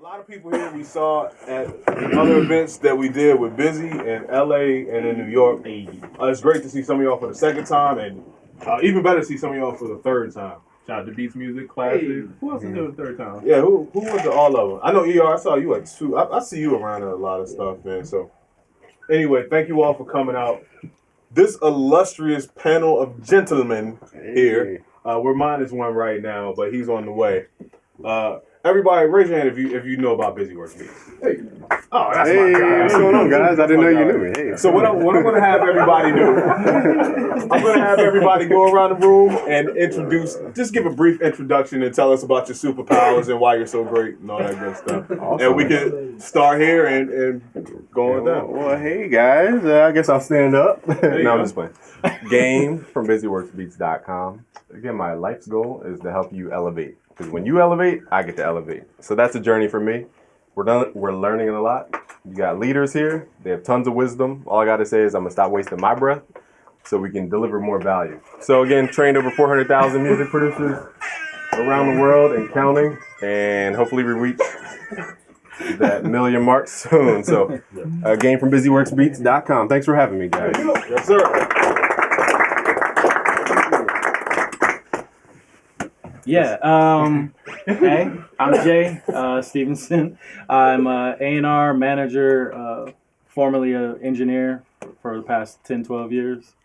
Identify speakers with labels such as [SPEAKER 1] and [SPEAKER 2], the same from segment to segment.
[SPEAKER 1] lot of people here we saw at other events that we did with Busy in LA and in New York. It's great to see some of y'all for the second time, and even better to see some of y'all for the third time.
[SPEAKER 2] Shout out to Beats Music Classic. Who else is there the third time?
[SPEAKER 1] Yeah, who went to all of them? I know ER. I saw you at 2. I see you around a lot of stuff, man. So anyway, thank you all for coming out. This illustrious panel of gentlemen here. We're minus one right now, but he's on the way. Everybody, raise your hand if you know about Busy Works Beats. Hey. Oh, that's my guy.
[SPEAKER 3] What's going on, guys? I didn't know you knew me. Hey.
[SPEAKER 1] So what I'm going to have everybody do, I'm going to have everybody go around the room and just give a brief introduction and tell us about your superpowers and why you're so great and all that good stuff. Awesome. And we can start here and go on down.
[SPEAKER 3] Well, hey, guys. I guess I'll stand up. No, I'm just playing. Game from BusyWorksBeats.com. Again, my life's goal is to help you elevate. Because when you elevate, I get to elevate. So that's a journey for me. We're learning a lot. You got leaders here. They have tons of wisdom. All I got to say is I'm going to stop wasting my breath so we can deliver more value. So again, trained over 400,000 music producers around the world and counting. And hopefully we reach that million mark soon. So game from BusyWorksBeats.com. Thanks for having me, guys.
[SPEAKER 1] Yes, sir.
[SPEAKER 4] Yeah. Hey, I'm Jay Stevenson. I'm a A&R manager, formerly an engineer for the past 10, 12 years.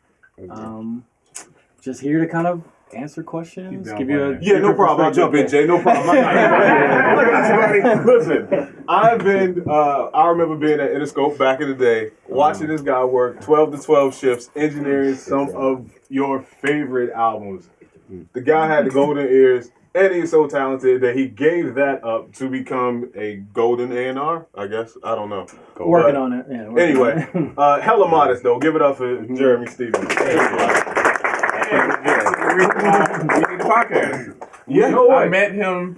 [SPEAKER 4] Just here to kind of answer questions, give you a...
[SPEAKER 1] Yeah, no problem. I'll jump in, Jay. No problem. Listen, I've been... I remember being at Interscope back in the day, watching this guy work 12 to 12 shifts, engineering some of your favorite albums. The guy had the golden ears, and he's so talented that he gave that up to become a golden A&R, I guess. I don't know.
[SPEAKER 4] Working on it. Yeah,
[SPEAKER 1] anyway, hella modest, though. Give it up for Jeremy Stevens.
[SPEAKER 2] We need the podcast.
[SPEAKER 1] Yeah.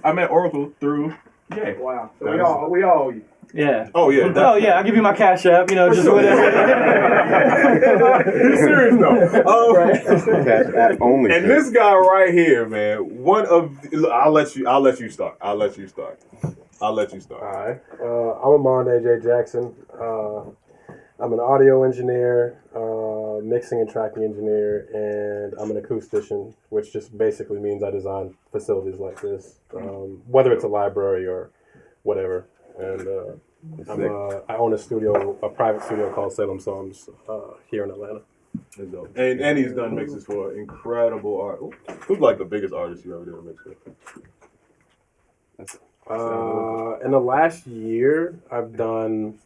[SPEAKER 2] I met Oracle through Jay.
[SPEAKER 5] Wow. So we all
[SPEAKER 4] yeah.
[SPEAKER 1] Oh, yeah.
[SPEAKER 4] Oh, yeah. I'll give you my cash app, just whatever.
[SPEAKER 1] You're serious, though.
[SPEAKER 3] Cash app only.
[SPEAKER 1] And this guy right here, man, I'll let you start.
[SPEAKER 5] All right. I'm Amon AJ Jackson. I'm an audio engineer, mixing and tracking engineer, and I'm an acoustician, which just basically means I design facilities like this, whether it's a library or whatever. And I own a private studio called Salem Songs here in Atlanta.
[SPEAKER 1] And he's done mixes for incredible art. Who's like the biggest artist you ever did a mix with?
[SPEAKER 5] In the last year, I've done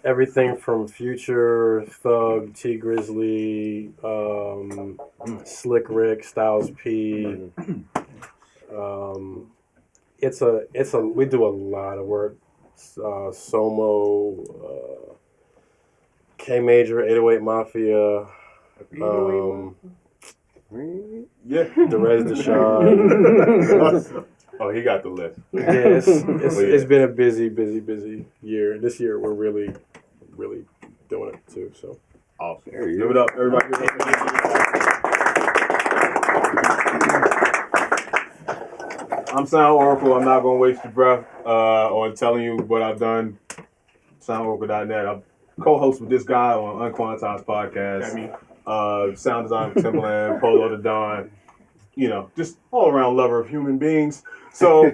[SPEAKER 5] everything from Future, Thug, T Grizzly, Slick Rick, Styles P. We do a lot of work. Somo, K Major, 808 Mafia,
[SPEAKER 1] yeah,
[SPEAKER 5] Derez Deshawn.
[SPEAKER 1] Oh, he got the list.
[SPEAKER 5] Yeah, it's been a busy year. This year we're really doing it too. So
[SPEAKER 1] awesome. Give it up, everybody. I'm Sound Oracle. I'm not going to waste your breath on telling you what I've done. SoundOracle.net. I'm co-host with this guy on Unquantized Podcast. Sound design for Timbaland, Polo the Don. Just all around lover of human beings. So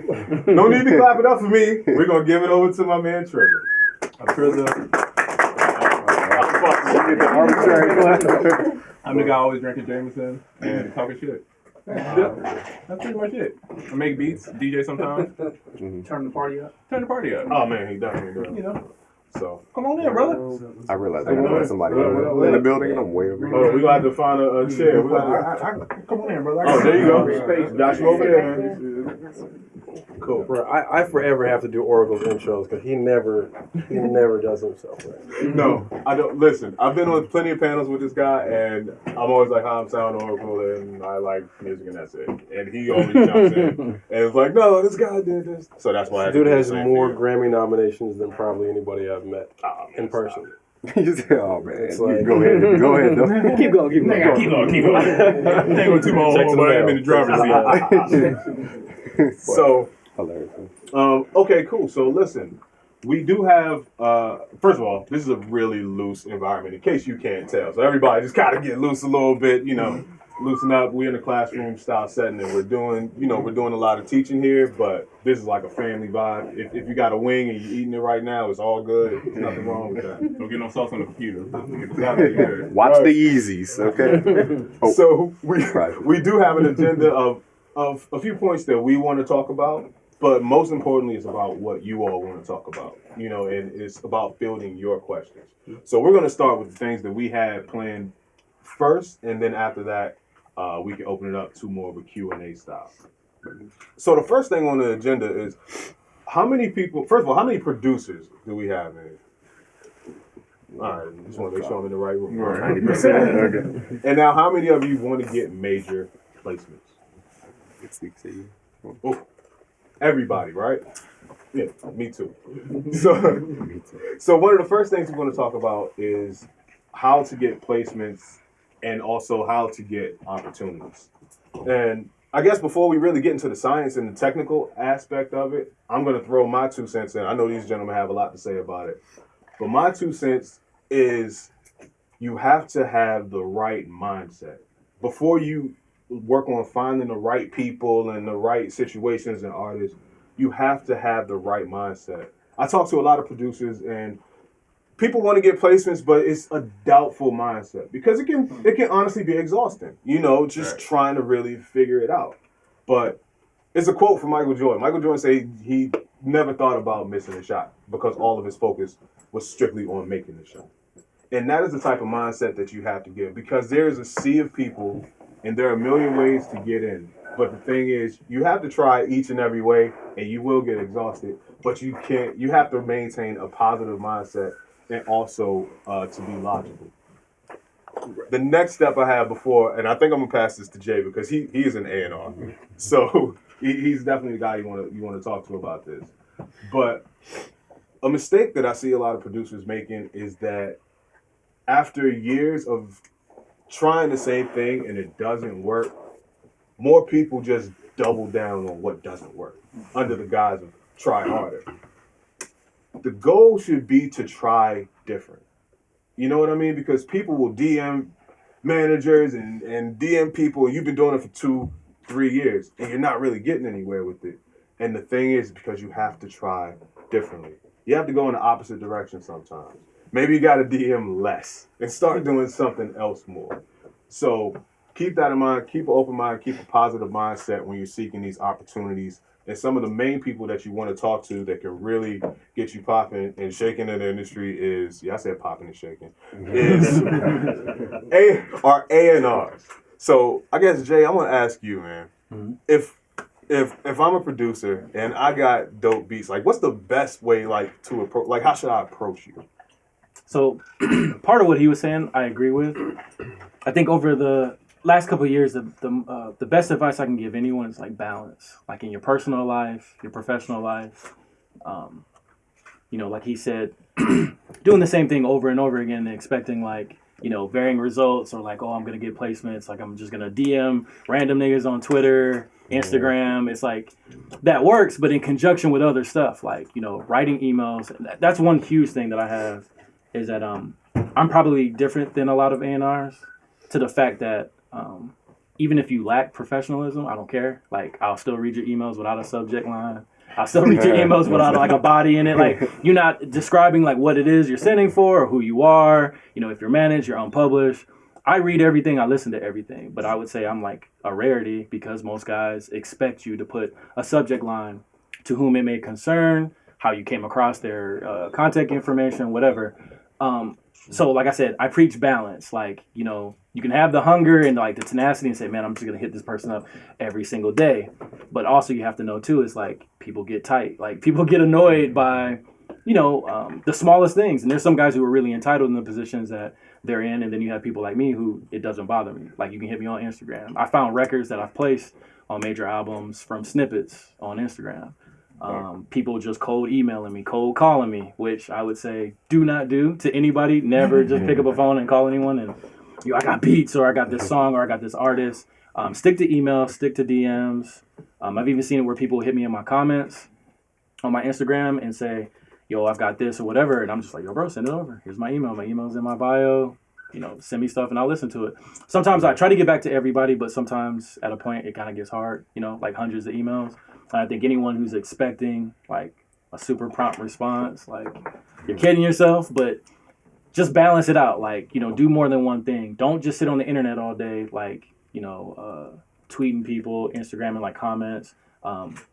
[SPEAKER 1] no need to clap it up for me. We're going to give it over to my man Trigger.
[SPEAKER 2] I'm the guy always drinking Jameson and talking shit. That's pretty much it. I make beats, DJ sometimes.
[SPEAKER 5] turn the party up.
[SPEAKER 1] Oh man, he definitely does. So
[SPEAKER 2] come on in, brother.
[SPEAKER 3] I realized I got somebody in the building and I'm way over here.
[SPEAKER 1] Oh, we got to find a chair.
[SPEAKER 2] Come on in, brother.
[SPEAKER 1] Oh, there you go. Got you over there, man. Cool.
[SPEAKER 5] Bro, I forever have to do Oracle's intros because he never does himself right.
[SPEAKER 1] No, I don't. Listen, I've been on plenty of panels with this guy, and I'm always like, "Hi, I'm Sound Oracle, and I like music, and that's it." And he always jumps in, and it's like, "No, this guy did this." So that's why.
[SPEAKER 5] Dude has more Grammy nominations than probably anybody I've met in person.
[SPEAKER 3] You say, "Oh man,
[SPEAKER 5] it's like,
[SPEAKER 3] go ahead. Though.
[SPEAKER 4] Keep going.
[SPEAKER 2] Keep on. Hang on too long. I'm in the driver's seat.
[SPEAKER 1] So.
[SPEAKER 3] Hilarious.
[SPEAKER 1] Okay, cool. So listen, we do have. First of all, this is a really loose environment. In case you can't tell, so everybody just kind of get loose a little bit. Loosen up. We're in a classroom style setting, and we're doing a lot of teaching here. But this is like a family vibe. If you got a wing and you're eating it right now, it's all good. There's nothing wrong with that.
[SPEAKER 2] Don't get no sauce on the computer.
[SPEAKER 1] Exactly. Good.
[SPEAKER 3] Watch the Yeezys, okay?
[SPEAKER 1] So we do have an agenda of a few points that we want to talk about. But most importantly, it's about what you all want to talk about, and it's about fielding your questions. So we're going to start with the things that we had planned first, and then after that, we can open it up to more of a Q&A style. So the first thing on the agenda is, how many producers do we have in here? All right, just want to make sure I'm in the right room.
[SPEAKER 3] 90%. Okay.
[SPEAKER 1] And now, how many of you want to get major placements? Oh. Everybody, right? Yeah, me too. So one of the first things we're going to talk about is how to get placements and also how to get opportunities. And I guess before we really get into the science and the technical aspect of it, I'm going to throw my 2 cents in. I know these gentlemen have a lot to say about it. But my 2 cents is you have to have the right mindset. Before you work on finding the right people and the right situations and artists, you have to have the right mindset. I talk to a lot of producers, and people want to get placements, but it's a doubtful mindset because it can honestly be exhausting, just trying to really figure it out. But it's a quote from Michael Jordan. Michael Jordan said he never thought about missing a shot because all of his focus was strictly on making the shot. And that is the type of mindset that you have to get, because there is a sea of people and there are a million ways to get in. But the thing is, you have to try each and every way, and you will get exhausted. But you have to maintain a positive mindset and also to be logical. The next step I have before, and I think I'm gonna pass this to Jay because he is an A&R, so he's definitely the guy you want to talk to about this. But a mistake that I see a lot of producers making is that after years of trying the same thing and it doesn't work, more people just double down on what doesn't work under the guise of try harder. The goal should be to try different. You know what I mean? Because people will DM managers and DM people, and you've been doing it for 2-3 years, and you're not really getting anywhere with it. And the thing is, because you have to try differently. You have to go in the opposite direction sometimes. Maybe you got to DM less and start doing something else more. So keep that in mind. Keep an open mind. Keep a positive mindset when you're seeking these opportunities. And some of the main people that you want to talk to that can really get you popping and shaking in the industry is, I said popping and shaking, are A&Rs. So I guess, Jay, I want to ask you, man, if I'm a producer and I got dope beats, like, what's the best way, like, to approach, like, how should I approach you?
[SPEAKER 4] So part of what he was saying, I agree with. I think over the last couple of years, the best advice I can give anyone is like balance, like in your personal life, your professional life. Like he said, doing the same thing over and over again and expecting like, varying results, or like, oh, I'm going to get placements. Like I'm just going to DM random niggas on Twitter, Instagram. It's like that works, but in conjunction with other stuff, like, writing emails. That's one huge thing that I have is that I'm probably different than a lot of A&Rs to the fact that even if you lack professionalism, I don't care. Like, I'll still read your emails without a subject line. I'll still read your emails without like a body in it. Like, you're not describing like what it is you're sending for or who you are. If you're managed, you're unpublished. I read everything. I listen to everything. But I would say I'm like a rarity because most guys expect you to put a subject line to whom it may concern, how you came across their contact information, whatever. So like I said, I preach balance. Like, you can have the hunger and like the tenacity and say, man, I'm just going to hit this person up every single day. But also you have to know too, is like people get tight. Like people get annoyed by, the smallest things. And there's some guys who are really entitled in the positions that they're in. And then you have people like me who it doesn't bother me. Like you can hit me on Instagram. I found records that I've placed on major albums from snippets on Instagram. People just cold emailing me, cold calling me, which I would say do not do to anybody. Never just pick up a phone and call anyone and I got beats, or I got this song, or I got this artist. Stick to email, stick to DMs. I've even seen it where people hit me in my comments. on my Instagram and say, yo, I've got this or whatever, and I'm just like, yo, bro, send it over. Here's my email. My email's in my bio. You know, send me stuff and I'll listen to it. Sometimes I try to get back to everybody, but sometimes at a point it kind of gets hard, you know, like hundreds of emails. And I think anyone who's expecting like a super prompt response, like you're kidding yourself, but just balance it out. Like, you know, do more than one thing. Don't just sit on the internet all day, like, you know, tweeting people, Instagramming like comments.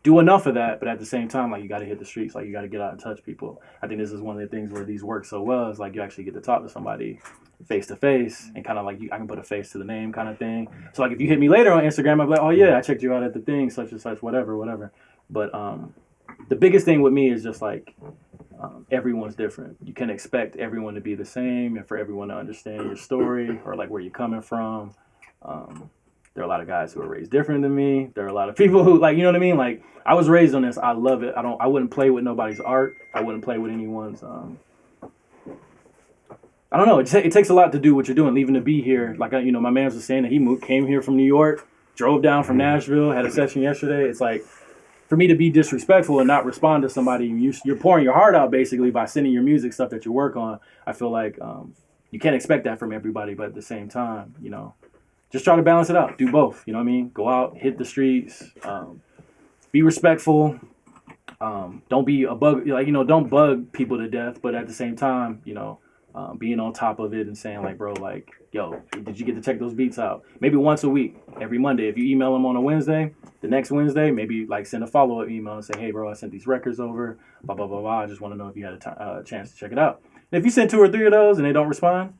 [SPEAKER 4] Do enough of that, but at the same time, like you got to hit the streets, like you got to get out and touch people. I think this is one of the things where these work so well is like you actually get to talk to somebody face to face and kind of like I can put a face to the name kind of thing. So like if you hit me later on Instagram, I'll be like, oh yeah, I checked you out at the thing, such and such, whatever. But the biggest thing with me is just like everyone's different. You can expect everyone to be the same and for everyone to understand your story or like where you're coming from. There are a lot of guys who are raised different than me. There are a lot of people who like, you know what I mean? Like I was raised on this. I love it. I wouldn't play with nobody's art. I wouldn't play with anyone's, I don't know. It takes a lot to do what you're doing, even to be here. Like, you know, my man was saying that he came here from New York, drove down from Nashville, had a session yesterday. It's like, for me to be disrespectful and not respond to somebody, you're pouring your heart out basically by sending your music, stuff that you work on. I feel like you can't expect that from everybody, but at the same time, you know, just try to balance it out. Do both. You know what I mean? Go out, hit the streets, be respectful. Don't be a bug, like, you know, don't bug people to death, but at the same time, you know, being on top of it and saying like, bro, like, yo, did you get to check those beats out? Maybe once a week, every Monday. If you email them on a Wednesday, the next Wednesday, maybe like send a follow-up email and say, hey, bro, I sent these records over, blah, blah, blah, blah. I just want to know if you had a chance to check it out. And if you send 2 or 3 of those and they don't respond,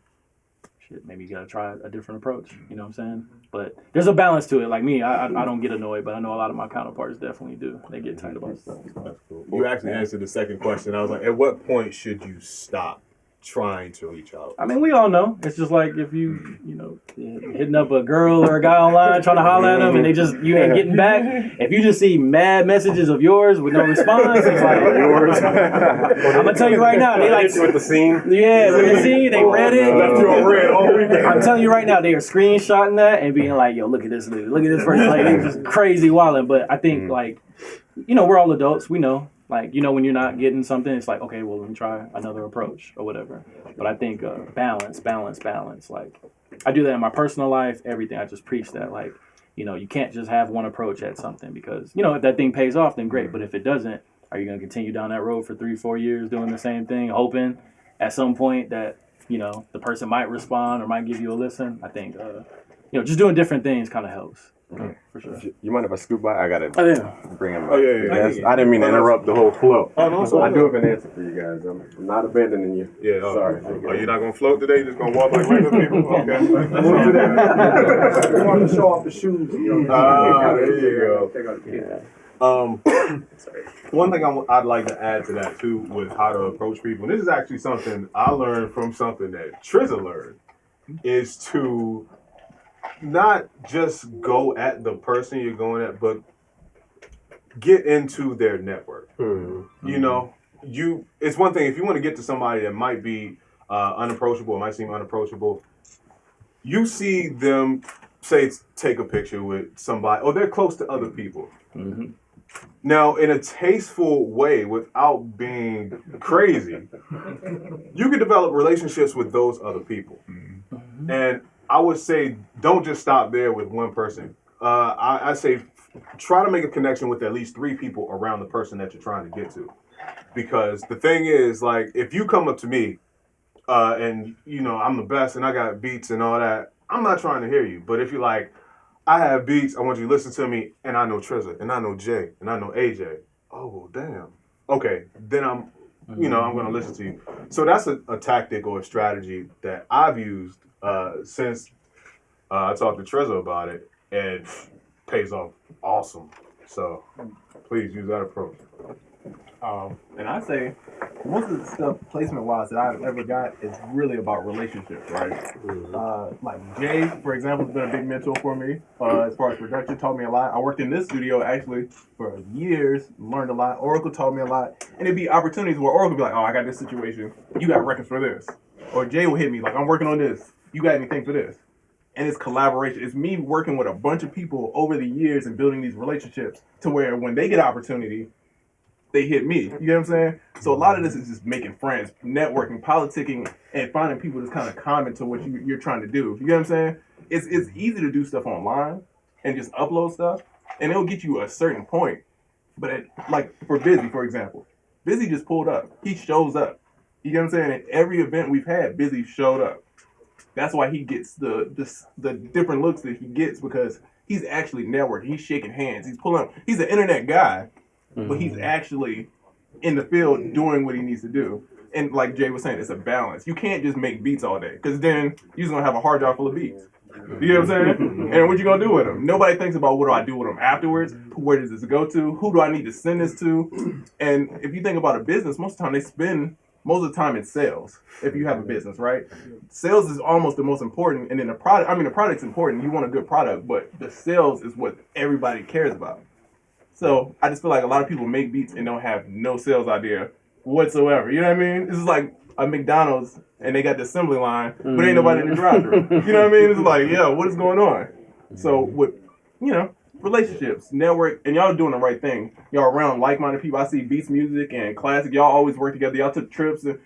[SPEAKER 4] shit, maybe you got to try a different approach. You know what I'm saying? But there's a balance to it. Like me, I don't get annoyed, but I know a lot of my counterparts definitely do. They get tight about stuff.
[SPEAKER 1] That's cool. You actually answered the second question. I was like, at what point should you stop trying to reach out?
[SPEAKER 4] I mean, we all know. It's just like if you know, hitting up a girl or a guy online trying to holler at them and you ain't getting back. If you just see mad messages of yours with no response, it's like yours. I'm gonna tell you right now, they like
[SPEAKER 3] with the scene.
[SPEAKER 4] Yeah, with the scene, they read it.
[SPEAKER 1] Left you on red all weekend.
[SPEAKER 4] I'm telling you right now, they are screenshotting that and being like, yo, look at this dude, look at this person. Like, it's just crazy wilding. But I think like, you know, we're all adults. We know. Like, you know, when you're not getting something, it's like, okay, well, let me try another approach or whatever. But I think balance. Like, I do that in my personal life, everything. I just preach that. Like, you know, you can't just have one approach at something because, you know, if that thing pays off, then great. But if it doesn't, are you going to continue down that road for 3-4 years doing the same thing, hoping at some point that, you know, the person might respond or might give you a listen? I think, you know, just doing different things kind of helps. For sure.
[SPEAKER 3] You mind if I scoot by? I gotta bring him.
[SPEAKER 1] Yeah.
[SPEAKER 3] I didn't mean to interrupt the whole flow.
[SPEAKER 1] Oh, no,
[SPEAKER 3] I do have an answer for you guys. I'm not abandoning you.
[SPEAKER 1] Yeah.
[SPEAKER 3] Sorry.
[SPEAKER 1] Are you not gonna float today? You're just gonna walk like regular people? Okay.
[SPEAKER 6] We want to show off the shoes. You know,
[SPEAKER 1] there you go. One thing I'd like to add to that too with how to approach people, and this is actually something I learned from something that Trizza learned, is to not just go at the person you're going at, but get into their network. Mm-hmm. You know, it's one thing if you want to get to somebody that might be unapproachable, or might seem unapproachable. You see them, say, take a picture with somebody, or they're close to other people. Mm-hmm. Now, in a tasteful way, without being crazy, you can develop relationships with those other people. Mm-hmm. And I would say don't just stop there with one person. I say try to make a connection with at least 3 people around the person that you're trying to get to. Because the thing is, like, if you come up to me and, you know, I'm the best and I got beats and all that, I'm not trying to hear you. But if you're like, I have beats, I want you to listen to me, and I know Trizza, and I know Jay, and I know AJ. Oh, well, damn. Okay, then I'm going to listen to you. So that's a tactic or a strategy that I've used since I talked to Trizza about it, and pays off awesome. So please use that approach.
[SPEAKER 2] And I say most of the stuff placement-wise that I've ever got is really about relationships, right? Like Jay, for example, has been a big mentor for me as far as production. Taught me a lot. I worked in this studio actually for years, learned a lot. Oracle taught me a lot, and it'd be opportunities where Oracle would be like, "Oh, I got this situation. You got records for this," or Jay will hit me like, "I'm working on this. You got anything for this?" And it's collaboration. It's me working with a bunch of people over the years and building these relationships to where when they get an opportunity, they hit me. You get what I'm saying? So a lot of this is just making friends, networking, politicking, and finding people that's kind of common to what you're trying to do. You get what I'm saying? It's easy to do stuff online and just upload stuff, and it'll get you a certain point. But like for Busy, for example, Busy just pulled up. He shows up. You get what I'm saying? At every event we've had, Busy showed up. That's why he gets the different looks that he gets, because he's actually networking. He's shaking hands. He's pulling up. He's an internet guy, but he's actually in the field doing what he needs to do. And like Jay was saying, it's a balance. You can't just make beats all day, because then you're just going to have a hard drive full of beats. You know what I'm saying? And what you going to do with them? Nobody thinks about what do I do with them afterwards? Where does this go to? Who do I need to send this to? And if you think about a business, most of the time they spend most of the time in sales. If you have a business, right? Sales is almost the most important. And then the product, I mean, the product's important. You want a good product, but the sales is what everybody cares about. So I just feel like a lot of people make beats and don't have no sales idea whatsoever. You know what I mean? This is like a McDonald's and they got the assembly line, but ain't nobody in the drive-thru. You know what I mean? It's like, yeah, what is going on? So with, you know, relationships, network, and y'all doing the right thing. Y'all around like-minded people. I see Beats Music and Classic. Y'all always work together. Y'all took trips, and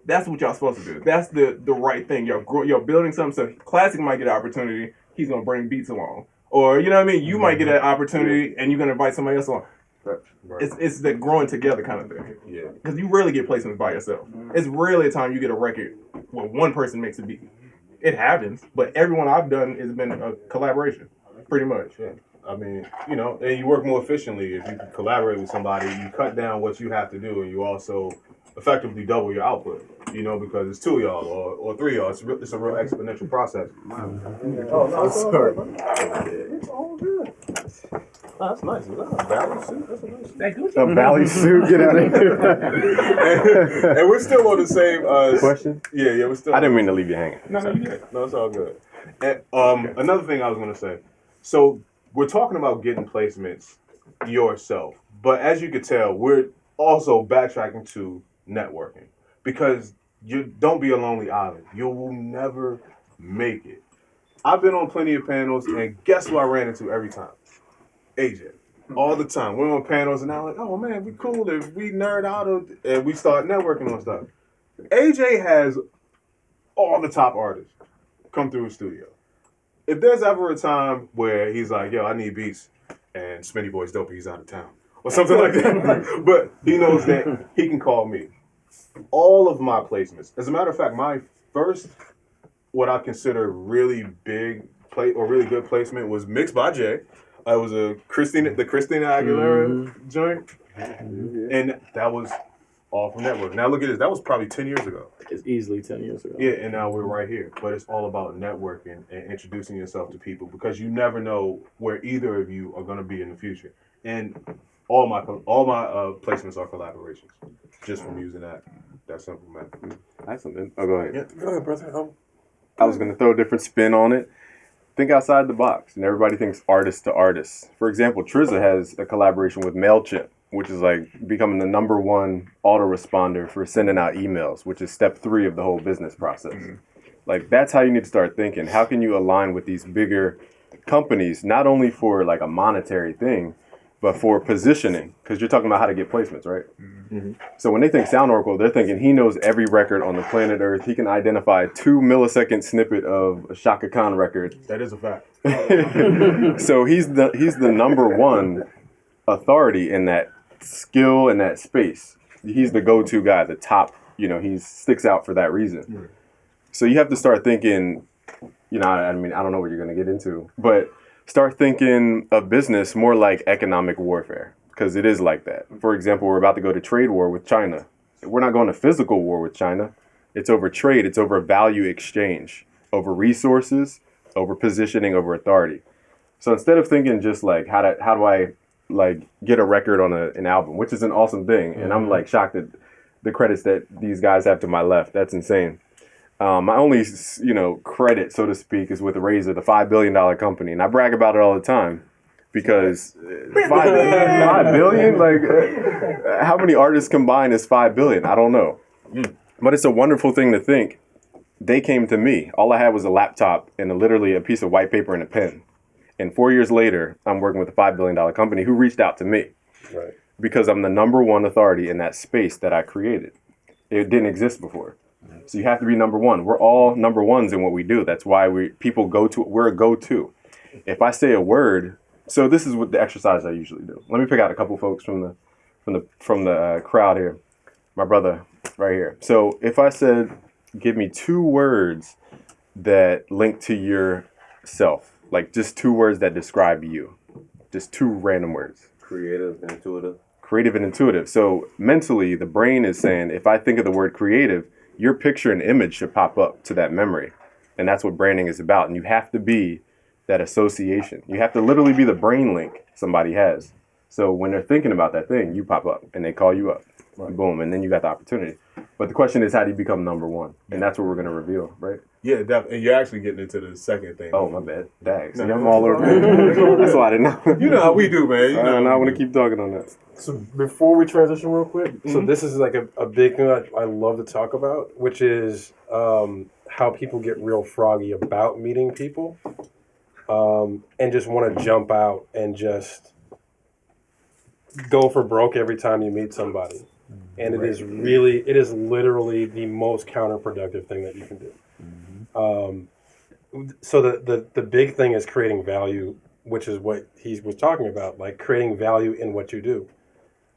[SPEAKER 2] that's what y'all supposed to do. That's the right thing. Y'all building something. So Classic might get an opportunity. He's gonna bring Beats along, or you know what I mean. You might get an opportunity, and you're gonna invite somebody else along.
[SPEAKER 1] Right.
[SPEAKER 2] It's the growing together kind of thing.
[SPEAKER 1] Yeah.
[SPEAKER 2] Because you rarely get placements by yourself. It's rarely a time you get a record where one person makes a beat. It happens, but everyone I've done has been a collaboration, pretty much.
[SPEAKER 1] Yeah. I mean, you know, and you work more efficiently if you can collaborate with somebody. You cut down what you have to do, and you also effectively double your output. You know, because it's two of y'all or three of y'all. It's a real exponential process.
[SPEAKER 6] Oh, no, sorry. It's all good.
[SPEAKER 1] Oh, that's nice. Is that a balance suit? That's a nice suit.
[SPEAKER 3] A Valley suit, get out of here.
[SPEAKER 1] And we're still on the same
[SPEAKER 3] Question?
[SPEAKER 1] Yeah, we're still.
[SPEAKER 3] I didn't mean to leave you hanging.
[SPEAKER 1] No, you did. No, it's all good. And another thing I was gonna say. So we're talking about getting placements yourself, but as you could tell, we're also backtracking to networking, because you don't be a lonely island. You will never make it. I've been on plenty of panels, and guess who I ran into every time? AJ. All the time. We're on panels, and I'm like, oh man, we cool if we nerd out and we start networking on stuff. AJ has all the top artists come through his studio. If there's ever a time where he's like, yo, I need beats, and Smitty Boy's dope, he's out of town, or something like that, but he knows that he can call me. All of my placements, as a matter of fact, my first, what I consider really big or really good placement was Mixed by Jay. It was the Christina Aguilera joint, and that was all from network. Now look at this, that was probably 10 years ago.
[SPEAKER 4] It's easily 10 years ago.
[SPEAKER 1] Yeah, and now we're right here. But it's all about networking and introducing yourself to people, because you never know where either of you are going to be in the future. And all my placements are collaborations, just from using that simple method.
[SPEAKER 3] That's something. Oh, go ahead.
[SPEAKER 1] Yeah.
[SPEAKER 5] Go ahead, brother.
[SPEAKER 3] I was going to throw a different spin on it. Think outside the box, and everybody thinks artist to artist. For example, Trizza has a collaboration with MailChimp, which is like becoming the #1 autoresponder for sending out emails, which is step 3 of the whole business process. Like, that's how you need to start thinking. How can you align with these bigger companies, not only for like a monetary thing, but for positioning? Because you're talking about how to get placements, right? Mm-hmm. So when they think Sound Oracle, they're thinking he knows every record on the planet Earth. He can identify 2-millisecond snippet of a Shaka Khan record.
[SPEAKER 1] That is a fact.
[SPEAKER 3] So he's the #1 authority in that skill and that space. He's the go-to guy, the top. You know, he sticks out for that reason. Mm-hmm. So you have to start thinking. You know, I mean, I don't know what you're going to get into, but start thinking of business more like economic warfare, because it is like that. For example, we're about to go to trade war with China. We're not going to physical war with China. It's over trade. It's over value exchange, over resources, over positioning, over authority. So instead of thinking just like how do I like get a record on an album, which is an awesome thing, and I'm like shocked at the credits that these guys have to my left. That's insane. My only, credit, so to speak, is with Razer, the $5 billion company. And I brag about it all the time because $5 billion? Like, how many artists combined is $5 billion? I don't know. But it's a wonderful thing to think. They came to me. All I had was a laptop and literally a piece of white paper and a pen. And 4 years later, I'm working with a $5 billion company who reached out to me.
[SPEAKER 5] Right.
[SPEAKER 3] because I'm the number one authority in that space that I created. It didn't exist before. So you have to be number one. We're all number ones in what we do. That's why we're a go-to. If I say a word, so this is what the exercise I usually do. Let me pick out a couple folks from the crowd here. My brother right here. So if I said, give me 2 words that link to yourself, like just 2 words that describe you, just 2 random words.
[SPEAKER 7] Creative, intuitive.
[SPEAKER 3] Creative and intuitive. So mentally, the brain is saying, if I think of the word creative, your picture and image should pop up to that memory. And that's what branding is about. And you have to be that association. You have to literally be the brain link somebody has. So when they're thinking about that thing, you pop up and they call you up. Right. Boom. And then you got the opportunity. But the question is, how do you become number one? And that's what we're going to reveal, right?
[SPEAKER 1] Yeah, and you're actually getting into the second thing.
[SPEAKER 3] Oh, my bad. Dag. See, I'm all over. That's why I didn't know.
[SPEAKER 1] You know how we do, man. You know
[SPEAKER 3] I want to keep talking on that.
[SPEAKER 5] So before we transition real quick, so this is like a big thing that I love to talk about, which is how people get real froggy about meeting people and just want to jump out and just go for broke every time you meet somebody. And it is literally the most counterproductive thing that you can do. So the big thing is creating value, which is what he was talking about, like creating value in what you do,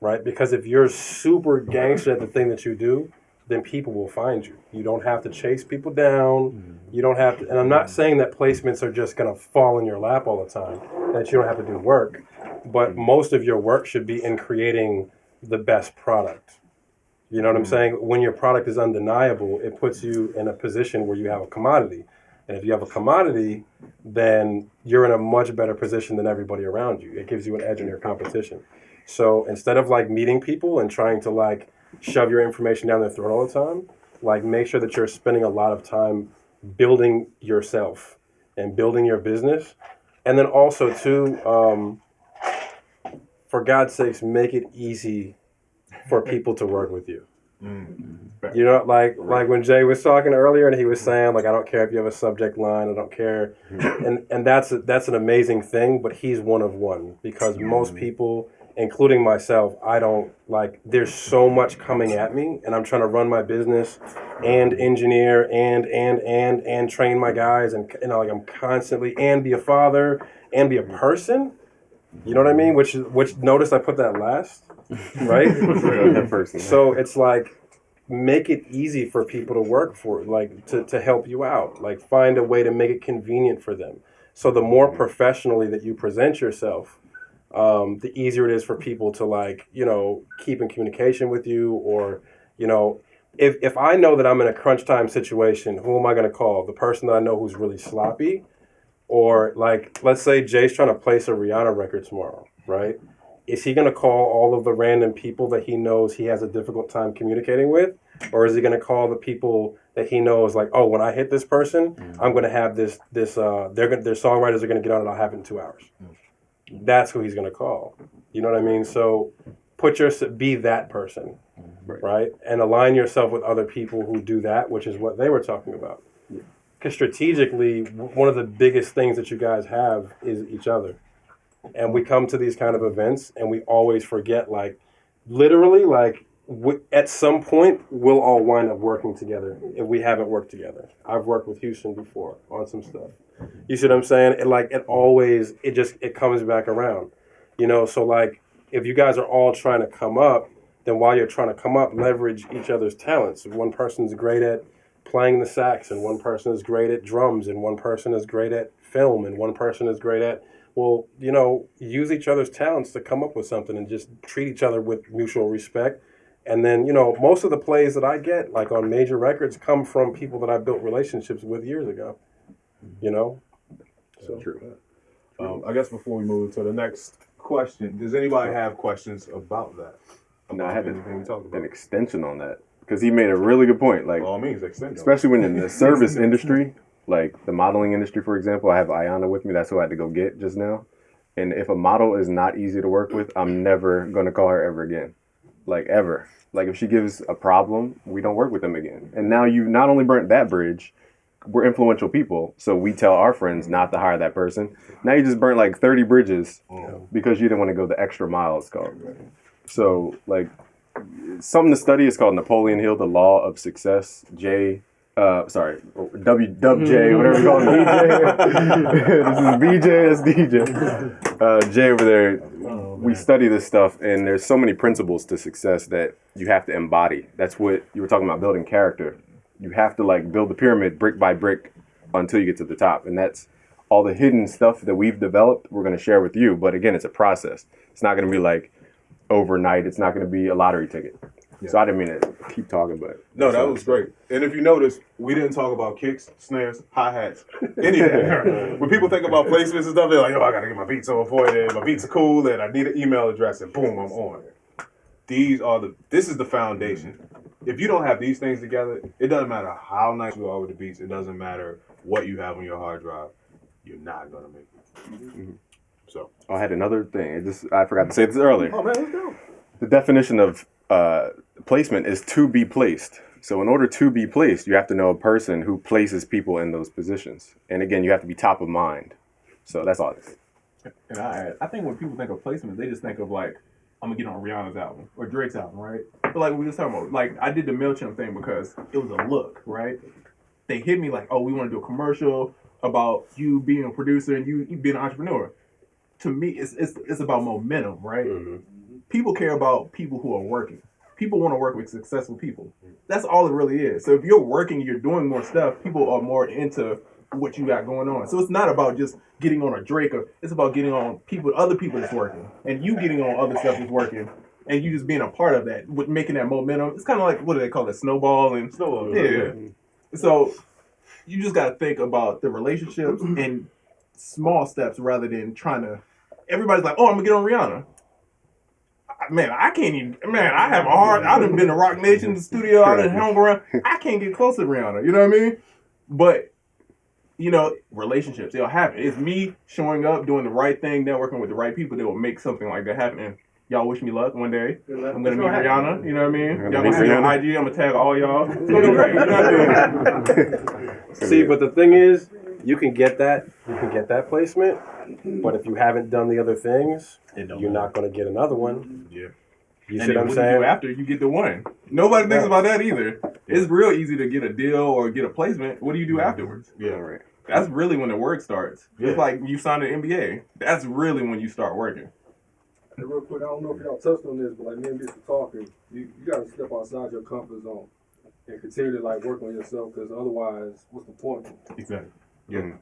[SPEAKER 5] right? Because if you're super gangster at the thing that you do, then people will find you. You don't have to chase people down. You don't have to, and I'm not saying that placements are just going to fall in your lap all the time, that you don't have to do work, but most of your work should be in creating the best product. You know what I'm saying? When your product is undeniable, it puts you in a position where you have a commodity. And if you have a commodity, then you're in a much better position than everybody around you. It gives you an edge in your competition. So instead of like meeting people and trying to like shove your information down their throat all the time, like make sure that you're spending a lot of time building yourself and building your business. And then also too, for God's sakes, make it easy for people to work with you. You know, like when Jay was talking earlier and he was saying, like, I don't care if you have a subject line, I don't care. And that's an amazing thing, but he's one of one because most people, including myself, I don't like, there's so much coming at me and I'm trying to run my business and engineer and train my guys and you know, like I'm constantly and be a father and be a person. You know what I mean? Which notice I put that last, right? So it's like, make it easy for people to work for, like to help you out, like find a way to make it convenient for them. So the more professionally that you present yourself, the easier it is for people to like, you know, keep in communication with you or, you know, if I know that I'm in a crunch time situation, who am I going to call? The person that I know who's really sloppy? Or like, let's say Jay's trying to place a Rihanna record tomorrow, right? Is he going to call all of the random people that he knows he has a difficult time communicating with? Or is he going to call the people that he knows like, oh, when I hit this person, I'm going to have their songwriters are going to get on it, I'll have it in 2 hours. That's who he's going to call. You know what I mean? So be that person, right? And align yourself with other people who do that, which is what they were talking about. Because strategically, one of the biggest things that you guys have is each other. And we come to these kind of events and we always forget, like, literally, like, at some point, we'll all wind up working together if we haven't worked together. I've worked with Houston before on some stuff. You see what I'm saying? It comes back around. You know, so, like, if you guys are all trying to come up, then while you're trying to come up, leverage each other's talents. If one person's great at playing the sax and one person is great at drums and one person is great at film and one person is great at, well, you know, use each other's talents to come up with something and just treat each other with mutual respect. And then, you know, most of the plays that I get, like on major records, come from people that I built relationships with years ago, you know?
[SPEAKER 1] So true. I guess before we move to the next question, does anybody have questions about that?
[SPEAKER 3] No, I have an extension on that. Because he made a really good point. Like,
[SPEAKER 1] by all means, extend.
[SPEAKER 3] Especially when in the service industry, like the modeling industry, for example, I have Ayana with me. That's who I had to go get just now. And if a model is not easy to work with, I'm never going to call her ever again. Like, ever. Like, if she gives a problem, we don't work with them again. And now you not only burnt that bridge, we're influential people, so we tell our friends not to hire that person. Now you just burnt like 30 bridges because you didn't want to go the extra mile, it's called. So, like, something to study is called Napoleon Hill, The Law of Success. WJ, whatever you call him, DJ. This is BJ, that's DJ. Jay over there, we study this stuff, and there's so many principles to success that you have to embody. That's what you were talking about, building character. You have to, like, build the pyramid brick by brick until you get to the top, and that's all the hidden stuff that we've developed we're going to share with you. But again, it's a process. It's not going to be like overnight. It's not going to be a lottery ticket. Yeah. So I didn't mean to keep talking, but
[SPEAKER 1] no, that was great. And if you notice, we didn't talk about kicks, snares, hi-hats, anything. When people think about placements and stuff, they're like, oh, I got to get my beats on point, and my beats are cool, and I need an email address, and boom, I'm on. This is the foundation. If you don't have these things together, it doesn't matter how nice you are with the beats. It doesn't matter what you have on your hard drive. You're not going to make it. Mm-hmm. So
[SPEAKER 3] I had another thing. I forgot to say this earlier.
[SPEAKER 1] Oh, man, let's go.
[SPEAKER 3] The definition of placement is to be placed. So in order to be placed, you have to know a person who places people in those positions. And again, you have to be top of mind. So that's all it is.
[SPEAKER 2] And I think when people think of placement, they just think of like, I'm gonna get on Rihanna's album or Drake's album, right? But like we were just talking about, like I did the MailChimp thing because it was a look, right? They hit me like, oh, we want to do a commercial about you being a producer and you being an entrepreneur. To me, it's about momentum, right? Mm-hmm. People care about people who are working. People want to work with successful people. That's all it really is. So if you're working, you're doing more stuff, people are more into what you got going on. So it's not about just getting on a Drake, it's about getting on other people that's working, and you getting on other stuff that's working, and you just being a part of that, with making that momentum. It's kind of like, what do they call it, snowball. Yeah. So you just got to think about the relationships and small steps rather than trying to. Everybody's like, oh, I'm gonna get on Rihanna. Man, I can't even. Man, I have a hard. I done been to Rock Nation, the studio. I done hung around. I can't get close to Rihanna. You know what I mean? But you know, relationships, they'll happen. It's me showing up, doing the right thing, networking with the right people that will make something like that happen. And y'all wish me luck one day. I'm gonna meet Rihanna. You know what I mean? Y'all gonna see on IG. I'm gonna tag all y'all. It's gonna be great. You know what I mean?
[SPEAKER 5] See, but the thing is, you can get that placement, but if you haven't done the other things, you're not going to get another one.
[SPEAKER 1] Yeah.
[SPEAKER 5] You see what I'm saying?
[SPEAKER 2] You do after you get the one. Nobody thinks about that either. It's real easy to get a deal or get a placement. What do you do afterwards?
[SPEAKER 1] Yeah, right.
[SPEAKER 2] That's really when the work starts. Yeah. It's like you signed an NBA. That's really when you start working.
[SPEAKER 6] Hey, real quick, I don't know if y'all touched on this, but like me and Mr. talking, you got to step outside your comfort zone and continue to like work on yourself, because otherwise, what's the point?
[SPEAKER 2] Exactly.
[SPEAKER 1] Yeah.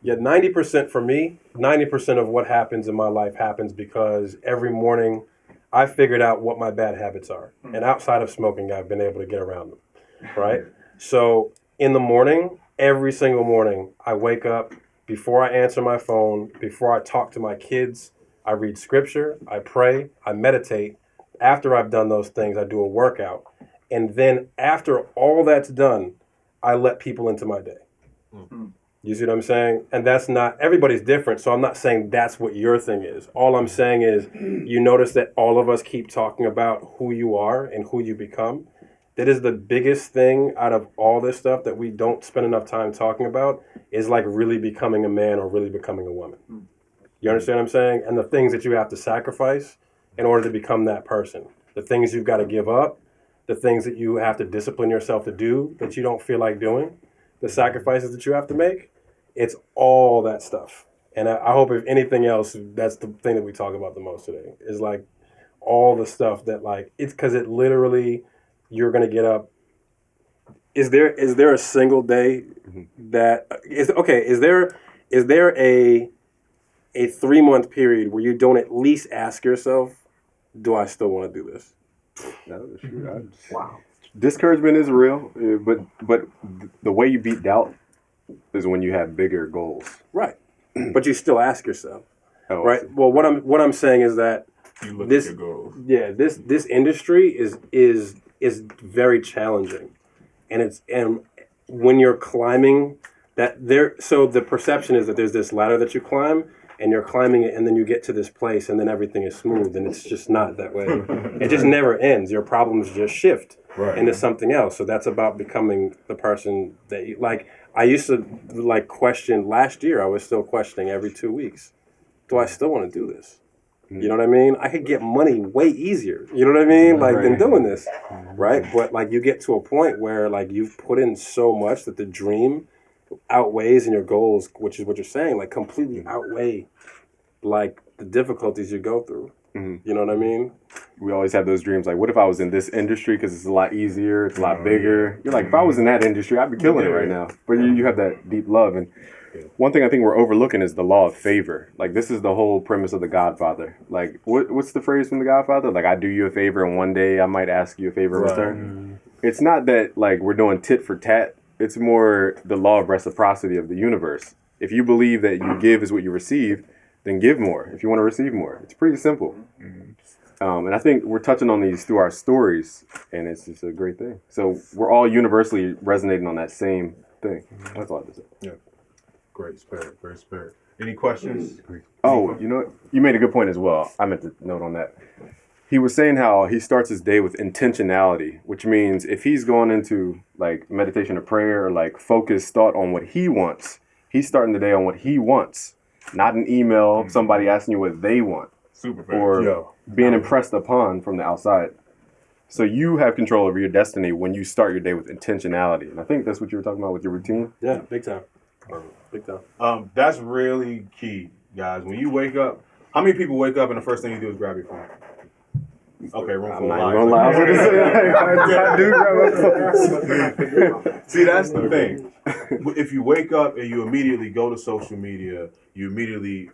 [SPEAKER 5] Yeah, 90% for me, 90% of what happens in my life happens because every morning I figured out what my bad habits are. And outside of smoking, I've been able to get around them, right? So in the morning, every single morning, I wake up, before I answer my phone, before I talk to my kids, I read scripture, I pray, I meditate. After I've done those things, I do a workout. And then after all that's done, I let people into my day. Mm-hmm. You see what I'm saying? And that's not, everybody's different, so I'm not saying that's what your thing is. All I'm saying is, you notice that all of us keep talking about who you are and who you become. That is the biggest thing out of all this stuff that we don't spend enough time talking about, is like really becoming a man or really becoming a woman. You understand what I'm saying? And the things that you have to sacrifice in order to become that person. The things you've got to give up, the things that you have to discipline yourself to do that you don't feel like doing, the sacrifices that you have to make. It's all that stuff. And I hope if anything else, that's the thing that we talk about the most today, is like all the stuff that like, it's because it literally, you're going to get up. Is there a single day that is, okay, is there a 3-month period where you don't at least ask yourself, do I still want to do this?
[SPEAKER 3] No, wow. Discouragement is real, but the way you beat doubt is when you have bigger goals.
[SPEAKER 5] Right. But you still ask yourself. Oh, right? Well, what I'm saying is that
[SPEAKER 2] you look at your goals.
[SPEAKER 5] Yeah, this industry is very challenging. And when you're climbing so the perception is that there's this ladder that you climb, and you're climbing it, and then you get to this place, and then everything is smooth, and it's just not that way. It just never ends. Your problems just shift into something else. So that's about becoming the person that you like. I used to like question last year. I was still questioning every 2 weeks. Do I still want to do this? You know what I mean? I could get money way easier. You know what I mean? Like than doing this, right? But like you get to a point where like you've put in so much that the dream outweighs and your goals, which is what you're saying, like completely outweigh like the difficulties you go through. You know what I mean?
[SPEAKER 3] We always have those dreams like, what if I was in this industry because it's a lot easier, it's a lot bigger. You're like, if I was in that industry, I'd be killing it right now. But you have that deep love. And one thing I think we're overlooking is the law of favor. Like, this is the whole premise of The Godfather. Like, what's the phrase from The Godfather? Like, I do you a favor and one day I might ask you a favor in return. It's not that, like, we're doing tit for tat. It's more the law of reciprocity of the universe. If you believe that you give is what you receive, then give more if you want to receive more. It's pretty simple. And I think we're touching on these through our stories, and it's just a great thing. So we're all universally resonating on that same thing. That's all I have to say.
[SPEAKER 1] Yeah. Great spirit. Great spirit. Any questions?
[SPEAKER 3] Oh, you know what? You made a good point as well. I meant to note on that. He was saying how he starts his day with intentionality, which means if he's going into like meditation or prayer or like focused thought on what he wants, he's starting the day on what he wants, not an email, somebody asking you what they want.
[SPEAKER 1] Super fair.
[SPEAKER 3] Or being impressed upon from the outside. So you have control over your destiny when you start your day with intentionality. And I think that's what you were talking about with your routine.
[SPEAKER 5] Yeah, big time. Big time.
[SPEAKER 1] That's really key, guys. When you wake up, how many people wake up and the first thing you do is grab your phone? Okay, room full of lies.
[SPEAKER 3] I do grab my phone.
[SPEAKER 1] See, that's the thing. If you wake up and you immediately go to social media, you immediately,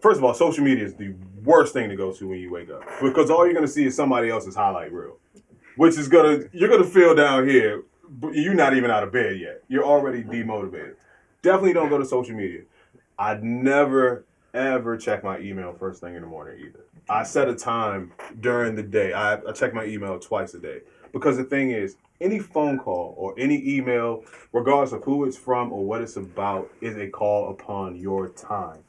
[SPEAKER 1] first of all, social media is the worst thing to go to when you wake up. Because all you're going to see is somebody else's highlight reel. Which is you're going to feel down here, but you're not even out of bed yet. You're already demotivated. Definitely don't go to social media. I'd never, ever check my email first thing in the morning either. I set a time during the day. I check my email twice a day. Because the thing is, any phone call or any email, regardless of who it's from or what it's about, is a call upon your time.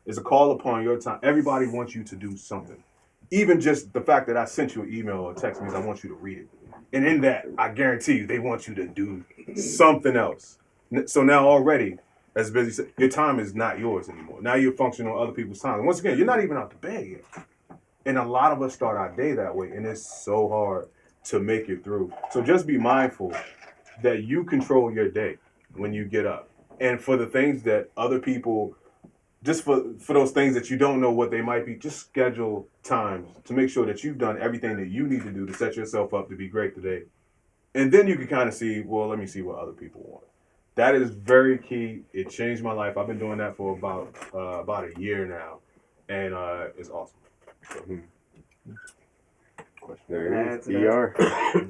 [SPEAKER 1] It's a call upon your time. Everybody wants you to do something. Even just the fact that I sent you an email or a text means I want you to read it. And in that, I guarantee you, they want you to do something else. So now already, as busy, your time is not yours anymore. Now you're functioning on other people's time. And once again, you're not even out the bed yet. And a lot of us start our day that way, and it's so hard to make it through. So just be mindful that you control your day when you get up. And for the things that other people, just for those things that you don't know what they might be, just schedule times to make sure that you've done everything that you need to do to set yourself up to be great today. And then you can kind of see, well, let me see what other people want. That is very key. It changed my life. I've been doing that for about a year now, and it's awesome.
[SPEAKER 3] There it is. ER.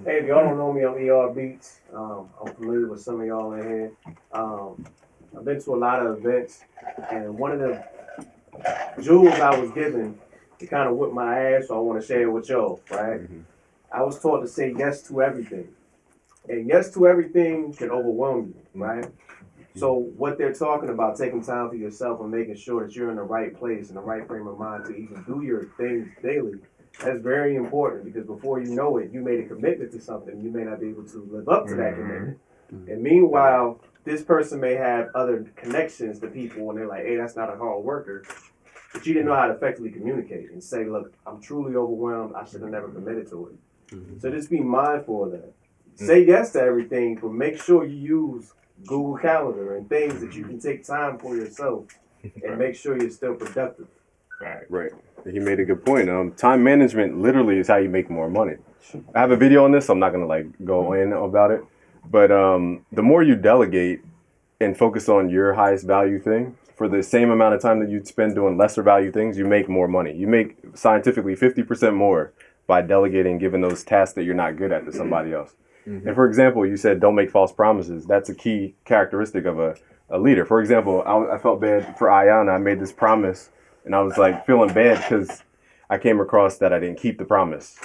[SPEAKER 7] Hey, if y'all don't know me, I'm ER Beats. I'm familiar with some of y'all in here. I've been to a lot of events, and one of the jewels I was given to kind of whip my ass, so I want to share it with y'all, right? I was taught to say yes to everything. And yes to everything can overwhelm you, right? So what they're talking about, taking time for yourself and making sure that you're in the right place, in the right frame of mind to even do your things daily, that's very important, because before you know it, you made a commitment to something. You may not be able to live up to that commitment. And meanwhile, this person may have other connections to people and they're like, hey, that's not a hard worker. But you didn't know how to effectively communicate and say, look, I'm truly overwhelmed. I should have never committed to it. So just be mindful of that. Say yes to everything, but make sure you use Google Calendar and things that you can take time for yourself and make sure you're still productive.
[SPEAKER 3] Right. He made a good point. Time management literally is how you make more money. I have a video on this, so I'm not going to like go in about it. But the more you delegate and focus on your highest value thing, for the same amount of time that you'd spend doing lesser value things, you make more money. You make scientifically 50% more by delegating, giving those tasks that you're not good at to somebody else. And for example, you said don't make false promises. That's a key characteristic of a leader. For example, I felt bad for Ayana. I made this promise, and I was like feeling bad because I came across that I didn't keep the promise,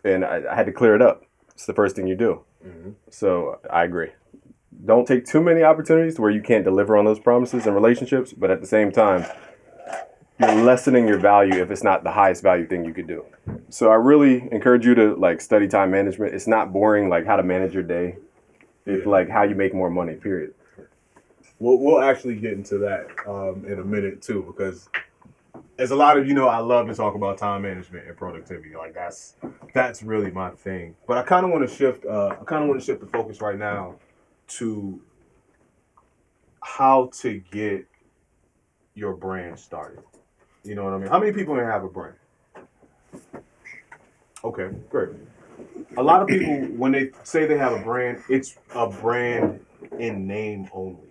[SPEAKER 3] and I had to clear it up. It's the first thing you do. So I agree. Don't take too many opportunities where you can't deliver on those promises in relationships, but at the same time, you're lessening your value if it's not the highest value thing you could do. So I really encourage you to like study time management. It's not boring like how to manage your day. It's like how you make more money, period.
[SPEAKER 1] We'll actually get into that in a minute too, because as a lot of you know, I love to talk about time management and productivity. Like that's really my thing. But I kind of want to shift. I kind of want to shift the focus right now to how to get your brand started. You know what I mean? How many people here have a brand? Okay, great. A lot of people, when they say they have a brand, it's a brand in name only.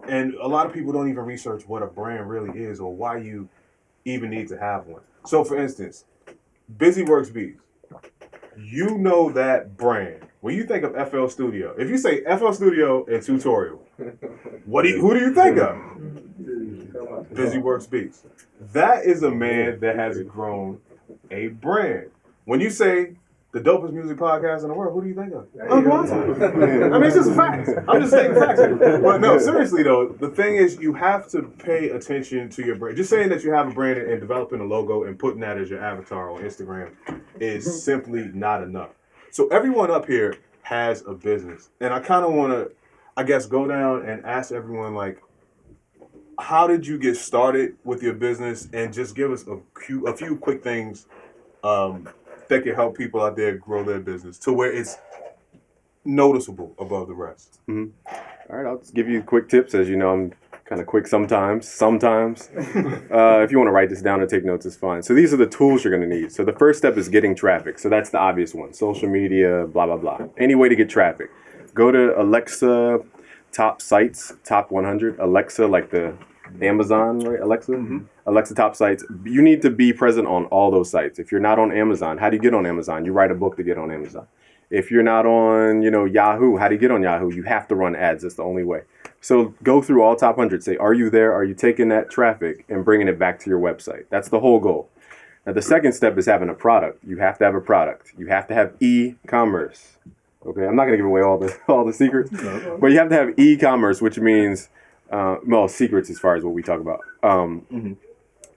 [SPEAKER 1] And a lot of people don't even research what a brand really is or why you even need to have one. So, for instance, BusyWorks Beats. You know that brand. When you think of FL Studio, if you say FL Studio and Tutorial, who do you think of? BusyWorks Beats. That is a man that has grown a brand. When you say the dopest music podcast in the world, who do you think of? Unquantified. I mean, it's just a fact. I'm just stating facts. But no, seriously though, the thing is you have to pay attention to your brand. Just saying that you have a brand and developing a logo and putting that as your avatar on Instagram is simply not enough. So everyone up here has a business. And I kind of want to, I guess, go down and ask everyone, like, how did you get started with your business? And just give us a few quick things that can help people out there grow their business to where it's noticeable above the rest.
[SPEAKER 3] Mm-hmm. All right, I'll just give you quick tips. As you know, I'm kind of quick sometimes. If you want to write this down or take notes, it's fine. So these are the tools you're going to need. So the first step is getting traffic. So that's the obvious one. Social media, blah, blah, blah. Any way to get traffic. Go to Alexa top sites, top 100. Alexa, like the Amazon, right? Alexa? Mm-hmm. Alexa top sites. You need to be present on all those sites. If you're not on Amazon, how do you get on Amazon? You write a book to get on Amazon. If you're not on, Yahoo, how do you get on Yahoo? You have to run ads. That's the only way. So go through all top 100. Say, are you there? Are you taking that traffic and bringing it back to your website? That's the whole goal. Now, the second step is having a product. You have to have a product. You have to have e-commerce. Okay, I'm not going to give away all the secrets, but you have to have e-commerce, which means, secrets as far as what we talk about.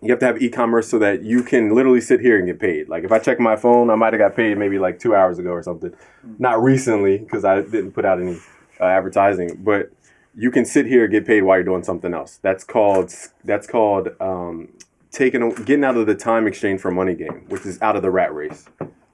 [SPEAKER 3] You have to have e-commerce so that you can literally sit here and get paid. Like if I check my phone, I might have got paid maybe like 2 hours ago or something. Not recently because I didn't put out any advertising, but you can sit here and get paid while you're doing something else. That's called getting out of the time exchange for money game, which is out of the rat race.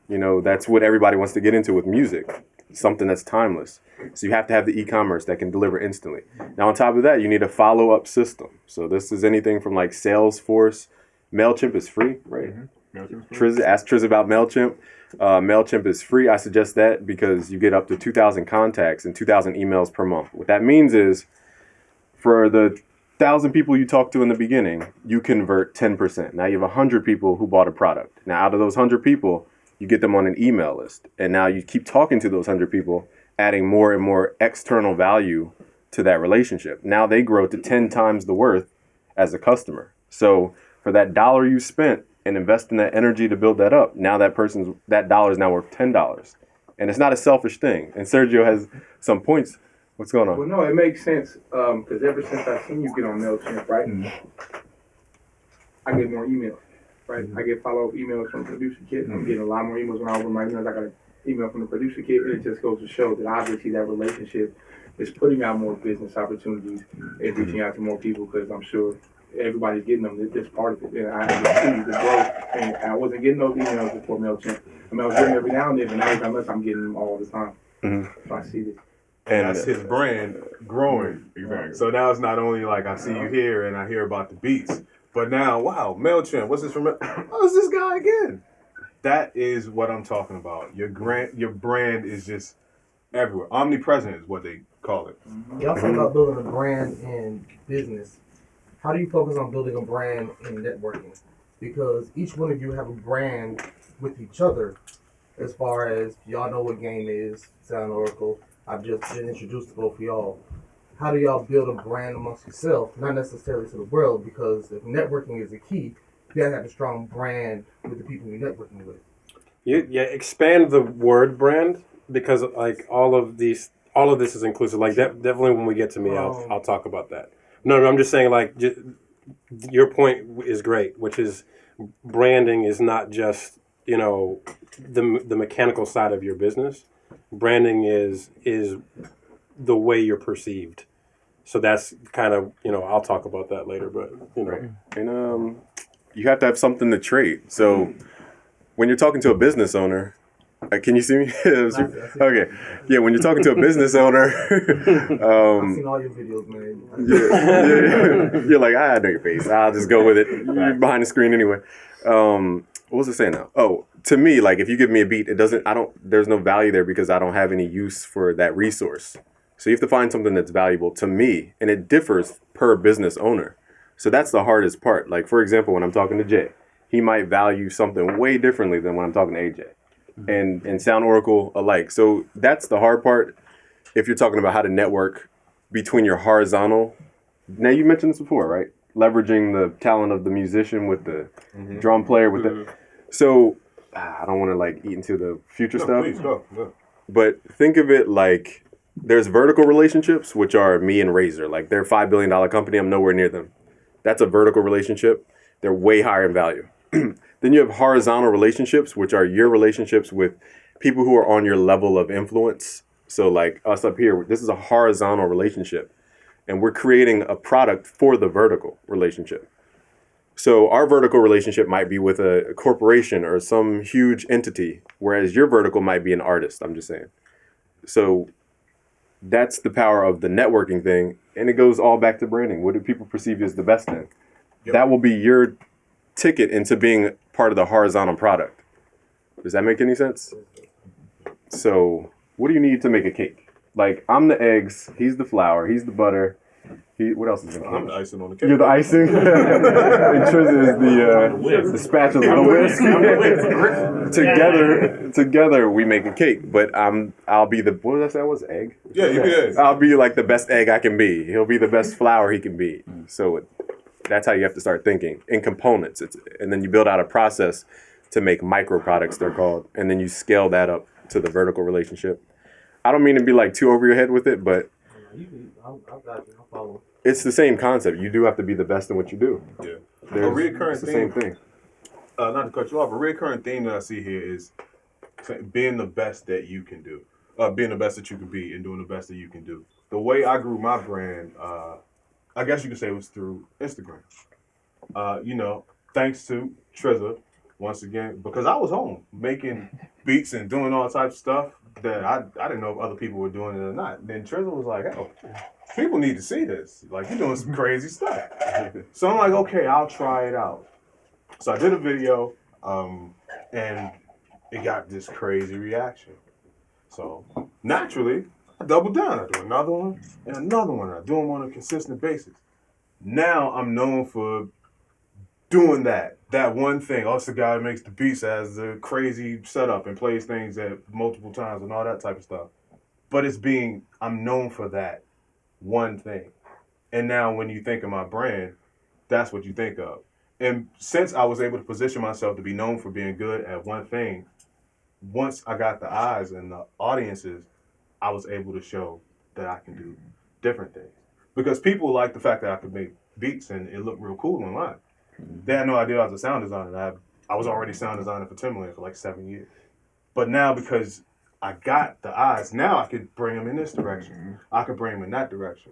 [SPEAKER 3] That's what everybody wants to get into with music. Something that's timeless. So you have to have the e-commerce that can deliver instantly. Now on top of that, you need a follow-up system. So this is anything from like Salesforce. MailChimp is free, right? Mm-hmm. Ask Triz about MailChimp. MailChimp is free. I suggest that because you get up to 2,000 contacts and 2,000 emails per month. What that means is for the 1,000 people you talk to in the beginning, you convert 10%. Now you have 100 people who bought a product. Now out of those 100 people, you get them on an email list. And now you keep talking to those 100 people, adding more and more external value to that relationship. Now they grow to 10 times the worth as a customer. So for that $1 you spent and investing that energy to build that up, now that $1 is now worth $10. And it's not a selfish thing. And Sergio has some points. What's going on?
[SPEAKER 8] Well, no, it makes sense because ever since I've seen you get on MailChimp, right, I get more emails. Right, I get follow-up emails from Producer Kit. I'm getting a lot more emails when I open my emails. I got an email from the Producer Kit. It just goes to show that obviously that relationship is putting out more business opportunities and reaching out to more people because I'm sure everybody's getting them. It's part of it. And I see the growth. And I wasn't getting those emails before MailChimp. I was getting them every now and then, but now every time else I'm getting them all the time. Mm-hmm. So I see this.
[SPEAKER 1] And that's his brand growing. Exactly. So now it's not only like I see you here and I hear about the beats. But now, wow, MailChimp, what's this from? Oh, it's this guy again. That is what I'm talking about. Your brand is just everywhere. Omnipresent is what they call it.
[SPEAKER 9] Y'all talking about building a brand in business. How do you focus on building a brand in networking? Because each one of you have a brand with each other. As far as y'all know what game is, Sound Oracle. I've just been introduced to both of y'all. How do y'all build a brand amongst yourself, not necessarily to the world, because if networking is the key, you gotta have a strong brand with the people you're networking with.
[SPEAKER 10] Yeah, expand the word brand because like all of this is inclusive. Like definitely when we get to me, I'll talk about that. No, I'm just saying like your point is great, which is branding is not just the mechanical side of your business. Branding is the way you're perceived. So that's kind of, I'll talk about that later, but,
[SPEAKER 3] Right. And you have to have something to trade. So when you're talking to a business owner, can you see me? Okay. Yeah, when you're talking to a business owner,
[SPEAKER 9] I've seen all your videos, man.
[SPEAKER 3] you're like, I know your face. I'll just go with it. You're behind the screen anyway. What was I saying now? Oh, to me, like if you give me a beat, there's no value there because I don't have any use for that resource. So you have to find something that's valuable to me, and it differs per business owner. So that's the hardest part. Like, for example, when I'm talking to Jay, he might value something way differently than when I'm talking to AJ. And Sound Oracle alike. So that's the hard part if you're talking about how to network between your horizontal. Now, you mentioned this before, right? Leveraging the talent of the musician with the drum player with the. So I don't want to like eat into the future stuff.
[SPEAKER 1] Please go. Go.
[SPEAKER 3] But think of it like there's vertical relationships, which are me and Razer. Like they're a $5 billion company. I'm nowhere near them. That's a vertical relationship. They're way higher in value. Then you have horizontal relationships, which are your relationships with people who are on your level of influence. So like us up here, this is a horizontal relationship. And we're creating a product for the vertical relationship. So our vertical relationship might be with a corporation or some huge entity, whereas your vertical might be an artist, I'm just saying. So that's the power of the networking thing. And it goes all back to branding. What do people perceive you as the best in? Yep. That will be your ticket into being part of the horizontal product. Does that make any sense? So what do you need to make a cake? Like, I'm the eggs, he's the flour, he's the butter. What else is in the cake?
[SPEAKER 1] I'm the icing on the cake.
[SPEAKER 3] You're the icing? And Trizza is the spatula, the whisk. Together we make a cake. But I'll be the, what did I say I was, egg?
[SPEAKER 1] Yeah, you be egg.
[SPEAKER 3] I'll be like the best egg I can be. He'll be the best flour he can be. So that's how you have to start thinking in components. And then you build out a process to make micro products, they're called. And then you scale that up to the vertical relationship. I don't mean to be like too over your head with it, but it's the same concept. You do have to be the best in what you do.
[SPEAKER 1] Yeah.
[SPEAKER 3] It's the same thing.
[SPEAKER 1] Not to cut you off, a recurring theme that I see here is being the best that you can do. Being the best that you can be and doing the best that you can do. The way I grew my brand, I guess you could say it was through Instagram. Thanks to Trizza, once again, because I was home making beats and doing all types of stuff that I didn't know if other people were doing it or not. Then Trizza was like, oh, people need to see this. Like, you're doing some crazy stuff. So I'm like, okay, I'll try it out. So I did a video, and it got this crazy reaction. So naturally, I doubled down. I do another one and another one. I do them on a consistent basis. Now I'm known for doing that one thing. Oh, it's the guy that makes the beats, has the crazy setup and plays things at multiple times and all that type of stuff. But I'm known for that one thing. And now when you think of my brand, that's what you think of. And since I was able to position myself to be known for being good at one thing, once I got the eyes and the audiences, I was able to show that I can do different things. Because people like the fact that I could make beats and it looked real cool online. They had no idea I was a sound designer. I was already sound designer for Timberland for like 7 years. But now because I got the eyes, now I could bring them in this direction. I could bring them in that direction.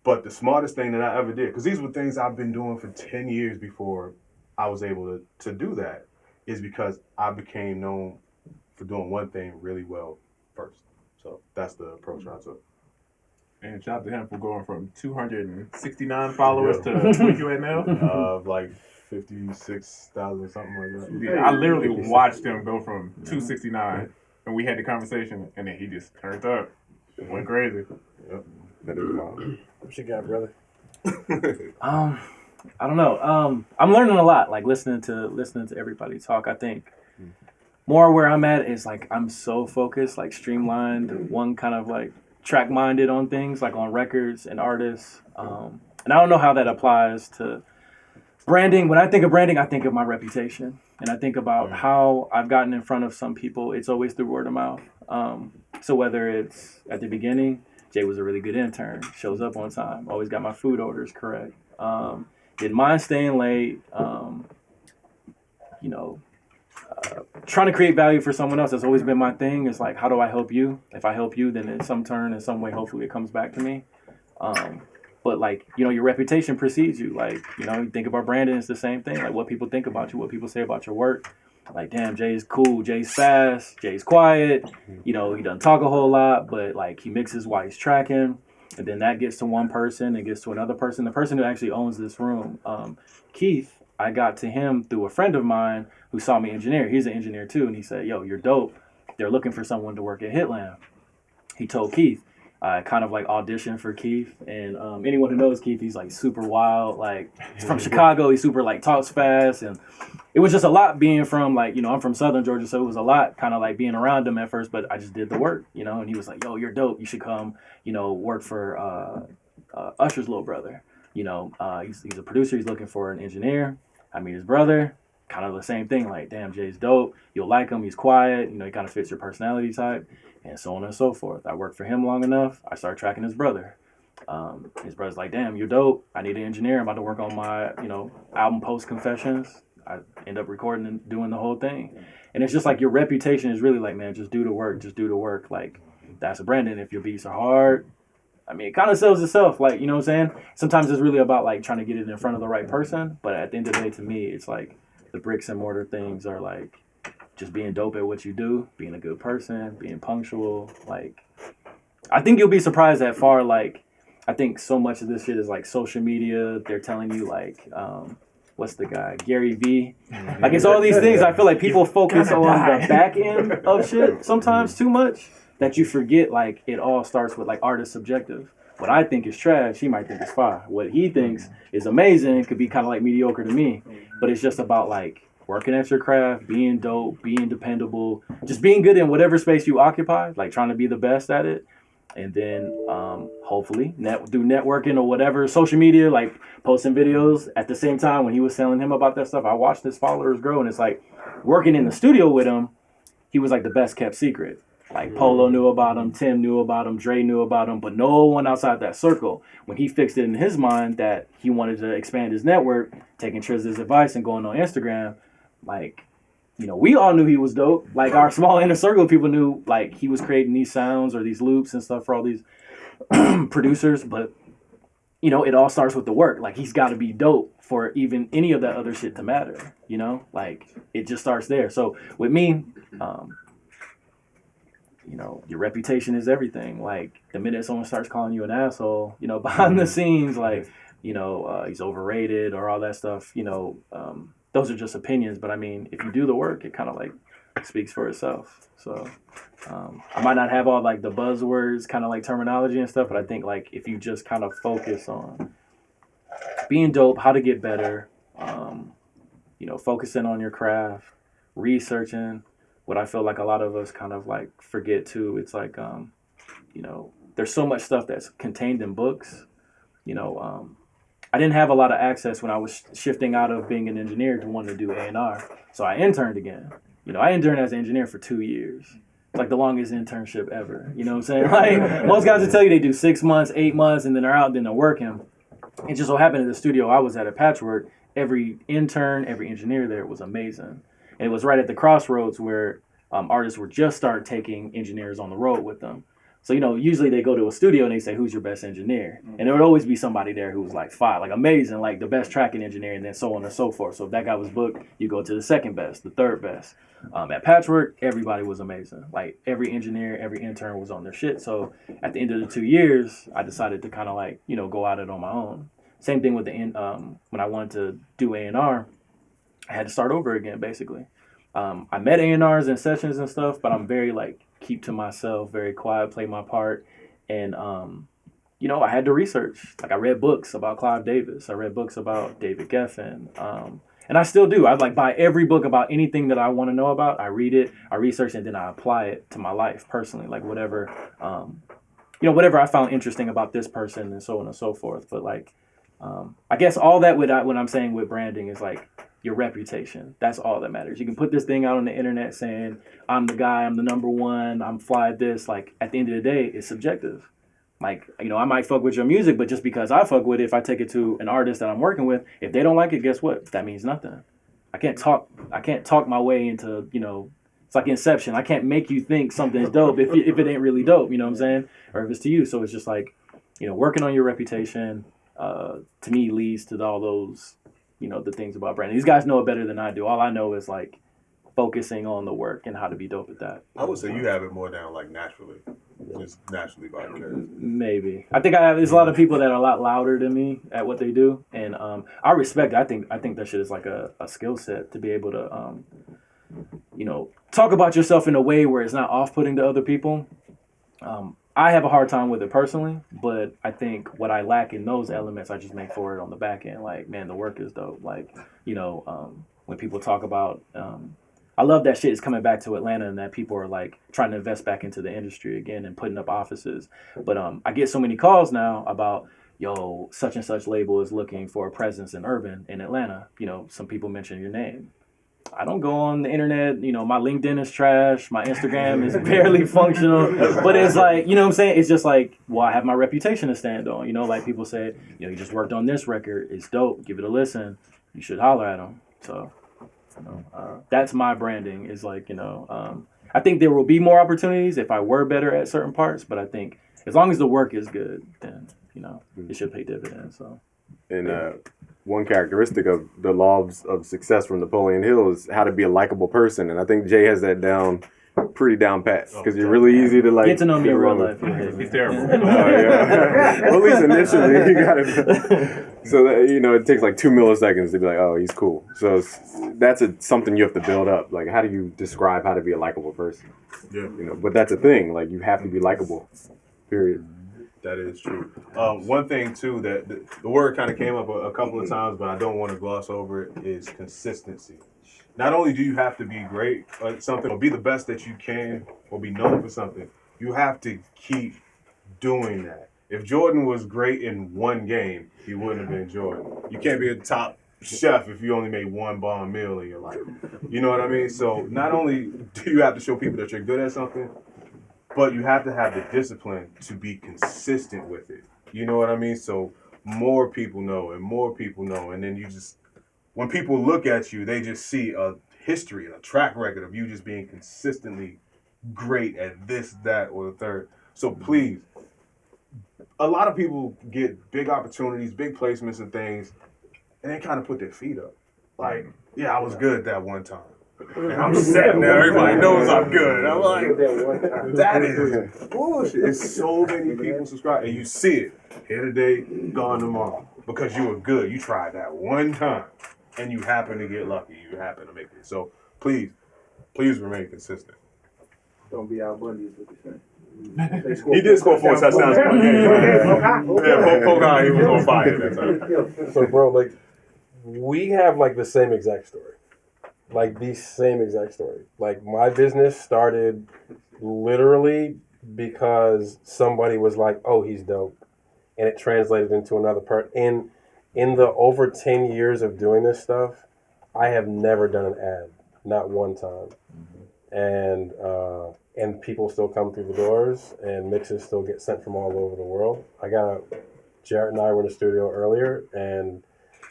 [SPEAKER 1] But the smartest thing that I ever did, because these were things I've been doing for 10 years before I was able to do that, is because I became known for doing one thing really well first. So that's the approach I took.
[SPEAKER 2] And shout out to him for going from 269 followers to what you at now?
[SPEAKER 1] Like 56,000, something like that.
[SPEAKER 2] Yeah, I literally watched him go from 269, and we had the conversation, and then he just turned up, went crazy.
[SPEAKER 1] Yep.
[SPEAKER 3] That is wild.
[SPEAKER 5] What you got, brother?
[SPEAKER 4] I don't know. I'm learning a lot, like listening to everybody talk. I think more where I'm at is like I'm so focused, like streamlined, one kind of like track minded on things, like on records and artists. And I don't know how that applies to branding. When I think of branding, I think of my reputation, and I think about how I've gotten in front of some people. It's always through word of mouth. So whether it's at the beginning, Jay was a really good intern, shows up on time, always got my food orders correct. Didn't mind staying late. Trying to create value for someone else has always been my thing. It's like, how do I help you? If I help you, then in some turn, in some way, hopefully it comes back to me. But like, you know, your reputation precedes you. Like, you know, you think about branding, it's the same thing. Like what people think about you, what people say about your work. Like, damn, Jay's cool, Jay's fast, Jay's quiet. You know, he doesn't talk a whole lot, but like he mixes while he's tracking. And then that gets to one person, it gets to another person. The person who actually owns this room, Keith, I got to him through a friend of mine who saw me engineer. He's an engineer too. And he said, yo, you're dope. They're looking for someone to work at Hitland. He told Keith. I kind of like auditioned for Keith, and anyone who knows Keith, he's like super wild. Like he's from Chicago, he's super like talks fast, and it was just a lot being from like, you know, I'm from Southern Georgia, so it was a lot kind of like being around him at first. But I just did the work, you know. And he was like, "Yo, you're dope. You should come, you know, work for Usher's little brother. You know, he's a producer. He's looking for an engineer. I mean, his brother." Kind of the same thing, like, damn, Jay's dope. You'll like him. He's quiet. You know, he kind of fits your personality type, and so on and so forth. I worked for him long enough. I started tracking his brother. His brother's like, damn, you're dope. I need an engineer. I'm about to work on my, you know, album Post Confessions. I end up recording and doing the whole thing. And it's just like your reputation is really like, man, just do the work. Just do the work. Like, that's a branding. If your beats are hard, I mean, it kind of sells itself. Like, you know what I'm saying? Sometimes it's really about like trying to get it in front of the right person. But at the end of the day, to me, it's like, the bricks and mortar things are like just being dope at what you do, being a good person, being punctual. Like, I think you'll be surprised at far. Like, I think so much of this shit is like social media. They're telling you like, what's the guy? Gary Vee. Like, it's all these things. I feel like people focus on the back end of shit sometimes too much that you forget like it all starts with like art is subjective. What I think is trash, he might think is fire. What he thinks is amazing could be kind of like mediocre to me. But it's just about like working at your craft, being dope, being dependable, just being good in whatever space you occupy, like trying to be the best at it. And then hopefully do networking or whatever, social media, like posting videos. At the same time, when he was telling him about that stuff, I watched his followers grow. And it's like working in the studio with him, he was like the best kept secret. Like Polo knew about him, Tim knew about him, Dre knew about him, but no one outside that circle. When he fixed it in his mind that he wanted to expand his network, taking Triz's advice and going on Instagram, like, you know, we all knew he was dope. Like, our small inner circle of people knew, like, he was creating these sounds or these loops and stuff for all these producers. But, you know, it all starts with the work. Like, he's got to be dope for even any of that other shit to matter, you know? Like, it just starts there. So, with me, you know, your reputation is everything. Like, the minute someone starts calling you an asshole, you know, behind the scenes, like, you know, he's overrated or all that stuff, you know, those are just opinions. But I mean, if you do the work, it kind of like speaks for itself. So I might not have all like the buzzwords, kind of like terminology and stuff, but I think like if you just kind of focus on being dope, how to get better, you know, focusing on your craft, researching. What I feel like a lot of us kind of like forget too, it's like, you know, there's so much stuff that's contained in books. You know, I didn't have a lot of access when I was shifting out of being an engineer to wanting to do A&R. So I interned again. You know, I interned as an engineer for 2 years. It's like the longest internship ever. You know what I'm saying? Like, most guys will tell you they do 6 months, 8 months, and then they're out, then they're working. It just so happened in the studio I was at Patchwork, every intern, every engineer there was amazing. And it was right at the crossroads where artists were just starting taking engineers on the road with them. So, you know, usually they go to a studio and they say, who's your best engineer? And there would always be somebody there who was like fire, like amazing, like the best tracking engineer, and then so on and so forth. So if that guy was booked, you go to the second best, the third best. At Patchwork, everybody was amazing. Like every engineer, every intern was on their shit. So at the end of the 2 years, I decided to kind of like, you know, go at it on my own. Same thing with the when I wanted to do A&R, I had to start over again, basically. I met A&Rs in sessions and stuff, but I'm very like keep to myself, very quiet, play my part. And, you know, I had to research. Like I read books about Clive Davis. I read books about David Geffen. And I still do. I like buy every book about anything that I want to know about. I read it, I research it, and then I apply it to my life personally. Like whatever, you know, whatever I found interesting about this person and so on and so forth. But like, I guess all that what I'm saying with branding is like, your reputation. That's all that matters. You can put this thing out on the internet saying, I'm the guy, I'm the number one, I'm fly at this. Like, at the end of the day, it's subjective. Like, you know, I might fuck with your music, but just because I fuck with it, if I take it to an artist that I'm working with, if they don't like it, guess what? That means nothing. I can't talk my way into, you know, it's like Inception. I can't make you think something's dope if it ain't really dope, you know what I'm saying? Or if it's to you. So it's just like, working on your reputation, to me, leads to all those, the things about branding. These guys know it better than I do. All I know is like focusing on the work and how to be dope at that.
[SPEAKER 1] I would say you have it more down like naturally, just naturally by character.
[SPEAKER 4] Maybe. I think there's a lot of people that are a lot louder than me at what they do, and I respect it. I think that shit is like a skill set to be able to talk about yourself in a way where it's not off-putting to other people. I have a hard time with it personally, but I think what I lack in those elements, I just make for it on the back end. Like, man, the work is dope. Like, when people talk about, I love that shit is coming back to Atlanta and that people are like trying to invest back into the industry again and putting up offices. But I get so many calls now about, yo, such and such label is looking for a presence in urban in Atlanta. Some people mention your name. I don't go on the internet, my LinkedIn is trash, my Instagram is barely functional, but it's like, what I'm saying? It's just like, well, I have my reputation to stand on, like people say, you just worked on this record, it's dope, give it a listen, you should holler at them. So, that's my branding is like, I think there will be more opportunities if I were better at certain parts, but I think as long as the work is good, then, it should pay dividends, so.
[SPEAKER 3] And one characteristic of the law of success from Napoleon Hill is how to be a likable person, and I think Jay has that pretty down pat because you're really easy to like
[SPEAKER 4] get to know me in real life.
[SPEAKER 2] He's terrible.
[SPEAKER 3] Well, at least initially you got to. So that, it takes like 2 milliseconds to be like, oh, he's cool. So that's something you have to build up. Like, how do you describe how to be a likable person?
[SPEAKER 1] Yeah.
[SPEAKER 3] But that's a thing. Like, you have to be likable. Period.
[SPEAKER 1] That is true. One thing too that the word kind of came up a couple of times, but I don't want to gloss over it, is consistency. Not only do you have to be great at something or be the best that you can or be known for something, you have to keep doing that. If Jordan was great in one game, he wouldn't have been Jordan. You can't be a top chef if you only made one bomb meal in your life. You know what I mean? So not only do you have to show people that you're good at something, but you have to have the discipline to be consistent with it. You know what I mean? So more people know, and then when people look at you, they just see a history and a track record of you just being consistently great at this, that, or the third. So please, a lot of people get big opportunities, big placements and things, and they kind of put their feet up. Like, yeah, I was good at that one time. And I'm sitting there, everybody knows I'm good. I'm like, that is bullshit. It's so many people subscribe, and you see it here today, gone tomorrow, because you were good. You tried that one time, and you happen to get lucky. You happen to make it. So please remain consistent.
[SPEAKER 8] Don't be Al Bundy, is what you're saying.
[SPEAKER 1] He did score 4 touchdowns in one game. Yeah, Poga, he was on fire that time.
[SPEAKER 5] So, bro, like, we have like the same exact story. Like the same exact story. Like my business started literally because somebody was like, "Oh, he's dope," and it translated into another part. In the over 10 years of doing this stuff, I have never done an ad, not one time. And people still come through the doors, and mixes still get sent from all over the world. Jarrett and I were in the studio earlier, and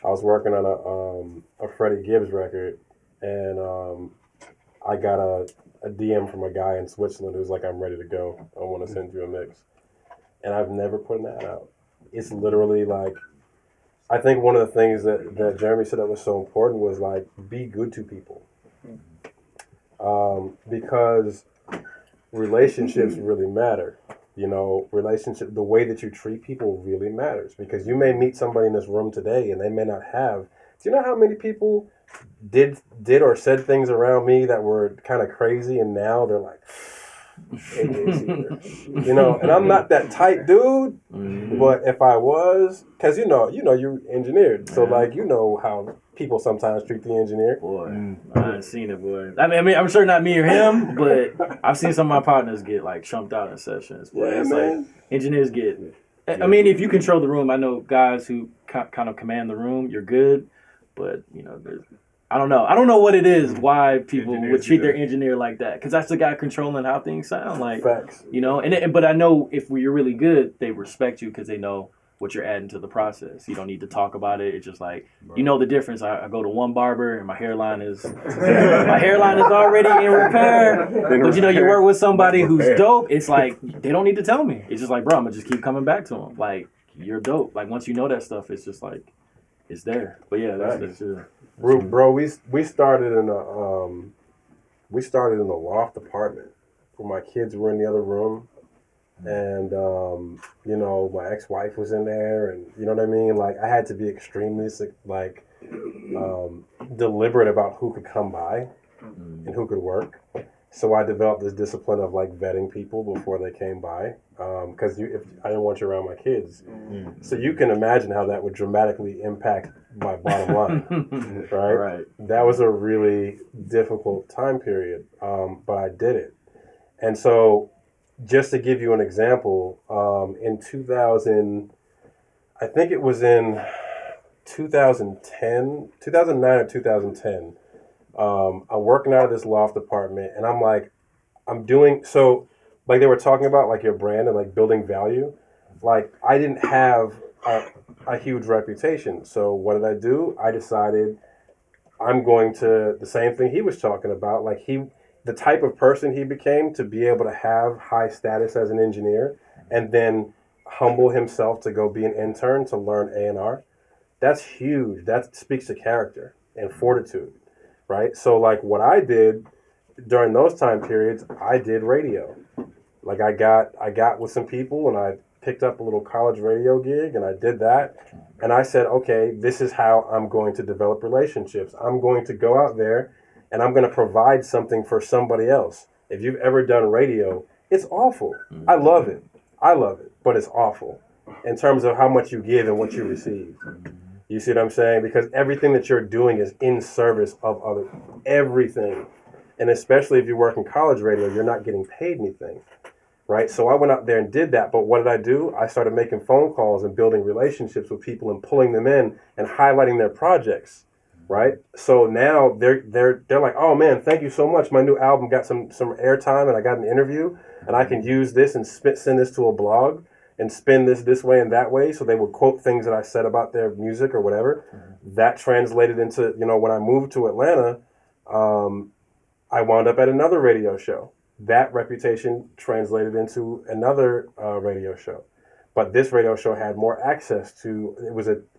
[SPEAKER 5] I was working on a Freddie Gibbs record. And I got a DM from a guy in Switzerland who's like, "I'm ready to go. I want to send you a mix." And I've never put an ad out. It's literally like, I think one of the things that Jeremy said that was so important was like, be good to people. Because relationships really matter. The way that you treat people really matters. Because you may meet somebody in this room today and they may not have. Do you know how many people did or said things around me that were kind of crazy, and now they're like, AJ's here. And I'm not that tight dude, but if I was, because you engineered, so like how people sometimes treat the engineer.
[SPEAKER 4] Boy, I ain't seen it, boy. I mean, I'm sure not me or him, but I've seen some of my partners get like chumped out in sessions. Boy,
[SPEAKER 5] Yeah,
[SPEAKER 4] it's
[SPEAKER 5] man.
[SPEAKER 4] like engineers get. I mean, if you control the room, I know guys who kind of command the room. You're good, but I don't know. I don't know what it is, why people would treat their engineer like that. Because that's the guy controlling how things sound. Like,
[SPEAKER 5] Facts.
[SPEAKER 4] but I know if you're really good, they respect you because they know what you're adding to the process. You don't need to talk about it. It's just like, you know the difference. I go to one barber and my hairline is already in repair. But you know, you work with somebody who's dope. It's like, they don't need to tell me. It's just like, bro, I'm gonna just keep coming back to them. Like, you're dope. Like, once you know that stuff, it's just like, it's there. But yeah, that's it.
[SPEAKER 5] Bro, we started in a loft apartment where my kids were in the other room. And, you know, my ex-wife was in there, and you know what I mean? Like, I had to be extremely, like, deliberate about who could come by and who could work. So I developed this discipline of, like, vetting people before they came by, because if I didn't want you around my kids. So you can imagine how that would dramatically impact my bottom line, right?
[SPEAKER 4] Right.
[SPEAKER 5] That was a really difficult time period, but I did it. And so, just to give you an example, in 2000, I think it was in 2009 or 2010, I'm working out of this loft apartment, and I'm like, like they were talking about like your brand and like building value. Like, I didn't have a huge reputation. So what did I do? I decided I'm going to, the same thing he was talking about, like the type of person he became to be able to have high status as an engineer and then humble himself to go be an intern to learn A&R. That's huge. That speaks to character and fortitude, right? So like what I did during those time periods, I did radio. Like I got with some people and I picked up a little college radio gig and I did that. And I said, okay, this is how I'm going to develop relationships. I'm going to go out there and I'm going to provide something for somebody else. If you've ever done radio, it's awful. I love it, but it's awful in terms of how much you give and what you receive. You see what I'm saying? Because everything that you're doing is in service of others. Everything. And especially if you work in college radio, you're not getting paid anything, right? So I went out there and did that. But what did I do? I started making phone calls and building relationships with people and pulling them in and highlighting their projects. Right, so now they're like, oh man, thank you so much. My new album got some airtime, and I got an interview, and I can use this and send this to a blog and spin this way and that way. So they would quote things that I said about their music or whatever. That translated into, you know, when I moved to Atlanta, I wound up at another radio show. That reputation translated into another radio show, but this radio show had more access to.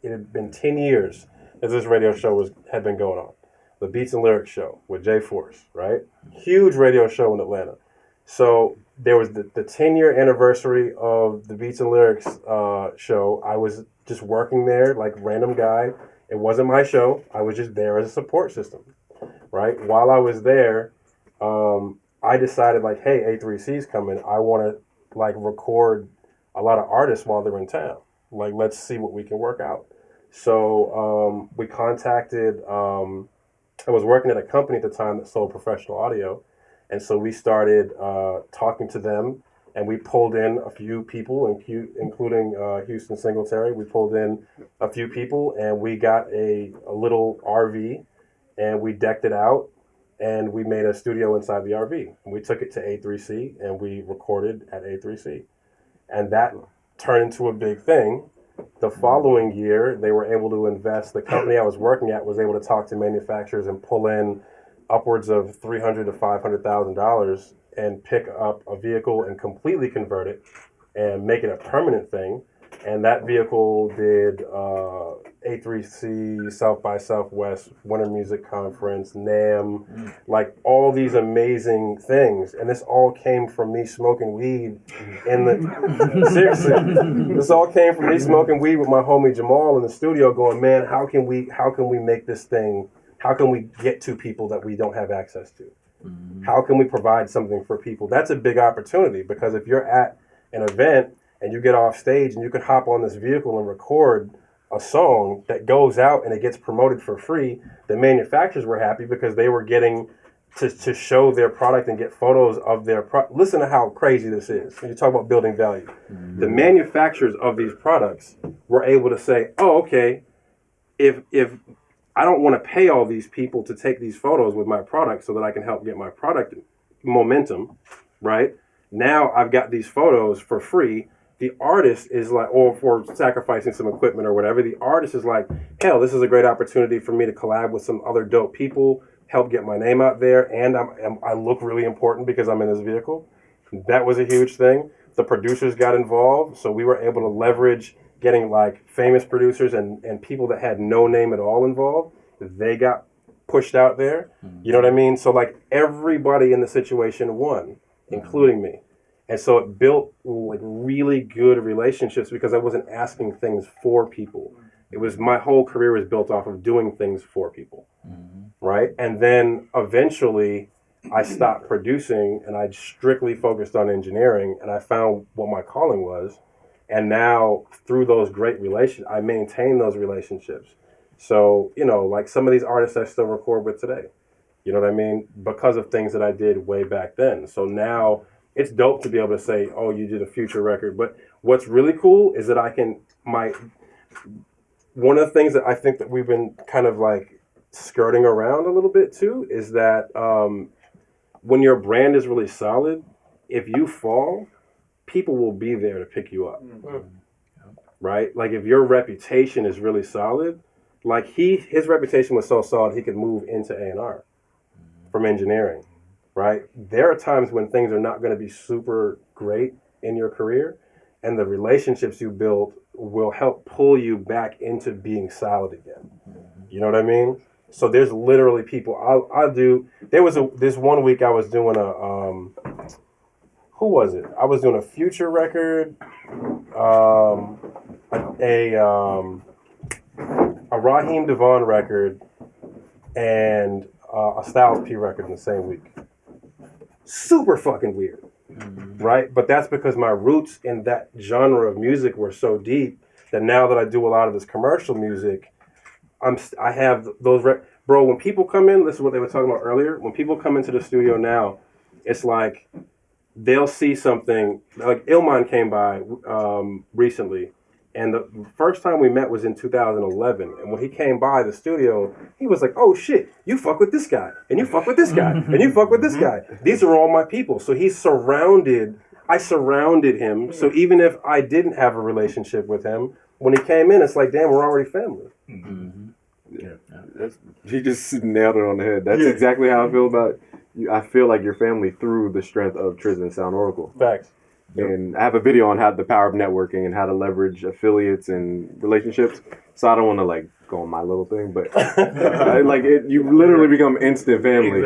[SPEAKER 5] It had been 10 years. As this radio show had been going on. The Beats and Lyrics show with Jay Force, right? Huge radio show in Atlanta. So there was the 10-year anniversary of the Beats and Lyrics show. I was just working there like random guy. It wasn't my show. I was just there as a support system, right? While I was there, I decided like, hey, A3C's coming. I want to like record a lot of artists while they're in town. Like, let's see what we can work out. So we contacted, I was working at a company at the time that sold professional audio. And so we started talking to them, and we pulled in a few people, including Houston Singletary. We pulled in a few people, and we got a little RV, and we decked it out, and we made a studio inside the RV. And we took it to A3C, and we recorded at A3C. And that turned into a big thing. The following year, they were able to invest. The company I was working at was able to talk to manufacturers and pull in upwards of $300,000 to $500,000 and pick up a vehicle and completely convert it and make it a permanent thing. And that vehicle did A3C, South by Southwest, Winter Music Conference, NAMM, like all these amazing things. And this all came from me smoking weed in the, seriously, this all came from me smoking weed with my homie Jamal in the studio going, man, how can we make this thing, how can we get to people that we don't have access to? How can we provide something for people? That's a big opportunity, because if you're at an event and you get off stage and you can hop on this vehicle and record a song that goes out and it gets promoted for free, the manufacturers were happy because they were getting to show their product and get photos of their product. Listen to how crazy this is. When you talk about building value. The manufacturers of these products were able to say, oh, okay, if I don't want to pay all these people to take these photos with my product so that I can help get my product momentum, right? Now I've got these photos for free.
[SPEAKER 10] the artist is like, or for sacrificing some equipment or whatever, the artist is like, hell, this is a great opportunity for me to collab with some other dope people, help get my name out there, and I look really important because I'm in this vehicle. That was a huge thing. The producers got involved, so we were able to leverage getting like famous producers and people that had no name at all involved. They got pushed out there. You know what I mean? So like everybody in the situation won, including me. And so it built like really good relationships because I wasn't asking things for people. It was my whole career was built off of doing things for people. Right? And then eventually I stopped producing and I strictly focused on engineering, and I found what my calling was. And now through those great relations, I maintain those relationships. So, you know, like some of these artists I still record with today, you know what I mean? Because of things that I did way back then. So now it's dope to be able to say, oh, you did a Future record. But what's really cool is that one of the things that I think that we've been kind of like skirting around a little bit too is that when your brand is really solid, if you fall, people will be there to pick you up. Right? Like if your reputation is really solid, like his reputation was so solid he could move into A&R from engineering. Right? There are times when things are not going to be super great in your career, and the relationships you build will help pull you back into being solid again. You know what I mean? So there's literally people I'll do. This one week I was doing who was it? I was doing a Future record, a Raheem Devon record, and a Styles P record in the same week. Super fucking weird, right? But that's because my roots in that genre of music were so deep that now that I do a lot of this commercial music, I have those bro, when people come in, this is what they were talking about earlier. When people come into the studio now, it's like they'll see something. Like Illmind came by recently, and the first time we met was in 2011. And when he came by the studio, he was like, "Oh shit, you fuck with this guy, and you fuck with this guy, and you fuck with this guy. These are all my people." So I surrounded him. So even if I didn't have a relationship with him, when he came in, it's like, damn, we're already family.
[SPEAKER 3] He just nailed it on the head. That's exactly how I feel about you. I feel like your family through the strength of Tristan Sound Oracle.
[SPEAKER 10] Facts.
[SPEAKER 3] And I have a video on how the power of networking and how to leverage affiliates and relationships. So I don't want to like go on my little thing, but you literally become instant family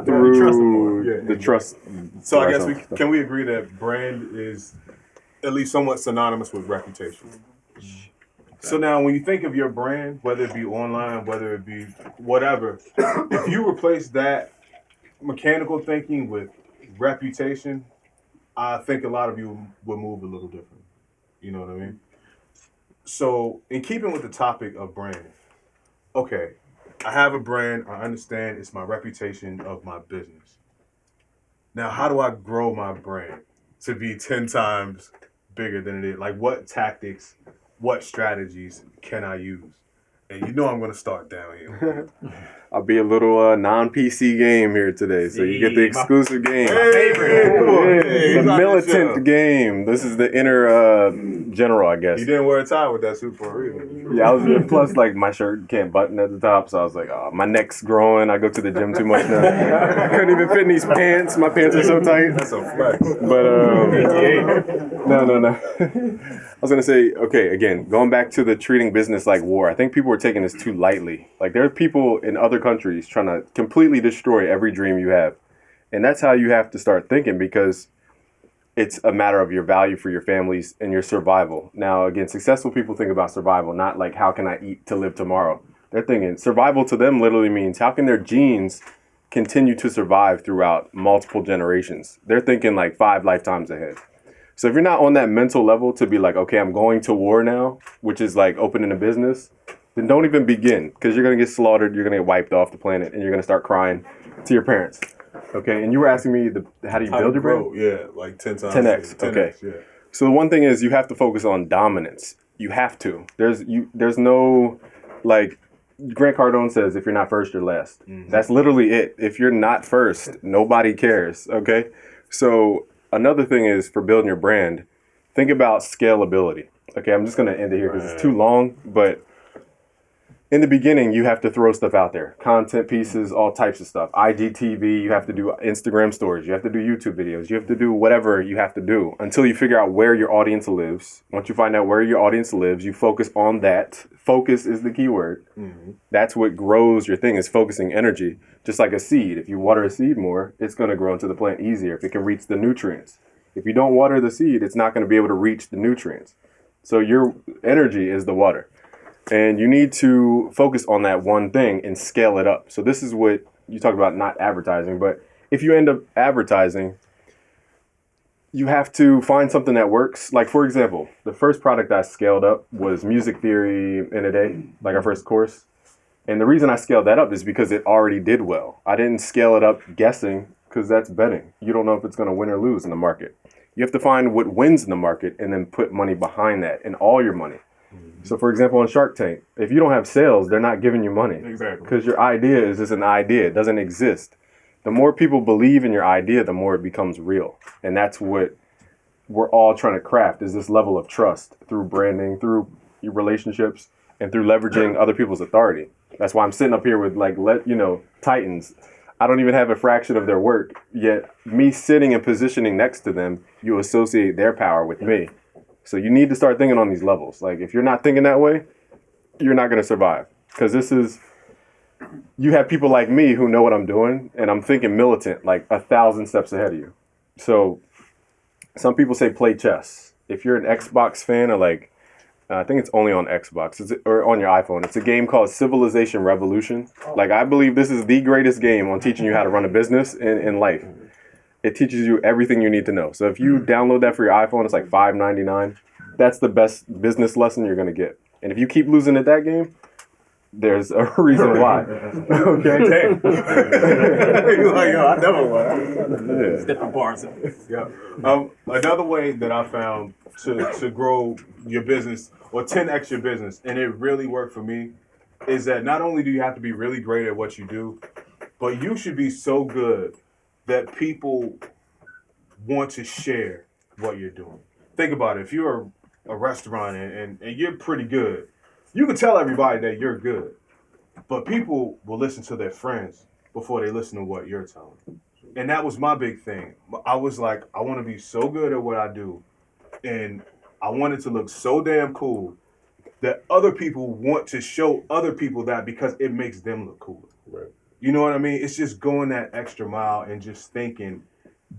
[SPEAKER 3] through the trust.
[SPEAKER 1] So I guess can we agree that brand is at least somewhat synonymous with reputation? So now when you think of your brand, whether it be online, whether it be whatever, if you replace that mechanical thinking with reputation, I think a lot of you would move a little different. You know what I mean? So in keeping with the topic of branding, okay, I have a brand, I understand it's my reputation of my business. Now, how do I grow my brand to be 10 times bigger than it is? Like what tactics, what strategies can I use? And you know I'm going to start down here.
[SPEAKER 3] I'll be a little non-PC game here today, so you get the exclusive game.
[SPEAKER 1] The
[SPEAKER 3] militant game. This is the inner general, I guess.
[SPEAKER 1] You didn't wear a tie with that suit for a reason.
[SPEAKER 3] Yeah, plus like my shirt can't button at the top, so I was like, oh, my neck's growing. I go to the gym too much now. I couldn't even fit in these pants. My pants are so tight.
[SPEAKER 1] That's a flex.
[SPEAKER 3] But no. I was gonna say, okay, again, going back to the treating business like war. I think people are taking this too lightly. Like there are people in other countries trying to completely destroy every dream you have, and that's how you have to start thinking, because it's a matter of your value for your families and your survival. Now, again, successful people think about survival, not like how can I eat to live tomorrow. They're thinking survival to them literally means how can their genes continue to survive throughout multiple generations. They're thinking like 5 lifetimes ahead. So if you're not on that mental level to be like, okay, I'm going to war now, which is like opening a business, then don't even begin, because you're going to get slaughtered, you're going to get wiped off the planet, and you're going to start crying to your parents. Okay, and you were asking me how do you build your brand?
[SPEAKER 1] Yeah, like 10 times.
[SPEAKER 3] 10x, okay.
[SPEAKER 1] Yeah.
[SPEAKER 3] So the one thing is you have to focus on dominance. You have to. There's no, like, Grant Cardone says, if you're not first, you're last. Mm-hmm. That's literally it. If you're not first, nobody cares, okay? So another thing is for building your brand, think about scalability. Okay, I'm just going to end it here because it's too long, but in the beginning, you have to throw stuff out there. Content pieces, all types of stuff. IGTV, you have to do Instagram stories, you have to do YouTube videos, you have to do whatever you have to do until you figure out where your audience lives. Once you find out where your audience lives, you focus on that. Focus is the key word. Mm-hmm. That's what grows your thing, is focusing energy. Just like a seed. If you water a seed more, it's going to grow into the plant easier if it can reach the nutrients. If you don't water the seed, it's not going to be able to reach the nutrients. So your energy is the water. And you need to focus on that one thing and scale it up. So this is what you talk about, not advertising. But if you end up advertising, you have to find something that works. Like, for example, the first product I scaled up was Music Theory in a Day, like our first course. And the reason I scaled that up is because it already did well. I didn't scale it up guessing, because that's betting. You don't know if it's going to win or lose in the market. You have to find what wins in the market and then put money behind that, and all your money. So, for example, on Shark Tank, if you don't have sales, they're not giving you money.
[SPEAKER 1] Exactly.
[SPEAKER 3] Because your idea is just an idea. It doesn't exist. The more people believe in your idea, the more it becomes real. And that's what we're all trying to craft, is this level of trust through branding, through your relationships, and through leveraging other people's authority. That's why I'm sitting up here with, like, titans. I don't even have a fraction of their work, yet me sitting and positioning next to them, you associate their power with me. So you need to start thinking on these levels. Like, if you're not thinking that way, you're not going to survive. Because you have people like me who know what I'm doing, and I'm thinking militant, like 1,000 steps ahead of you. So some people say play chess. If you're an Xbox fan, or I think it's only on Xbox or on your iPhone, it's a game called Civilization Revolution. Like, I believe this is the greatest game on teaching you how to run a business in life. It teaches you everything you need to know. So if you download that for your iPhone, it's like $5.99. That's the best business lesson you're going to get. And if you keep losing at that game, there's a reason why. Okay?
[SPEAKER 1] Like, yo, I never won. Step in bars. Yeah. Another way that I found to grow your business or 10x your business, and it really worked for me, is that not only do you have to be really great at what you do, but you should be so good that people want to share what you're doing. Think about it. If you're a restaurant and you're pretty good, you can tell everybody that you're good, but people will listen to their friends before they listen to what you're telling. And that was my big thing. I was like, I want to be so good at what I do, and I want it to look so damn cool that other people want to show other people that, because it makes them look cooler.
[SPEAKER 5] Right.
[SPEAKER 1] You know what I mean? It's just going that extra mile and just thinking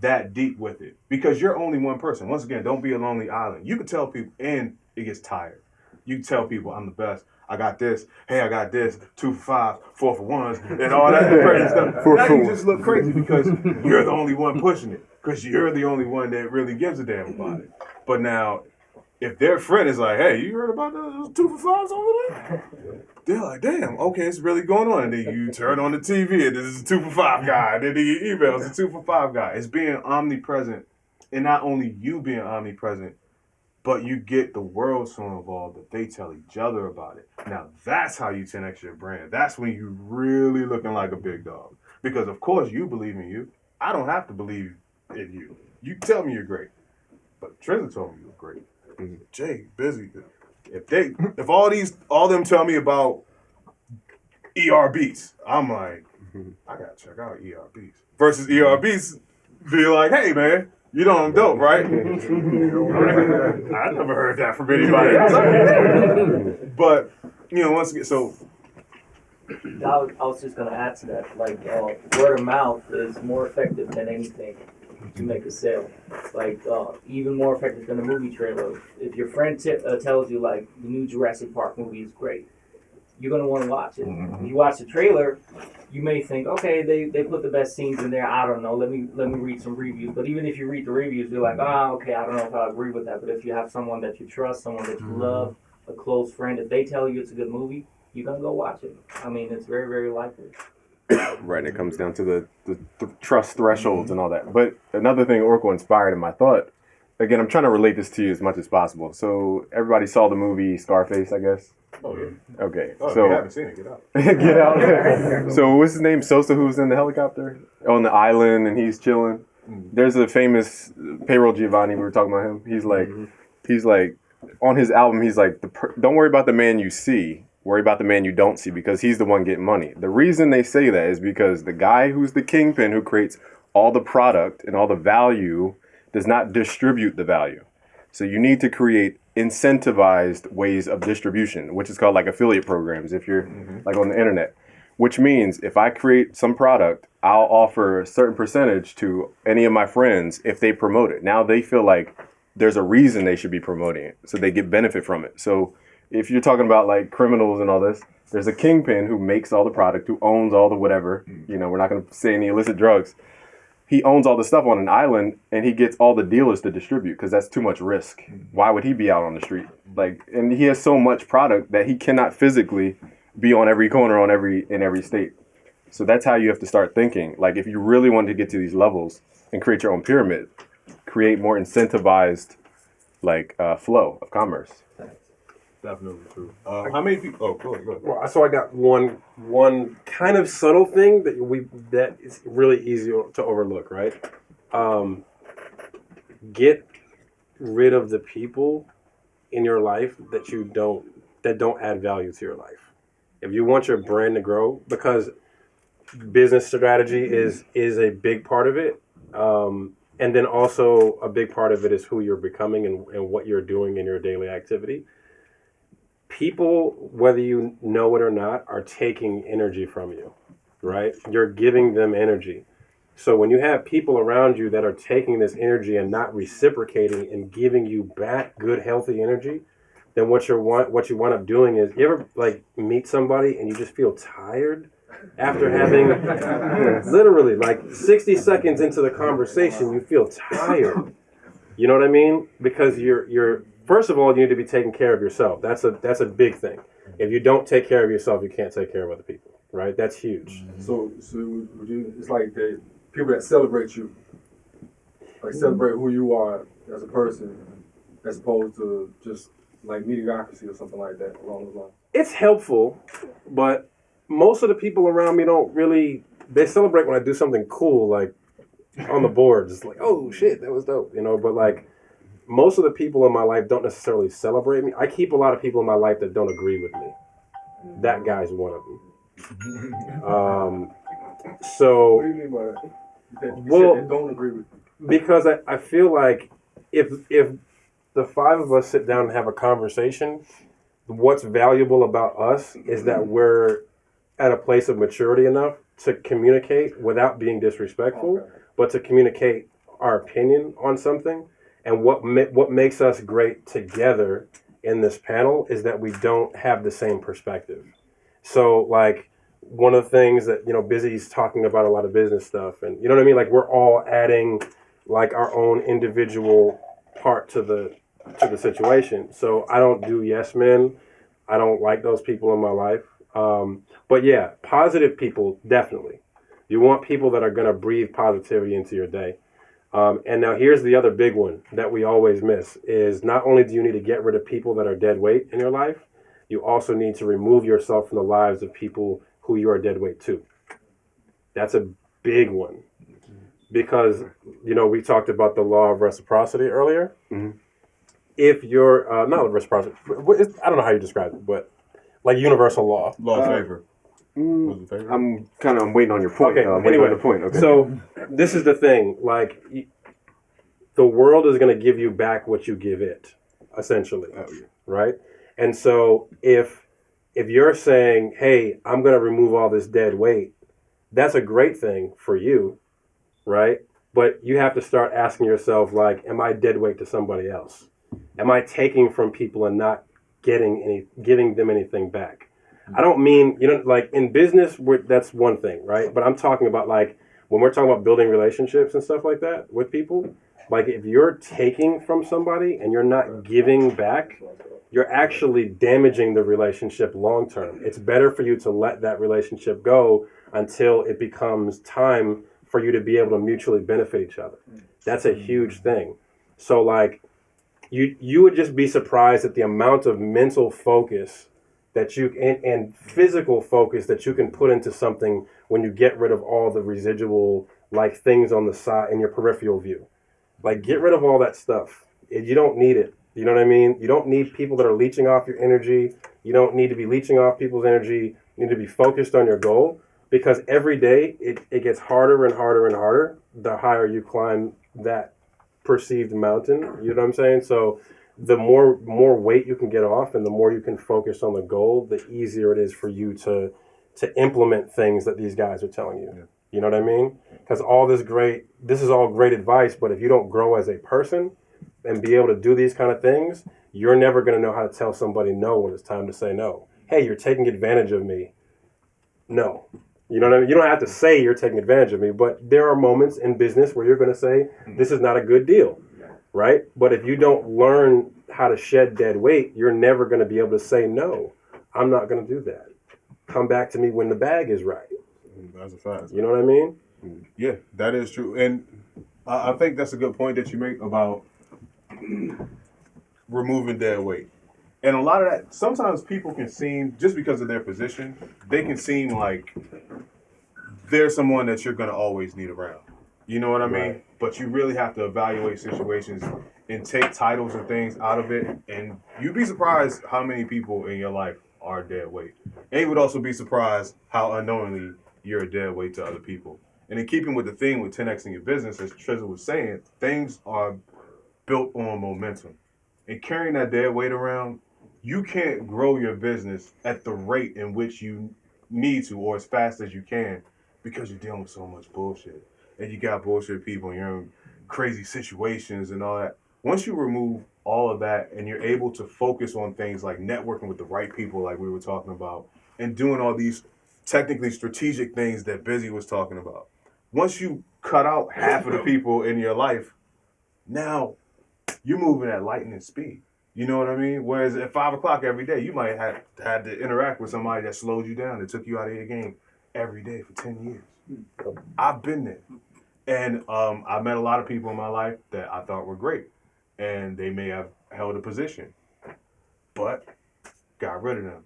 [SPEAKER 1] that deep with it. Because you're only one person. Once again, don't be a lonely island. You can tell people, and it gets tired. You can tell people, I'm the best. I got this. Hey, I got this. 2 for 5, 4 for 1s, and all that crazy stuff. Now you just look crazy because you're the only one pushing it. Because you're the only one that really gives a damn about it. But now, if their friend is like, hey, you heard about those 2 for 5s over there? They're like, damn, okay, it's really going on. And then you turn on the TV, and this is a 2 for 5 guy. And then you get emails, a 2 for 5 guy. It's being omnipresent. And not only you being omnipresent, but you get the world so involved that they tell each other about it. Now, that's how you 10x your brand. That's when you're really looking like a big dog. Because, of course, you believe in you. I don't have to believe in you. You tell me you're great. But Trinza told me you're great. Jay, busy. If all them tell me about ER Beats, I'm like, I gotta check out ER Beats. Versus ER Beats be like, hey man, you know I'm dope, right? I never heard that from anybody else. But once again, so
[SPEAKER 11] I was just gonna add to that. Like, word of mouth is more effective than anything to make a sale. Like, even more effective than a movie trailer. If your friend tells you, like, the new Jurassic Park movie is great, you're gonna want to watch it. If you watch the trailer, you may think, okay, they put the best scenes in there. I don't know. Let me read some reviews. But even if you read the reviews, you're like, okay, I don't know if I agree with that. But if you have someone that you trust, someone that you love, a close friend, if they tell you it's a good movie, you're gonna go watch it. I mean, it's very, very likely.
[SPEAKER 3] Right, it comes down to the trust thresholds and all that. But another thing Oracle inspired in my thought, again, I'm trying to relate this to you as much as possible. So everybody saw the movie Scarface, I guess?
[SPEAKER 1] Oh, yeah.
[SPEAKER 3] Okay.
[SPEAKER 1] Oh,
[SPEAKER 3] so
[SPEAKER 1] if you haven't seen it, get out.
[SPEAKER 3] Get out. So what's his name? Sosa, who's in the helicopter? On the island, and he's chilling. There's a famous Payroll Giovanni, we were talking about him. He's like, He's like, on his album, he's like, don't worry about the man you see. Worry about the man you don't see, because he's the one getting money. The reason they say that is because the guy who's the kingpin, who creates all the product and all the value, does not distribute the value. So you need to create incentivized ways of distribution, which is called like affiliate programs if you're like on the internet. Which means if I create some product, I'll offer a certain percentage to any of my friends if they promote it. Now they feel like there's a reason they should be promoting it, so they get benefit from it. So if you're talking about like criminals and all this, there's a kingpin who makes all the product, who owns all the whatever. You know, we're not going to say any illicit drugs. He owns all the stuff on an island, and he gets all the dealers to distribute because that's too much risk. Why would he be out on the street? Like, and he has so much product that he cannot physically be on every corner in every state. So that's how you have to start thinking. Like, if you really want to get to these levels and create your own pyramid, create more incentivized like flow of commerce.
[SPEAKER 1] Definitely true. How many people? Oh, go ahead.
[SPEAKER 10] Well, so I got one kind of subtle thing that is really easy to overlook, right? Get rid of the people in your life that don't add value to your life. If you want your brand to grow, because business strategy is a big part of it, and then also a big part of it is who you're becoming and what you're doing in your daily activity. People, whether you know it or not, are taking energy from you, right? You're giving them energy. So when you have people around you that are taking this energy and not reciprocating and giving you back good, healthy energy, then what you wind up doing is, you ever like meet somebody and you just feel tired after having literally like 60 seconds into the conversation, you feel tired. You know what I mean? Because you're first of all, you need to be taking care of yourself. That's a big thing. If you don't take care of yourself, you can't take care of other people, right? That's huge.
[SPEAKER 6] So it's like the people that celebrate you, like celebrate who you are as a person, as opposed to just like mediocrity or something like that along those lines.
[SPEAKER 10] It's helpful, but most of the people around me don't really. They celebrate when I do something cool, like on the boards. It's like, oh shit, that was dope, you know. But like, most of the people in my life don't necessarily celebrate me. I keep a lot of people in my life that don't agree with me. That guy's one of them. So,
[SPEAKER 6] what do you mean by that?
[SPEAKER 10] Well,
[SPEAKER 6] said they don't agree with you.
[SPEAKER 10] Because I feel like if the five of us sit down and have a conversation, what's valuable about us is that we're at a place of maturity enough to communicate without being disrespectful, but to communicate our opinion on something. And what makes us great together in this panel is that we don't have the same perspective. So, like, one of the things that, you know, Busy's talking about a lot of business stuff, and you know what I mean? Like, we're all adding, like, our own individual part to the situation. So I don't do yes men. I don't like those people in my life. But yeah, positive people, definitely. You want people that are going to breathe positivity into your day. And now here's the other big one that we always miss is not only do you need to get rid of people that are dead weight in your life, you also need to remove yourself from the lives of people who you are dead weight to. That's a big one. Because, you know, we talked about the law of reciprocity earlier. Mm-hmm. If you're, not reciprocity, I don't know how you describe it, but like universal law.
[SPEAKER 1] Law of favor.
[SPEAKER 3] I'm waiting on your point.
[SPEAKER 10] Okay, anyway,
[SPEAKER 3] Okay.
[SPEAKER 10] So this is the thing. Like, the world is going to give you back what you give it, essentially, right? And so if you're saying, hey, I'm going to remove all this dead weight, that's a great thing for you, right? But you have to start asking yourself, like, am I dead weight to somebody else? Am I taking from people and not giving them anything back? I don't mean, you know, like in business, that's one thing, right? But I'm talking about like when we're talking about building relationships and stuff like that with people, like if you're taking from somebody and you're not giving back, you're actually damaging the relationship long term. It's better for you to let that relationship go until it becomes time for you to be able to mutually benefit each other. That's a huge thing. So like you would just be surprised at the amount of mental focus that you and physical focus that you can put into something when you get rid of all the residual like things on the side in your peripheral view. Like get rid of all that stuff. You don't need it. You know what I mean? You don't need people that are leeching off your energy. You don't need to be leeching off people's energy. You need to be focused on your goal, because every day it gets harder and harder and harder the higher you climb that perceived mountain. You know what I'm saying? So the more weight you can get off and the more you can focus on the goal, the easier it is for you to implement things that these guys are telling you.
[SPEAKER 1] Yeah.
[SPEAKER 10] You know what I mean? Because this is all great advice, but if you don't grow as a person and be able to do these kind of things, you're never going to know how to tell somebody no when it's time to say no. Hey, you're taking advantage of me. No. You know what I mean? You don't have to say you're taking advantage of me, but there are moments in business where you're going to say, this is not a good deal, right? But if you don't learn how to shed dead weight, you're never going to be able to say, no, I'm not going to do that. Come back to me when the bag is right.
[SPEAKER 1] That's a fact.
[SPEAKER 10] You know what I mean?
[SPEAKER 1] Yeah, that is true. And I think that's a good point that you make about removing dead weight. And a lot of that, sometimes people can seem, just because of their position, they can seem like they're someone that you're going to always need around. You know what I mean?
[SPEAKER 5] Right.
[SPEAKER 1] But you really have to evaluate situations and take titles and things out of it. And you'd be surprised how many people in your life are dead weight. And you would also be surprised how unknowingly you're a dead weight to other people. And in keeping with the theme with 10Xing your business, as Trezor was saying, things are built on momentum. And carrying that dead weight around, you can't grow your business at the rate in which you need to or as fast as you can because you're dealing with so much bullshit. And you got bullshit people and you're in crazy situations and all that. Once you remove all of that and you're able to focus on things like networking with the right people like we were talking about and doing all these technically strategic things that Busy was talking about. Once you cut out half of the people in your life, now you're moving at lightning speed. You know what I mean? Whereas at 5 o'clock every day, you might have had to interact with somebody that slowed you down, that took you out of your game every day for 10 years. I've been there. And I met a lot of people in my life that I thought were great. And they may have held a position. But got rid of them.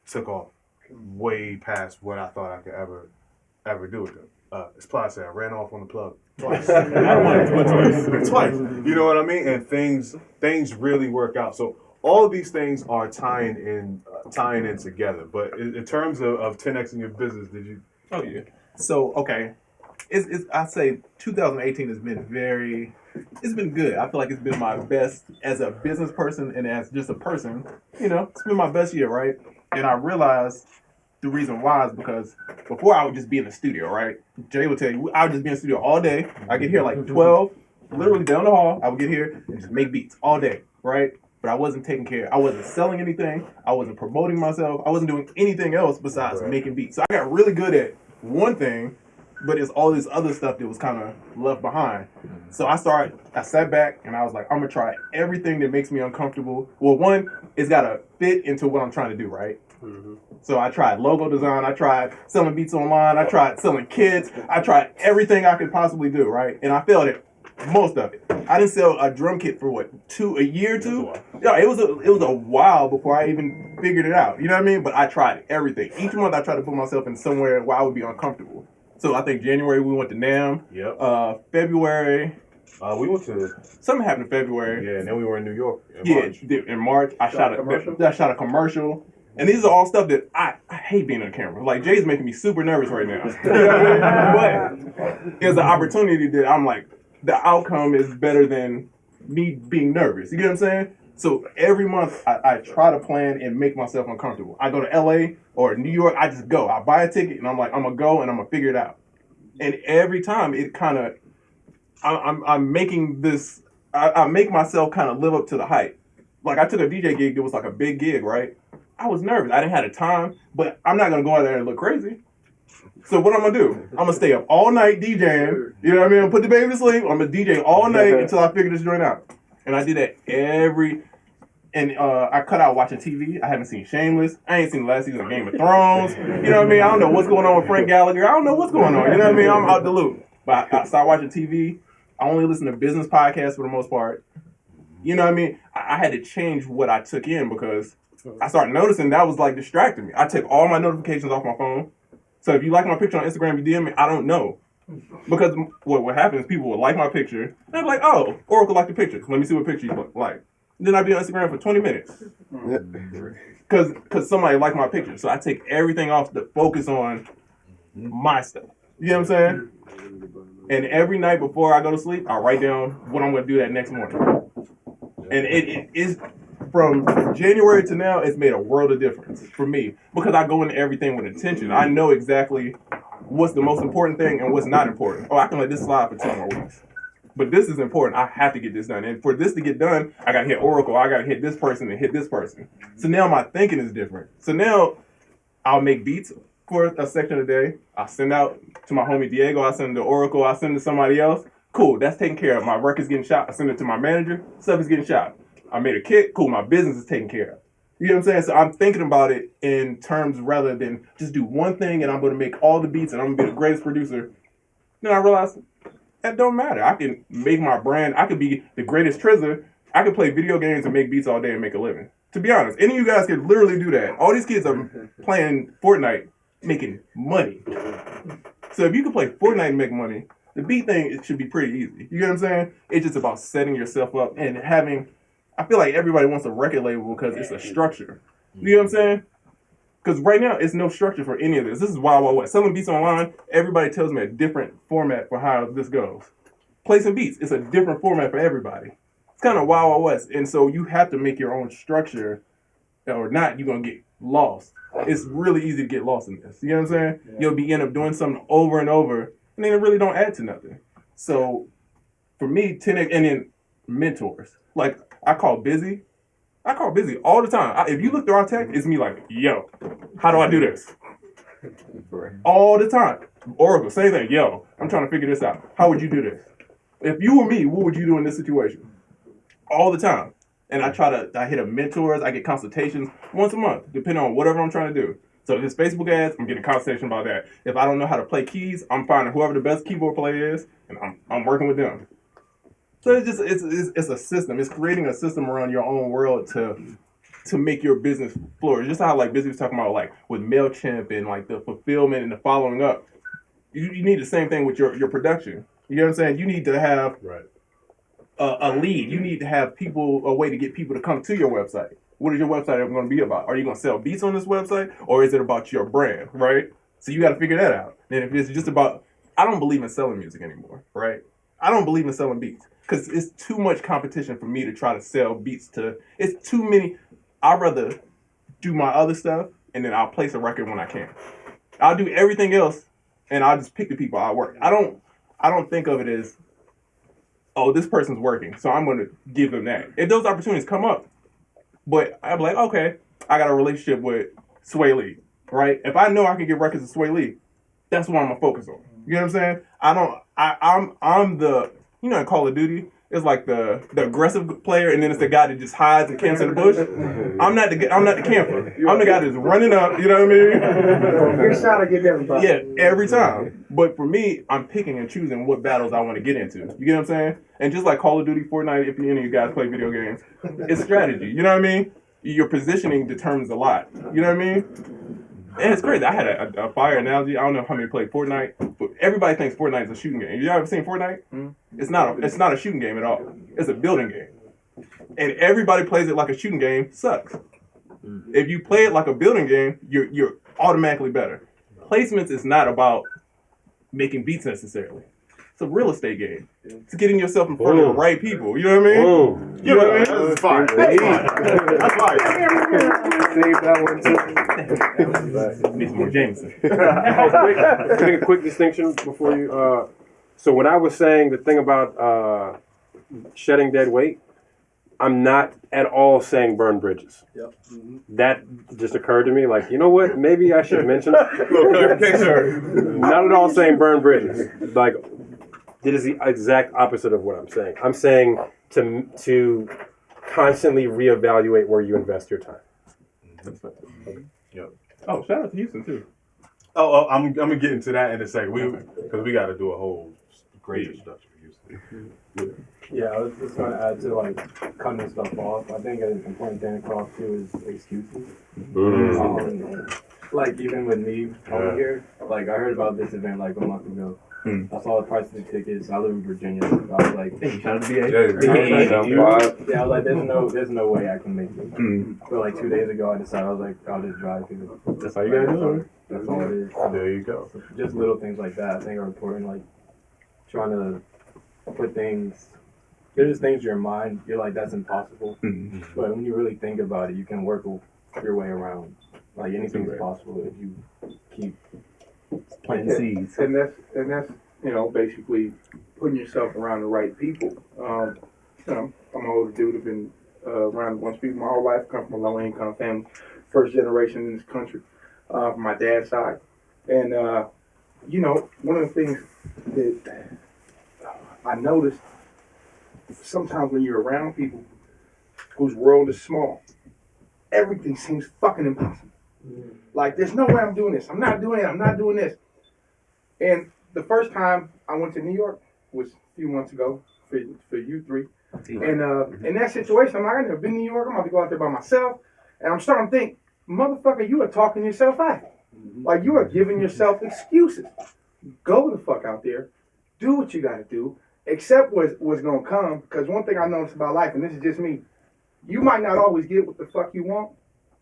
[SPEAKER 1] Took off way past what I thought I could ever do with them. As Ply said, I ran off on the plug twice. Not once, but twice. You know what I mean? And things really work out. So all of these things are tying in together. But in terms of 10Xing your business, did you?
[SPEAKER 2] Oh yeah. So okay, it's I say 2018 has been it's been good. I feel like it's been my best as a business person and as just a person. You know, it's been my best year, right? And I realized the reason why is because before I would just be in the studio, right? Jay would tell you, I would just be in the studio all day. I get here like 12, literally down the hall. I would get here and just make beats all day, right? But I wasn't taking care. I wasn't selling anything. I wasn't promoting myself. I wasn't doing anything else besides making beats. So I got really good at one thing, but it's all this other stuff that was kind of left behind. So I sat back and I was like, I'm going to try everything that makes me uncomfortable. Well, one, it's got to fit into what I'm trying to do, right? Mm-hmm. So I tried logo design. I tried selling beats online. I tried selling kits. I tried everything I could possibly do, right? And I failed at most of it. I didn't sell a drum kit for a year or two? Yeah, it was a while before I even figured it out. You know what I mean? But I tried everything. Each month I tried to put myself in somewhere where I would be uncomfortable. So I think January we went to NAMM.
[SPEAKER 1] Yep.
[SPEAKER 2] February.
[SPEAKER 1] We went to
[SPEAKER 2] something happened in February.
[SPEAKER 1] Yeah, and then we were in New York.
[SPEAKER 2] In March I shot a commercial. And these are all stuff that I hate being on camera. Like, Jay's making me super nervous right now. You know what I mean? But it's an opportunity that I'm like, the outcome is better than me being nervous. You get what I'm saying? So every month I try to plan and make myself uncomfortable. I go to LA or New York, I just go. I buy a ticket and I'm like, I'm gonna go and I'm gonna figure it out. And every time it kind of, I'm making this, I make myself kind of live up to the hype. Like I took a DJ gig that was like a big gig, right? I was nervous. I didn't have the time, but I'm not going to go out there and look crazy. So what I'm going to do, I'm going to stay up all night DJing. You know what I mean? Put the baby to sleep. I'm going to DJ all night until I figure this joint out. And I did that I cut out watching TV. I haven't seen Shameless. I ain't seen the last season of Game of Thrones. You know what I mean? I don't know what's going on with Frank Gallagher. I don't know what's going on. You know what I mean? I'm out the loop. But I started watching TV. I only listen to business podcasts for the most part. You know what I mean? I had to change what I took in because I started noticing that was like distracting me. I took all my notifications off my phone. So if you like my picture on Instagram, you DM me, I don't know.
[SPEAKER 1] Because what happens, people will like my picture, and they're like, oh, Oracle liked the picture. Let me see what picture you like. Then I'd be on Instagram for 20 minutes. Because somebody liked my picture. So I take everything off to focus on my stuff. You know what I'm saying? And every night before I go to sleep, I write down what I'm going to do that next morning. And it is, from January to now, it's made a world of difference for me. Because I go into everything with intention. I know exactly what's the most important thing and what's not important. Oh, I can let this slide for 2 more weeks. But this is important. I have to get this done. And for this to get done, I got to hit Oracle. I got to hit this person and hit this person. So now my thinking is different. So now I'll make beats for a section of the day. I'll send out to my homie Diego. I send it to Oracle. I send it to somebody else. Cool, that's taken care of. My record's getting shot. I send it to my manager. Stuff is getting shot. I made a kit. Cool, my business is taken care of. You know what I'm saying? So I'm thinking about it in terms rather than just do one thing and I'm going to make all the beats and I'm going to be the greatest producer. Then I realized that don't matter. I can make my brand. I could be the greatest Trizzer. I could play video games and make beats all day and make a living. To be honest, any of you guys could literally do that. All these kids are playing Fortnite, making money. So if you can play Fortnite and make money, the beat thing, it should be pretty easy. You get what I'm saying? It's just about setting yourself up and having, I feel like everybody wants a record label because it's a structure. You know what I'm saying? Because right now, it's no structure for any of this. This is Wild Wild West. Selling beats online, everybody tells me a different format for how this goes. Placing beats, it's a different format for everybody. It's kind of Wild Wild West. And so you have to make your own structure, or not, you're going to get lost. It's really easy to get lost in this. You know what I'm saying? Yeah. You'll end up doing something over and over, and then it really don't add to nothing. So for me, 10X, and then mentors. Like, I call Busy all the time. If you look through our tech, it's me like, yo, how do I do this? All the time. Oracle, same thing. Yo, I'm trying to figure this out. How would you do this? If you were me, what would you do in this situation? All the time. And I hit up mentors. I get consultations once a month, depending on whatever I'm trying to do. So if it's Facebook ads, I'm getting a consultation about that. If I don't know how to play keys, I'm finding whoever the best keyboard player is, and I'm working with them. So it's a system. It's creating a system around your own world to make your business flourish. Just how like Busy was talking about, like with MailChimp and like the fulfillment and the following up. You need the same thing with your production. You know what I'm saying? You need to have a lead. You need to have a way to get people to come to your website. What is your website ever going to be about? Are you going to sell beats on this website, or is it about your brand, right? So you got to figure that out. And if it's just about, I don't believe in selling music anymore, right? I don't believe in selling beats because it's too much competition for me to try to sell beats to. It's too many. I'd rather do my other stuff and then I'll place a record when I can. I'll do everything else and I'll just pick the people I work. I don't think of it as, oh, this person's working, so I'm going to give them that. If those opportunities come up, but I'm like, okay, I got a relationship with Sway Lee, right? If I know I can get records of Sway Lee, that's what I'm gonna focus on. You know what I'm saying? I'm the, you know, in Call of Duty, it's like the aggressive player, and then it's the guy that just hides and camps in the bush. I'm not the camper. I'm the guy that's running up. You know what I mean?
[SPEAKER 7] Good shot, I get everybody.
[SPEAKER 1] Yeah, every time. But for me, I'm picking and choosing what battles I want to get into. You get what I'm saying? And just like Call of Duty, Fortnite, if any of you guys play video games, it's strategy. You know what I mean? Your positioning determines a lot. You know what I mean? And it's crazy. I had a fire analogy. I don't know how many play Fortnite, but everybody thinks Fortnite is a shooting game. You ever seen Fortnite? Mm-hmm. It's not a shooting game at all. It's a building game. And everybody plays it like a shooting game. Sucks. Mm-hmm. If you play it like a building game, you're automatically better. Placements is not about making beats necessarily. It's a real estate game. It's getting yourself in front of the right people. You know what I mean? You know what I mean? That's fire. That's fire.
[SPEAKER 10] Save that one too.
[SPEAKER 1] Need some more Jameson.
[SPEAKER 10] Make a quick distinction before you. So when I was saying the thing about shedding dead weight, I'm not at all saying burn bridges. Yep. Mm-hmm. That just occurred to me. Like, you know what? Maybe I should mention it. Not at all saying burn bridges. Like, it is the exact opposite of what I'm saying. I'm saying to constantly reevaluate where you invest your time.
[SPEAKER 1] Yep. Oh, shout out to Houston too.
[SPEAKER 12] Oh, I'm gonna get into that in a second. Because we got to do a whole great introduction for Houston.
[SPEAKER 13] Yeah, I was just going to add to like cutting stuff off. I think an important thing across too is excuses. Like even with me over here, like I heard about this event like a month ago. I saw the price of the tickets. I live in Virginia. So I was like, hey, shout out to BA. Yeah, I was like, there's no way I can make it. But like 2 days ago, I decided I was like, I'll just drive because
[SPEAKER 3] That's how you gotta do it.
[SPEAKER 13] that's all it is.
[SPEAKER 3] There you go.
[SPEAKER 13] So just little things like that I think are important. Like trying to put things. There's just things in your mind. You're like, that's impossible. But when you really think about it, you can work your way around. Like anything's possible if you keep planting seeds.
[SPEAKER 8] And that's basically putting yourself around the right people. I'm an older dude. I've been around a bunch of people my whole life. Come from a low income family, first generation in this country, from my dad's side. And one of the things that I noticed sometimes when you're around people whose world is small, everything seems fucking impossible. Like, there's no way I'm doing this. I'm not doing it. I'm not doing this. And the first time I went to New York was a few months ago for you three. And in that situation, I'm like, I've never been to New York. I'm about to go out there by myself. And I'm starting to think, motherfucker, you are talking yourself out. Like, you are giving yourself excuses. Go the fuck out there. Do what you got to do. Accept what's going to come. Because one thing I noticed about life, and this is just me, you might not always get what the fuck you want,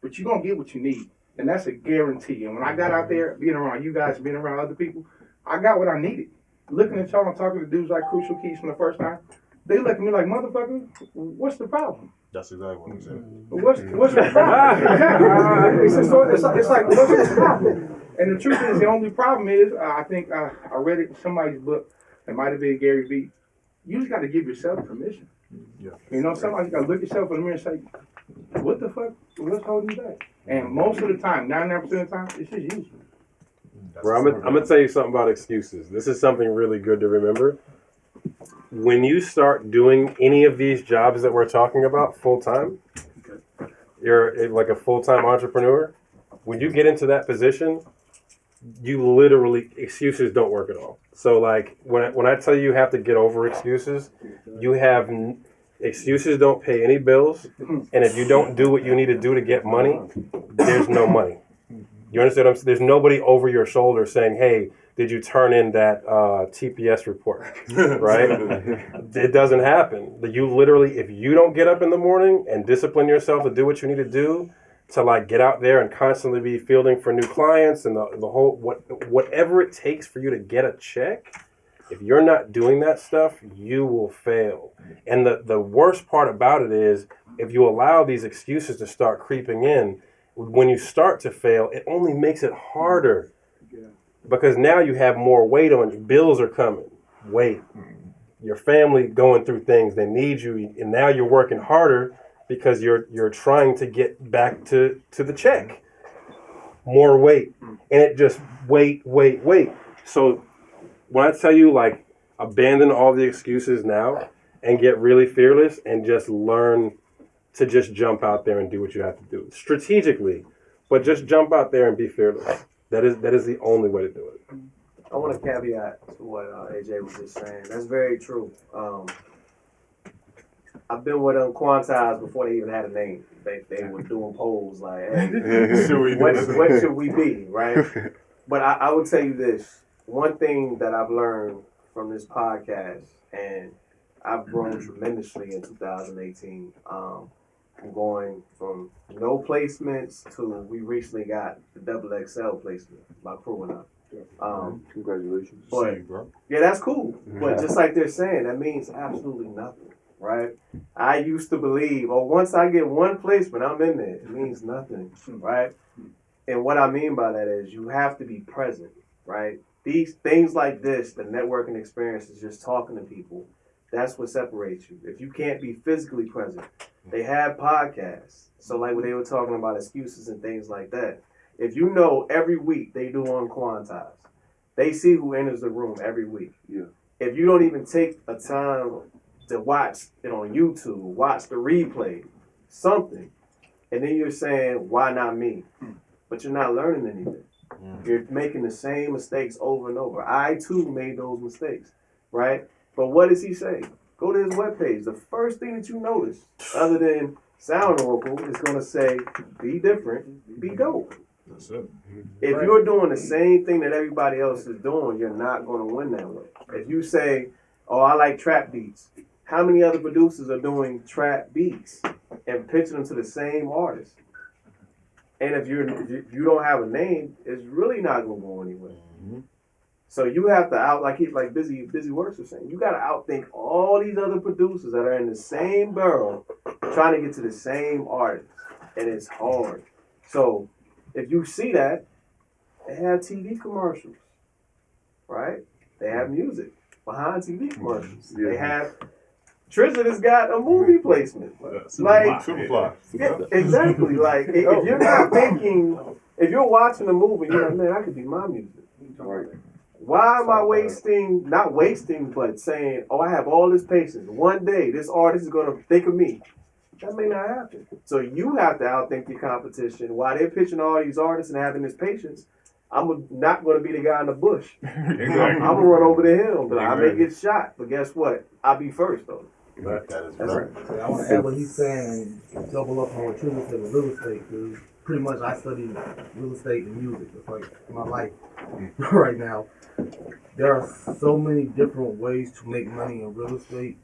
[SPEAKER 8] but you're going to get what you need. And that's a guarantee. And when I got out there, being around you guys, being around other people, I got what I needed. Looking at y'all and talking to dudes like Crucial Keys from the first time, they look at me like, motherfucker, what's the problem?
[SPEAKER 1] That's exactly what I'm saying.
[SPEAKER 8] What's the problem? Exactly. It's like, what's the problem? And the truth is, the only problem is, I think I read it in somebody's book. It might have been Gary Vee. You just got to give yourself permission.
[SPEAKER 1] Yeah.
[SPEAKER 8] Sometimes you got to look yourself in the mirror and say, what the fuck? What's holding you back? And most of the time, 99% of the time, it's just you.
[SPEAKER 10] Bro, I'm gonna tell you something about excuses. This is something really good to remember. When you start doing any of these jobs that we're talking about full time, you're like a full time entrepreneur. When you get into that position, you literally excuses don't work at all. So like when I tell you have to get over excuses, you have excuses don't pay any bills, and if you don't do what you need to do to get money, there's no money. You understand what I'm saying? There's nobody over your shoulder saying, hey, did you turn in that TPS report, right? It doesn't happen. You literally, if you don't get up in the morning and discipline yourself to do what you need to do, to like get out there and constantly be fielding for new clients and the whole, whatever it takes for you to get a check, if you're not doing that stuff, you will fail. And the worst part about it is if you allow these excuses to start creeping in, when you start to fail, it only makes it harder because now you have more weight on you. Bills are coming. Weight. Your family going through things. They need you. And now you're working harder because you're trying to get back to the check. More weight. And it just wait. So when I tell you, like, abandon all the excuses now and get really fearless and just learn to just jump out there and do what you have to do strategically, but just jump out there and be fearless. That is the only way to do it.
[SPEAKER 7] I want to caveat to what AJ was just saying. That's very true. I've been with them Quantize before they even had a name. They were doing polls like, hey, what should we be, right? But I would tell you this. One thing that I've learned from this podcast, and I've grown tremendously in 2018, from going from no placements to we recently got the XXL placement, my crew and I.
[SPEAKER 6] Congratulations.
[SPEAKER 7] But, yeah, that's cool. But just like they're saying, that means absolutely nothing, right? I used to believe, once I get one placement, I'm in there. It means nothing, right? And what I mean by that is you have to be present, right? These things like this, the networking experience is just talking to people. That's what separates you. If you can't be physically present, they have podcasts. So like when they were talking about excuses and things like that, if you know every week they do on Quantize, they see who enters the room every week.
[SPEAKER 6] Yeah.
[SPEAKER 7] If you don't even take a time to watch it on YouTube, watch the replay, something, and then you're saying, why not me? But you're not learning anything. You're making the same mistakes over and over. I too made those mistakes, right? But what does he say? Go to his webpage. The first thing that you notice, other than Sound Oracle, is going to say, be different, be dope.
[SPEAKER 1] That's it.
[SPEAKER 7] If you're doing the same thing that everybody else is doing, you're not going to win that way. If you say, "Oh, I like trap beats," how many other producers are doing trap beats and pitching them to the same artist? And if you don't have a name, it's really not going to go anywhere.
[SPEAKER 1] Mm-hmm.
[SPEAKER 7] So you have to like Busy Works was saying, you got to outthink all these other producers that are in the same barrel trying to get to the same artist, and it's hard. So if you see that, they have TV commercials, right? They have music behind TV commercials.
[SPEAKER 1] Yeah.
[SPEAKER 7] They have Trisha has got a movie placement.
[SPEAKER 1] Superfly.
[SPEAKER 7] Yeah, exactly. Like if you're not thinking, if you're watching a movie, you're like, man, I could do my music.
[SPEAKER 6] Right.
[SPEAKER 7] Why am I not wasting, but saying, oh, I have all this patience. One day, this artist is going to think of me. That may not happen. So you have to outthink your competition. While they're pitching all these artists and having this patience, I'm not going to be the guy in the bush.
[SPEAKER 1] Exactly.
[SPEAKER 7] I'm going to run over the hill, but I may get shot. But guess what? I'll be first, though.
[SPEAKER 1] That is
[SPEAKER 7] That's
[SPEAKER 1] right.
[SPEAKER 9] So I want to add what he's saying and double up on what Trisha said with real estate, because pretty much I study real estate and music. It's like my life right now. There are so many different ways to make money in real estate.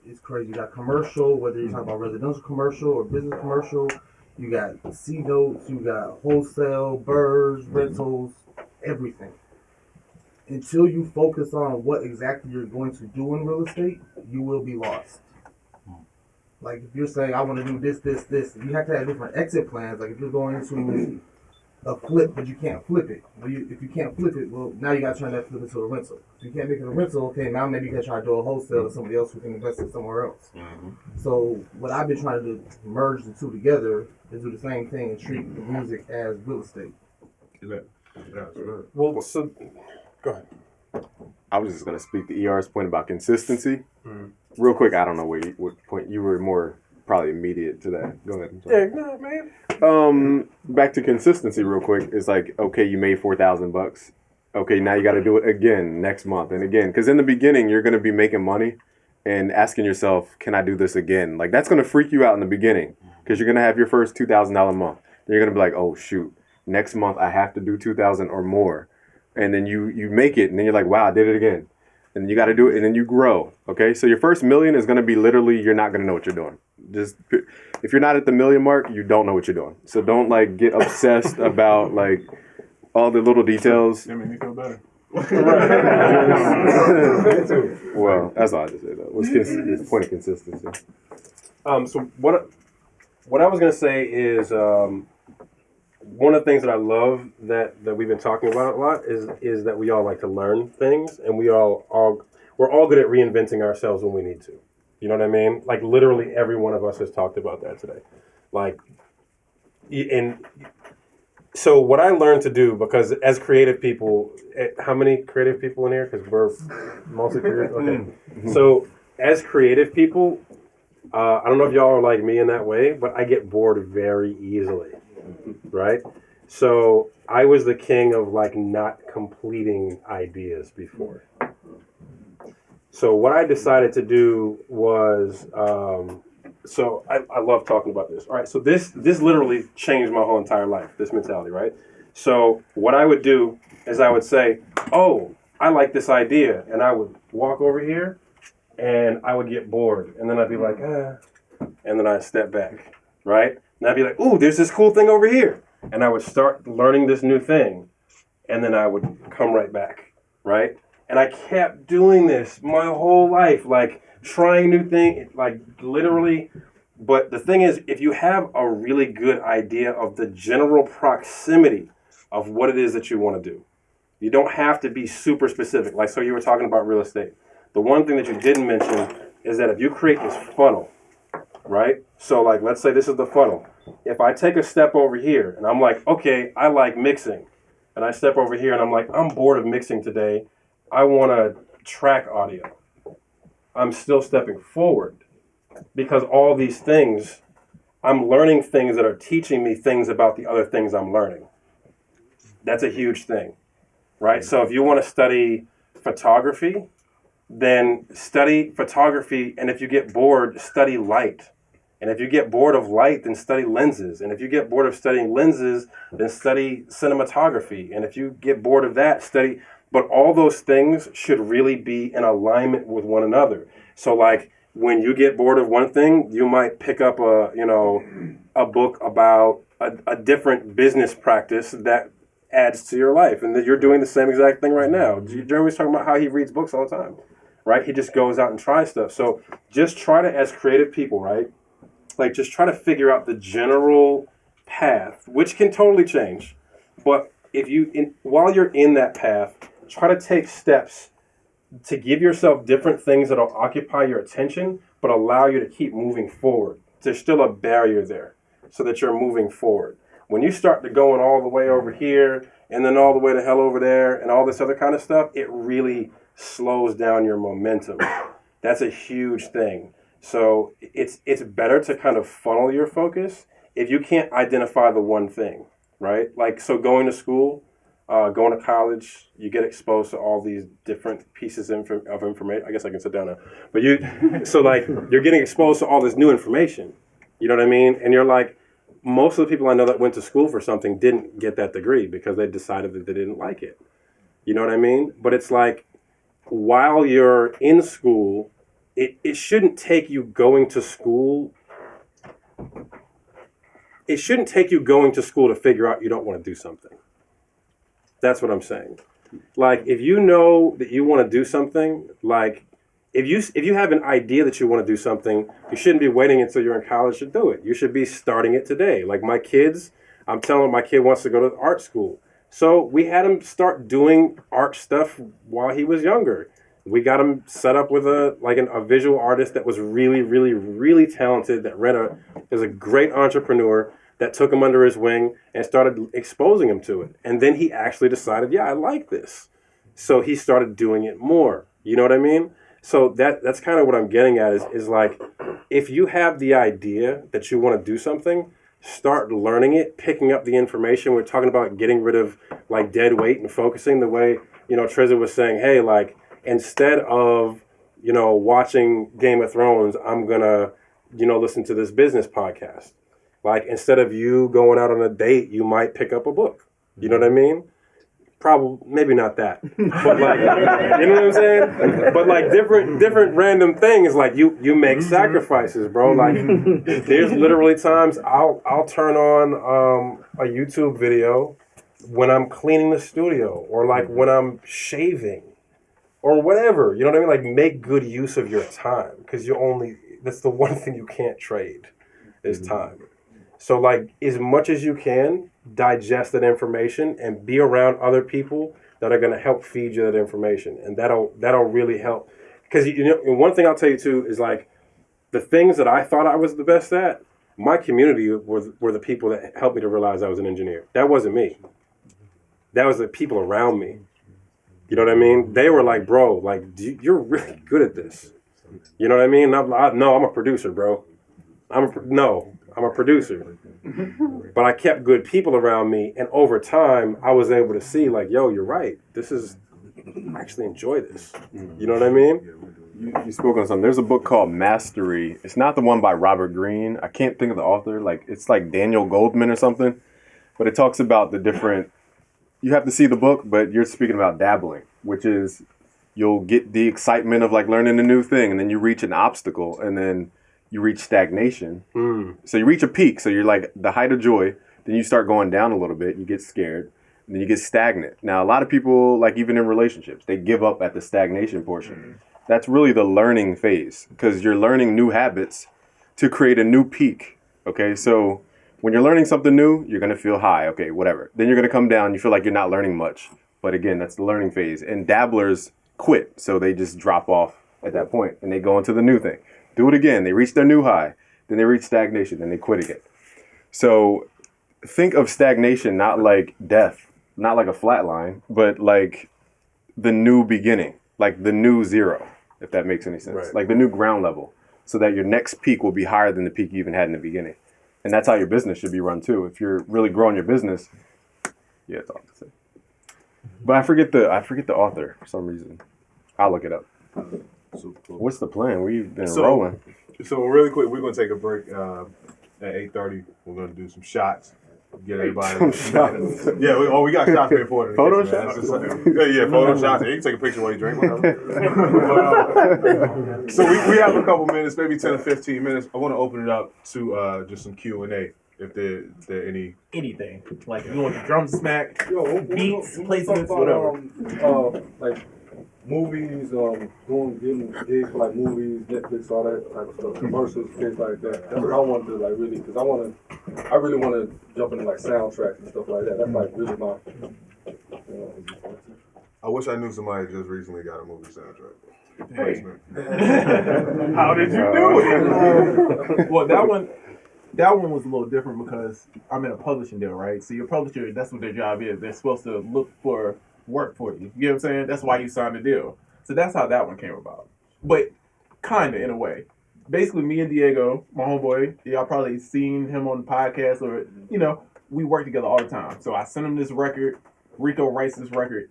[SPEAKER 9] It's crazy. You got commercial, whether you're talking about residential commercial or business commercial. You got C notes, you got wholesale, burrs, rentals, everything. Until you focus on what exactly you're going to do in real estate, you will be lost. Like if you're saying, I want to do this, you have to have different exit plans. Like if you're going into a flip, but you can't flip it. If you can't flip it, well, now you got to turn that flip into a rental. If you can't make it a rental, okay, now maybe you can try to do a wholesale to somebody else who can invest it somewhere else.
[SPEAKER 1] Mm-hmm.
[SPEAKER 9] So what I've been trying to do, merge the two together, is do the same thing and treat the music as real estate.
[SPEAKER 1] That's right.
[SPEAKER 10] Well, so go ahead.
[SPEAKER 3] I was just going to speak to ER's point about consistency.
[SPEAKER 10] Mm.
[SPEAKER 3] Real quick, I don't know what point you were more probably immediate to that. Go ahead. I'm sorry.
[SPEAKER 10] Yeah, no, man.
[SPEAKER 3] Back to consistency real quick. It's like, okay, you made $4,000. Okay, now you got to do it again next month and again. Because in the beginning, you're going to be making money and asking yourself, can I do this again? Like, that's going to freak you out in the beginning because you're going to have your first $2,000 month. Then you're going to be like, oh, shoot, next month I have to do $2,000 or more. And then you make it, and then you're like, wow, I did it again. And you got to do it, and then you grow, okay? So your first $1 million is going to be literally, you're not going to know what you're doing. Just, if you're not at the $1 million mark, you don't know what you're doing. So don't, like, get obsessed about, like, all the little details.
[SPEAKER 1] That made me feel better.
[SPEAKER 3] Well, that's all I just say, though. It's point of consistency.
[SPEAKER 10] So what I was going to say is one of the things that I love that we've been talking about a lot is that we all like to learn things, and we're all good at reinventing ourselves when we need to. You know what I mean? Like literally every one of us has talked about that today. Like, and so what I learned to do, because as creative people, how many creative people in here? Because we're mostly creative. Okay. So as creative people, I don't know if y'all are like me in that way, but I get bored very easily. Right? So I was the king of like not completing ideas before. So what I decided to do was, so I love talking about this. All right, so this literally changed my whole entire life, this mentality, right? So what I would do is I would say, oh, I like this idea. And I would walk over here and I would get bored. And then I'd be like, and then I'd step back, right? And I'd be like, ooh, there's this cool thing over here. And I would start learning this new thing. And then I would come right back, right? And I kept doing this my whole life, like trying new things, like literally. But the thing is, if you have a really good idea of the general proximity of what it is that you want to do, you don't have to be super specific. Like, so you were talking about real estate. The one thing that you didn't mention is that if you create this funnel, right? So like, let's say this is the funnel. If I take a step over here and I'm like, okay, I like mixing. And I step over here and I'm like, I'm bored of mixing today. I want to track audio. I'm still stepping forward because all these things, I'm learning things that are teaching me things about the other things I'm learning. That's a huge thing, right? So if you want to study photography, then study photography. And if you get bored, study light. And if you get bored of light, then study lenses. And if you get bored of studying lenses, then study cinematography. And if you get bored of that, study. But all those things should really be in alignment with one another. So like when you get bored of one thing, you might pick up a book about a different business practice that adds to your life. And you're doing the same exact thing right now. Jeremy's talking about how he reads books all the time, right? He just goes out and tries stuff. So just try to, as creative people, right? Like just try to figure out the general path, which can totally change. But if while you're in that path, try to take steps to give yourself different things that'll occupy your attention, but allow you to keep moving forward. There's still a barrier there so that you're moving forward. When you start to going all the way over here and then all the way to hell over there and all this other kind of stuff, it really slows down your momentum. That's a huge thing. So it's better to kind of funnel your focus if you can't identify the one thing, right? Like, so going to school, going to college, you get exposed to all these different pieces of information. I guess I can sit down now. But you're getting exposed to all this new information. You know what I mean? And you're like, most of the people I know that went to school for something didn't get that degree because they decided that they didn't like it. You know what I mean? But it's like, while you're in school, it shouldn't take you going to school. It shouldn't take you going to school to figure out you don't want to do something. That's what I'm saying. Like, if you know that you want to do something, like if you have an idea that you want to do something, you shouldn't be waiting until you're in college to do it. You should be starting it today. Like my kids, I'm telling my kid wants to go to art school. So we had him start doing art stuff while he was younger. We got him set up with a visual artist that was really, really, really talented, that is a great entrepreneur, that took him under his wing and started exposing him to it. And then he actually decided, yeah, I like this. So he started doing it more. You know what I mean? So that's kind of what I'm getting at is like, if you have the idea that you want to do something, start learning it, picking up the information. We're talking about getting rid of like dead weight and focusing the way, Trezor was saying, hey, like, instead of, watching Game of Thrones, I'm going to, listen to this business podcast. Like, instead of you going out on a date, you might pick up a book. You know what I mean? Probably, maybe not that. But like, you know what I'm saying? But like different random things, like you make sacrifices, bro. Like, there's literally times I'll turn on a YouTube video when I'm cleaning the studio, or like when I'm shaving, or whatever. You know what I mean? Like, make good use of your time, because that's the one thing you can't trade is time. So like, as much as you can, digest that information and be around other people that are going to help feed you that information, and that'll really help. Because one thing I'll tell you too is like, the things that I thought I was the best at, my community were the people that helped me to realize I was an engineer. That wasn't me. That was the people around me. You know what I mean? They were like, bro, like, you're really good at this. You know what I mean? No, I'm a producer, bro. I'm a producer. But I kept good people around me, and over time, I was able to see, like, yo, you're right. I actually enjoy this. You know what I mean?
[SPEAKER 3] You spoke on something. There's a book called Mastery. It's not the one by Robert Greene. I can't think of the author. Like, it's like Daniel Goldman or something. But it talks about the different... You have to see the book, but you're speaking about dabbling, which is you'll get the excitement of like learning a new thing, and then you reach an obstacle, and then you reach stagnation. So you reach a peak. So you're like the height of joy. Then you start going down a little bit. You get scared. And then you get stagnant. Now, a lot of people, like even in relationships, they give up at the stagnation portion. That's really the learning phase, because you're learning new habits to create a new peak. Okay, so when you're learning something new, you're going to feel high. Okay, whatever. Then you're going to come down. You feel like you're not learning much. But again, that's the learning phase. And dabblers quit. So they just drop off at that point and they go into the new thing. Do it again. They reach their new high. Then they reach stagnation. Then they quit again. So think of stagnation not like death, not like a flat line, but like the new beginning, like the new zero, if that makes any sense. Right. Like the new ground level, so that your next peak will be higher than the peak you even had in the beginning. And that's how your business should be run too. If you're really growing your business, yeah, it's all to say. But I forget the author for some reason. I'll look it up. What's the plan? We've been rolling.
[SPEAKER 1] So really quick, we're gonna take a break at 8:30. We're gonna do some shots. Get everybody
[SPEAKER 3] Some shots.
[SPEAKER 1] Yeah, we got shots being poured in the
[SPEAKER 3] Photo
[SPEAKER 1] kitchen, man.
[SPEAKER 3] shots?
[SPEAKER 1] Yeah, photo shots. You can take a picture while you drink, whatever. So we have a couple minutes, maybe 10 or 15 minutes. I want to open it up to just some Q&A. If there any
[SPEAKER 2] anything. Like if you want the drum smack, beats,
[SPEAKER 6] Talk
[SPEAKER 2] placements,
[SPEAKER 6] about,
[SPEAKER 2] whatever.
[SPEAKER 6] like movies, getting gigs for like movies, Netflix, all that type of stuff, commercials, things like that. That's what I want to do, like really, because I really want to jump into like soundtracks and stuff like that. That's like really my.
[SPEAKER 1] I wish I knew somebody that just recently got a movie soundtrack.
[SPEAKER 2] Hey.
[SPEAKER 1] Placement.
[SPEAKER 2] How did you do it? Well, that one was a little different because I'm in a publishing deal, right? So your publisher, that's what their job is. They're supposed to look for work for you. You know what I'm saying? That's why you signed the deal. So that's how that one came about. But kind of in a way. Basically, me and Diego, my homeboy, y'all probably seen him on the podcast or, we work together all the time. So I sent him this record. Rico writes this record.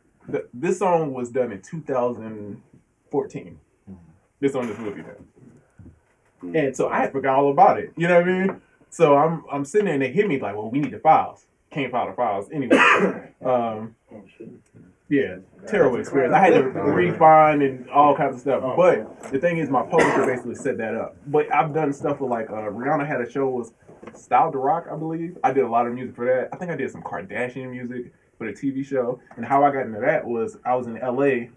[SPEAKER 2] This song was done in 2014. This on this movie then. And so I had forgot all about it. You know what I mean? So I'm sitting there and they hit me like, well, we need the files. Can't file the files anyway. Yeah, terrible experience. I had to refine and all kinds of stuff. But the thing is, my publisher basically set that up. But I've done stuff with like Rihanna had a show was Style to Rock, I believe. I did a lot of music for that. I think I did some Kardashian music for the TV show. And how I got into that was I was in LA,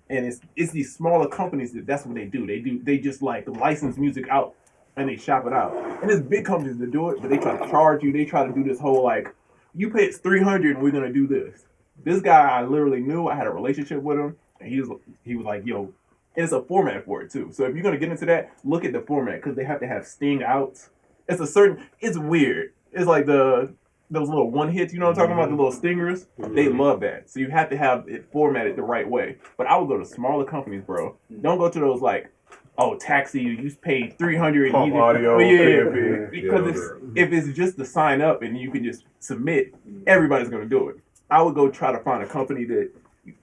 [SPEAKER 2] and it's these smaller companies that's what they do. They just like license music out and they shop it out. And there's big companies that do it, but they try to charge you. They try to do this whole like, you pay us $300 and we're gonna do this. This guy I literally knew. I had a relationship with him, and he was like, yo, and it's a format for it too. So if you're gonna get into that, look at the format because they have to have sting outs. It's weird. It's like those little one hits, you know what I'm talking about, the little stingers. They love that. So you have to have it formatted the right way. But I would go to smaller companies, bro. Don't go to those like, oh, Taxi, you paid $300.
[SPEAKER 1] Pump audio,
[SPEAKER 2] yeah, because if it's just to sign up and you can just submit, everybody's gonna do it. I would go try to find a company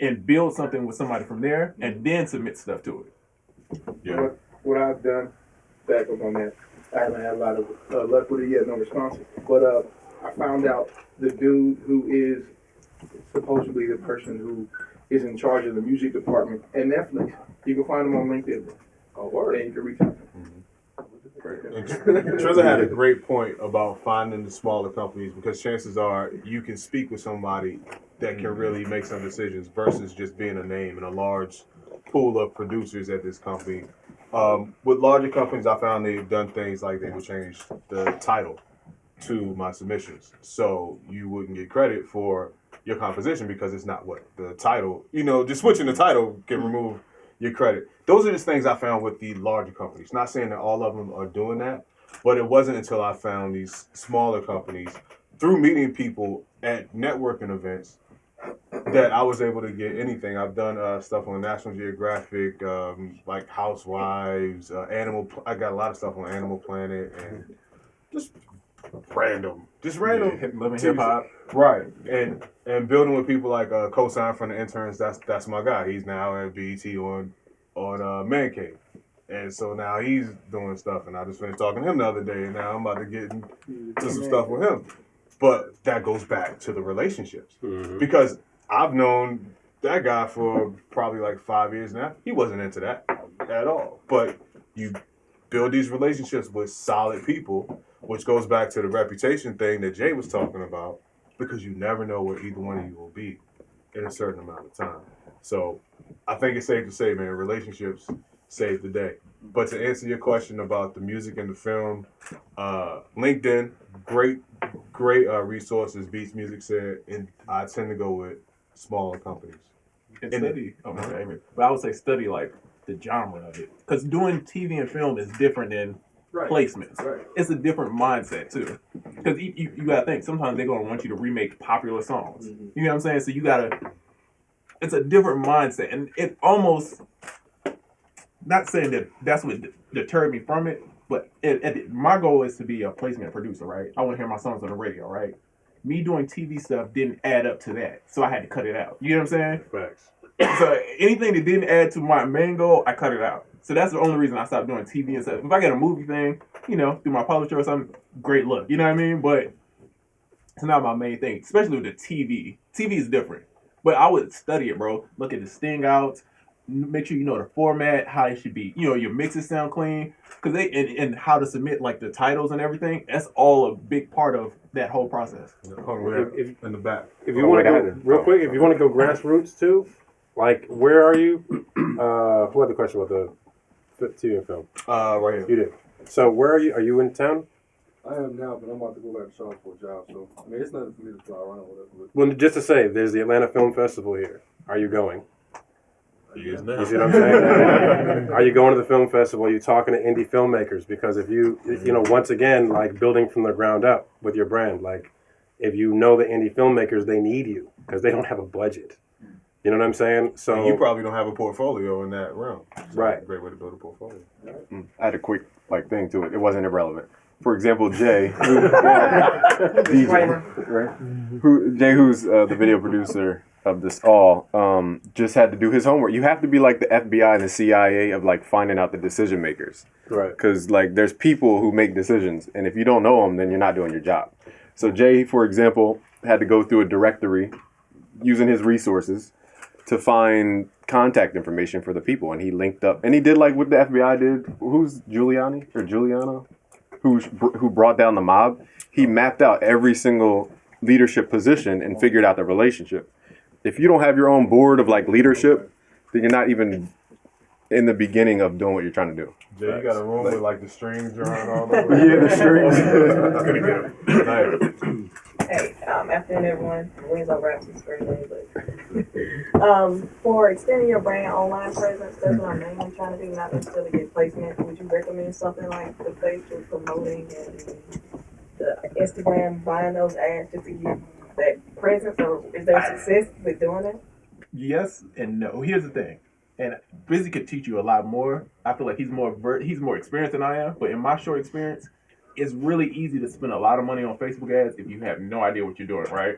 [SPEAKER 2] and build something with somebody from there and then submit stuff to it.
[SPEAKER 1] Yeah.
[SPEAKER 8] What I've done, back up on that, I haven't had a lot of luck with it yet, no response. But I found out the dude who is supposedly the person who is in charge of the music department at Netflix. You can find him on LinkedIn. Oh, word. And you can reach out to him.
[SPEAKER 1] Trezor had a great point about finding the smaller companies because chances are you can speak with somebody that can really make some decisions versus just being a name and a large pool of producers at this company. With larger companies, I found they've done things like they would change the title to my submissions. So you wouldn't get credit for your composition because it's not what the title, just switching the title can remove your credit. Those are just things I found with the larger companies. Not saying that all of them are doing that, but it wasn't until I found these smaller companies through meeting people at networking events that I was able to get anything. I've done stuff on National Geographic, like Housewives, I got a lot of stuff on Animal Planet, and just random.
[SPEAKER 2] Living hip hop.
[SPEAKER 1] Right. And building with people like Cosign from the interns, that's my guy. He's now at BET on Man Cave. And so now he's doing stuff, and I just finished talking to him the other day, and now I'm about to get into some stuff with him. But that goes back to the relationships. Because I've known that guy for probably like 5 years now. He wasn't into that at all. But you build these relationships with solid people, which goes back to the reputation thing that Jay was talking about, because you never know where either one of you will be in a certain amount of time. So I think it's safe to say, man, relationships save the day. But to answer your question about the music and the film, LinkedIn, great resources, Beats Music said, and I tend to go with smaller companies.
[SPEAKER 2] And study, but I would say study like the genre of it. Because doing TV and film is different than placements. Right. It's a different mindset too. Because you gotta think, sometimes they're gonna want you to remake popular songs. You know what I'm saying? So it's a different mindset. And it almost, not saying that that's what deterred me from it, but my goal is to be a placement producer, right? I want to hear my songs on the radio, right? Me doing TV stuff didn't add up to that, so I had to cut it out. You know what I'm saying?
[SPEAKER 1] Facts.
[SPEAKER 2] So anything that didn't add to my main goal, I cut it out. So that's the only reason I stopped doing TV and stuff. If I get a movie thing, through my publisher or something, great look. You know what I mean? But it's not my main thing, especially with the TV. TV is different. But I would study it, bro. Look at the sting outs. Make sure you know the format, how it should be. Your mixes sound clean. Because and how to submit like the titles and everything. That's all a big part of that whole process.
[SPEAKER 12] In the back.
[SPEAKER 10] If you want to go real quick, if you want to go grassroots too, like where are you? Who had the question about the TV and film?
[SPEAKER 12] Right here.
[SPEAKER 10] You did. So where are you? Are you in town?
[SPEAKER 6] I am now, but I'm about to go back to Charlotte for a job. So I mean, it's nothing for me to fly around with it.
[SPEAKER 10] Well, just to say, there's the Atlanta Film Festival here. Are you going?
[SPEAKER 12] Yes, now.
[SPEAKER 10] You see what I'm saying? Are you going to the film festival? Are you talking to indie filmmakers? Because if you once again, like building from the ground up with your brand, like if you know the indie filmmakers, they need you because they don't have a budget. You know what I'm saying? So
[SPEAKER 12] And you probably don't have a portfolio in that realm. So
[SPEAKER 10] Right.
[SPEAKER 12] It's a great way to build a portfolio.
[SPEAKER 3] I had a quick thing to it. It wasn't irrelevant. For example, Jay, Jay, who's the video producer of this all, just had to do his homework. You have to be like the FBI and the CIA of like finding out the decision makers,
[SPEAKER 10] right?
[SPEAKER 3] Because like there's people who make decisions, and if you don't know them, then you're not doing your job. So Jay, for example, had to go through a directory using his resources to find contact information for the people, and he linked up, and he did like what the FBI did. Who's Giuliani or Giuliano? Who brought down the mob? He mapped out every single leadership position and figured out the relationship. If you don't have your own board of like leadership, then you're not even in the beginning of doing what you're trying to do.
[SPEAKER 12] Jay, you got a room with like the strings drawn all over.
[SPEAKER 3] Yeah, the strings.
[SPEAKER 12] That's gonna get him.
[SPEAKER 14] Hey, afternoon everyone. Wings on Raps is very late, but for extending your brand online presence, that's what I'm mainly trying to do, not necessarily get placement. Would you recommend something like the Facebook promoting and the Instagram buying those ads just to get that presence, or is there success with doing it?
[SPEAKER 2] Yes and no. Here's the thing, and Busy could teach you a lot more. I feel like he's more experienced than I am, but in my short experience, it's really easy to spend a lot of money on Facebook ads if you have no idea what you're doing, right?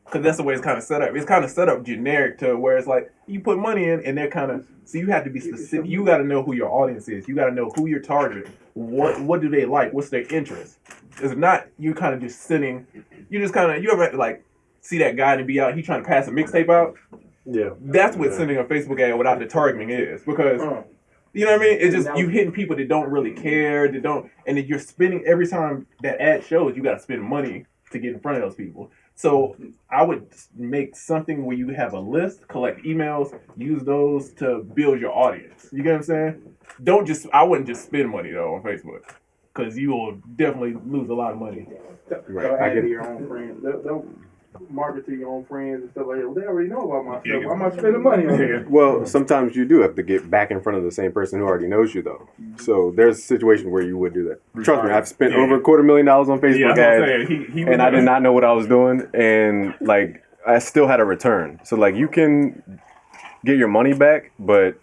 [SPEAKER 2] Because that's the way it's kind of set up. It's kind of set up generic to where it's like you put money in and they're kind of, so you have to be specific. You got to know who your audience is. You got to know who you're targeting. What do they like? What's their interest? It's not you kind of just sitting, you just kind of, you ever like see that guy and be out, he trying to pass a mixtape out?
[SPEAKER 10] Yeah.
[SPEAKER 2] That's what sending a Facebook ad without the targeting is, because you know what I mean? It's just you hitting people that don't really care, that don't, and then you're spending every time that ad shows, you got to spend money to get in front of those people. So I would make something where you have a list, collect emails, use those to build your audience. You get what I'm saying? I wouldn't just spend money though on Facebook, because you will definitely lose a lot of money.
[SPEAKER 8] Right. I get your own friends. They'll market to your own friends and stuff like that. Well, they already know about my stuff. Why am I spending money on it?
[SPEAKER 3] Well, sometimes you do have to get back in front of the same person who already knows you, though. So there's a situation where you would do that. Trust me, I've spent over $250,000 on Facebook ads, and I did not know what I was doing, and like I still had a return. So like you can get your money back, but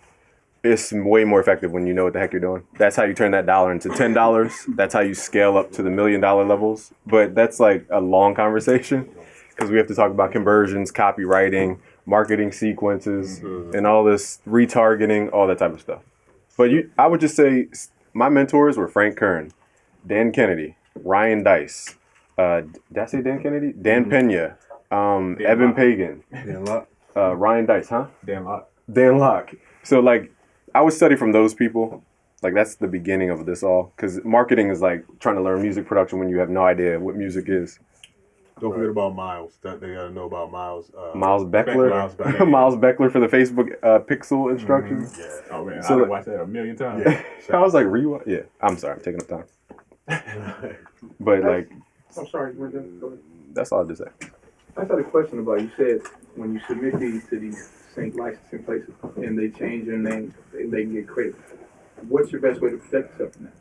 [SPEAKER 3] it's way more effective when you know what the heck you're doing. That's how you turn that dollar into $10. That's how you scale up to the $1 million levels. But that's like a long conversation, because we have to talk about conversions, copywriting, marketing sequences, and all this retargeting, all that type of stuff. But I would just say my mentors were Frank Kern, Dan Kennedy, Ryan Dice. Did I say Dan Kennedy? Dan Pena, Evan Pagan, Ryan Dice, huh? Dan Locke. So like, I would study from those people. Like that's the beginning of this all, because marketing is like trying to learn music production when you have no idea what music is.
[SPEAKER 12] Don't forget about Miles. That they gotta know about Miles.
[SPEAKER 3] Miles Beckler. Miles Beckler for the Facebook pixel instructions.
[SPEAKER 2] Yeah. Oh man,
[SPEAKER 3] So
[SPEAKER 2] I've watched that a million times.
[SPEAKER 3] Yeah. I was like, rewind. Yeah. I'm sorry, I'm taking up time. But like,
[SPEAKER 8] I'm sorry, Brendan. Go ahead.
[SPEAKER 3] that's all I just say.
[SPEAKER 8] I just had a question about, you said when you submit these to these sync licensing places and they change their name, they can get credit. What's your best way to protect yourself from that?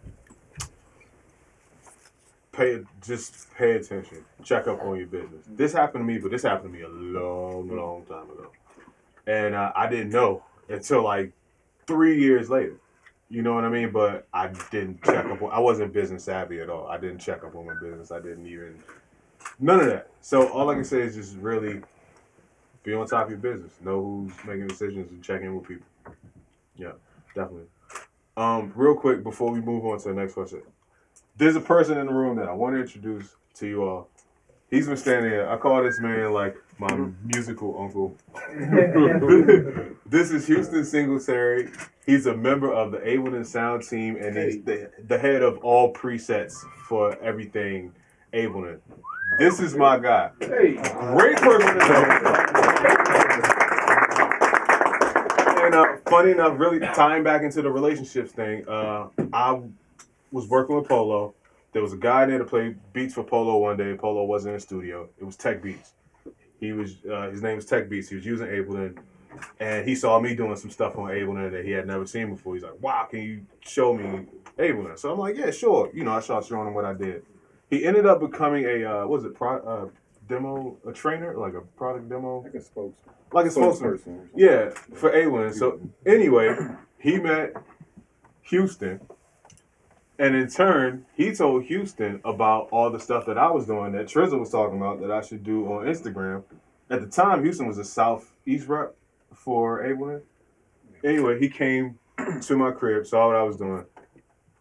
[SPEAKER 12] Just pay attention. Check up on your business. This happened to me, but this happened to me a long time ago. And I didn't know until like 3 years later. You know what I mean? But I didn't check up on, I wasn't business savvy at all. I didn't check up on my business. I didn't even, none of that. So all I can say is just really be on top of your business. Know who's making decisions and check in with people. Yeah, definitely. Real quick before we move on to the next question, there's a person in the room that I want to introduce to you all. He's been standing here. I call this man like my musical uncle. This is Houston Singletary. He's a member of the Ableton Sound team, and he's the head of all presets for everything Ableton. This is my guy.
[SPEAKER 8] Hey.
[SPEAKER 12] Great person to know. And funny enough, really tying back into the relationships thing, I was working with Polo. There was a guy there to play beats for Polo one day. Polo wasn't in the studio. It was Tech Beats. He was his name was Tech Beats. He was using Ableton, and he saw me doing some stuff on Ableton that he had never seen before. He's like, "Wow, can you show me Ableton?" So I'm like, "Yeah, sure." You know, I started showing him what I did. He ended up becoming a a trainer, like a product demo, like a spokesperson. Yeah, for Ableton. So anyway, he met Houston. And in turn, he told Houston about all the stuff that I was doing that Trizza was talking about that I should do on Instagram. At the time, Houston was a Southeast rep for Ableton. Anyway, he came to my crib, saw what I was doing.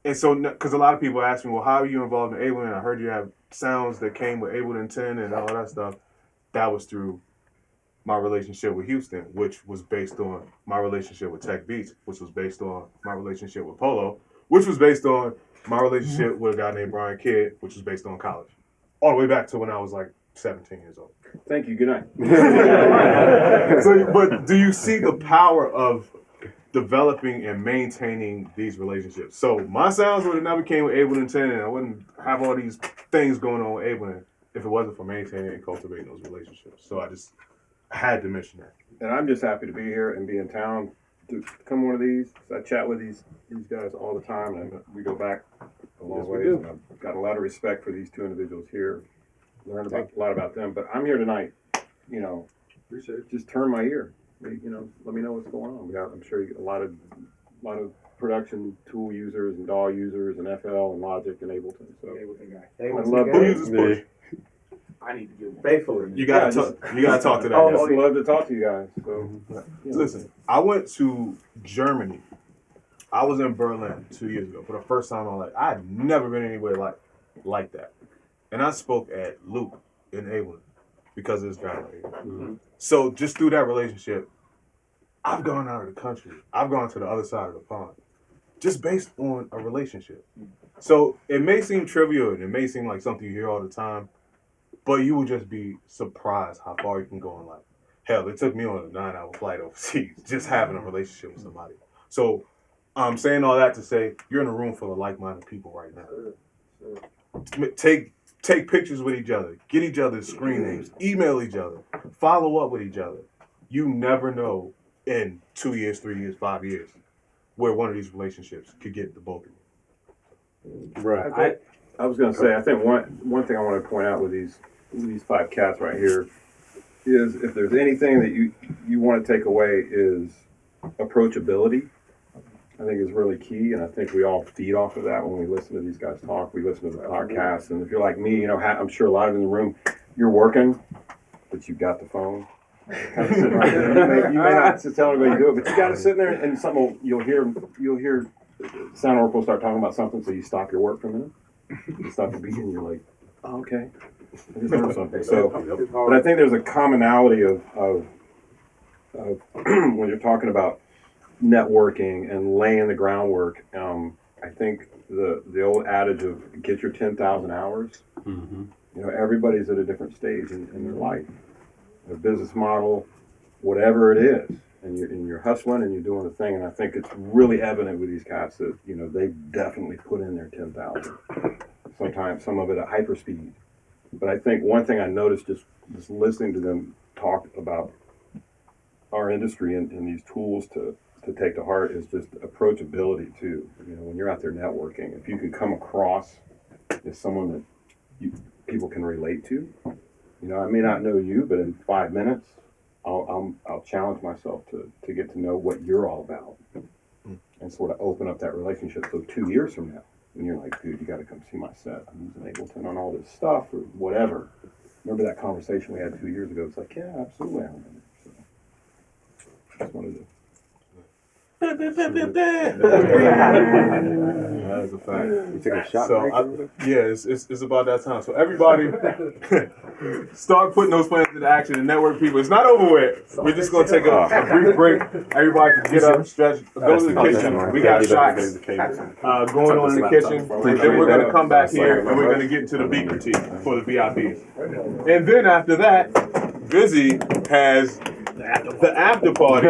[SPEAKER 12] And so, because a lot of people ask me, well, how are you involved in Ableton? I heard you have sounds that came with Ableton 10 and all that stuff. That was through my relationship with Houston, which was based on my relationship with Tech Beats, which was based on my relationship with Polo, which was based on my relationship with a guy named Brian Kidd, which was based on college. All the way back to when I was like 17 years old.
[SPEAKER 15] Thank you. Good night.
[SPEAKER 12] So, but do you see the power of developing and maintaining these relationships? So my sounds would have never came with Ableton 10, and I wouldn't have all these things going on with Ableton if it wasn't for maintaining and cultivating those relationships. So I just had to mention that.
[SPEAKER 15] And I'm just happy to be here and be in town to come one of these. I chat with these guys all the time, and we go back a long ways. And I've got a lot of respect for these two individuals here. Learned a lot about them. But I'm here tonight, you know, just turn my ear. You know, let me know what's going on. I'm sure you get a lot of production tool users and DAW users and FL and Logic and Ableton. So
[SPEAKER 8] Ableton guy.
[SPEAKER 15] I love
[SPEAKER 12] Who uses Push?
[SPEAKER 8] I need to get one.
[SPEAKER 7] Faithfully.
[SPEAKER 12] You gotta talk to that.
[SPEAKER 15] I just love to talk to you guys. So
[SPEAKER 12] Listen, I went to Germany. I was in Berlin 2 years ago for the first time in my life. I had never been anywhere like that. And I spoke at Luke in Ableton because of this guy right here. Mm-hmm. So just through that relationship, I've gone out of the country. I've gone to the other side of the pond. Just based on a relationship. So it may seem trivial and it may seem like something you hear all the time, but you will just be surprised how far you can go in life. Hell, it took me on a 9-hour flight overseas, just having a relationship with somebody. So I'm saying all that to say, you're in a room full of like-minded people right now. Take pictures with each other, get each other's screen names, email each other, follow up with each other. You never know in 2 years, 3 years, 5 years, where one of these relationships could get the both of you.
[SPEAKER 15] Right. I was going to say, I think one thing I want to point out with these 5 cats right here is if there's anything that you want to take away is approachability. I think is really key, and I think we all feed off of that when we listen to these guys talk. We listen to the podcasts, and if you're like me, you know, I'm sure a lot of in the room, you're working, but you've got the phone. Kind of sitting right there. You may not tell everybody to do it, but you got to sit in there, and something you'll hear Sound Oracle start talking about something, so you stop your work for a minute. You stop the beat, and you're like, oh, okay, I just heard something. So, but I think there's a commonality of when you're talking about networking and laying the groundwork. I think the old adage of get your 10,000 hours. Mm-hmm. You know, everybody's at a different stage in their life, their business model, whatever it is, and you're hustling and you're doing the thing. And I think it's really evident with these cats that they've definitely put in their 10,000. Sometimes some of it at hyper speed. But I think one thing I noticed just listening to them talk about our industry and these tools to take to heart is just approachability too. When you're out there networking, if you can come across as someone that people can relate to, I may not know you, but in 5 minutes, I'll challenge myself to get to know what you're all about and sort of open up that relationship. So 2 years from now, when you're like, dude, you got to come see my set. I'm using Ableton on all this stuff or whatever. Remember that conversation we had 2 years ago? It's like, yeah, absolutely, I remember. So just wanted to.
[SPEAKER 12] That is a fact.
[SPEAKER 3] You take a shot.
[SPEAKER 12] So it's about that time. So everybody, start putting those plans into action. And network people, it's not over with. We're just gonna take a brief break. Everybody can get up, stretch, go to the kitchen. We got shots going on in the kitchen, and then we're gonna come back here and we're gonna get into the beat critique for the VIPs. And then after that, Busy has the after party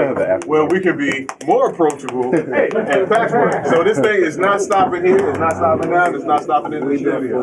[SPEAKER 12] where we can be more approachable and patchwork. So this thing is not stopping here, it's not stopping down, it's not stopping in the studio.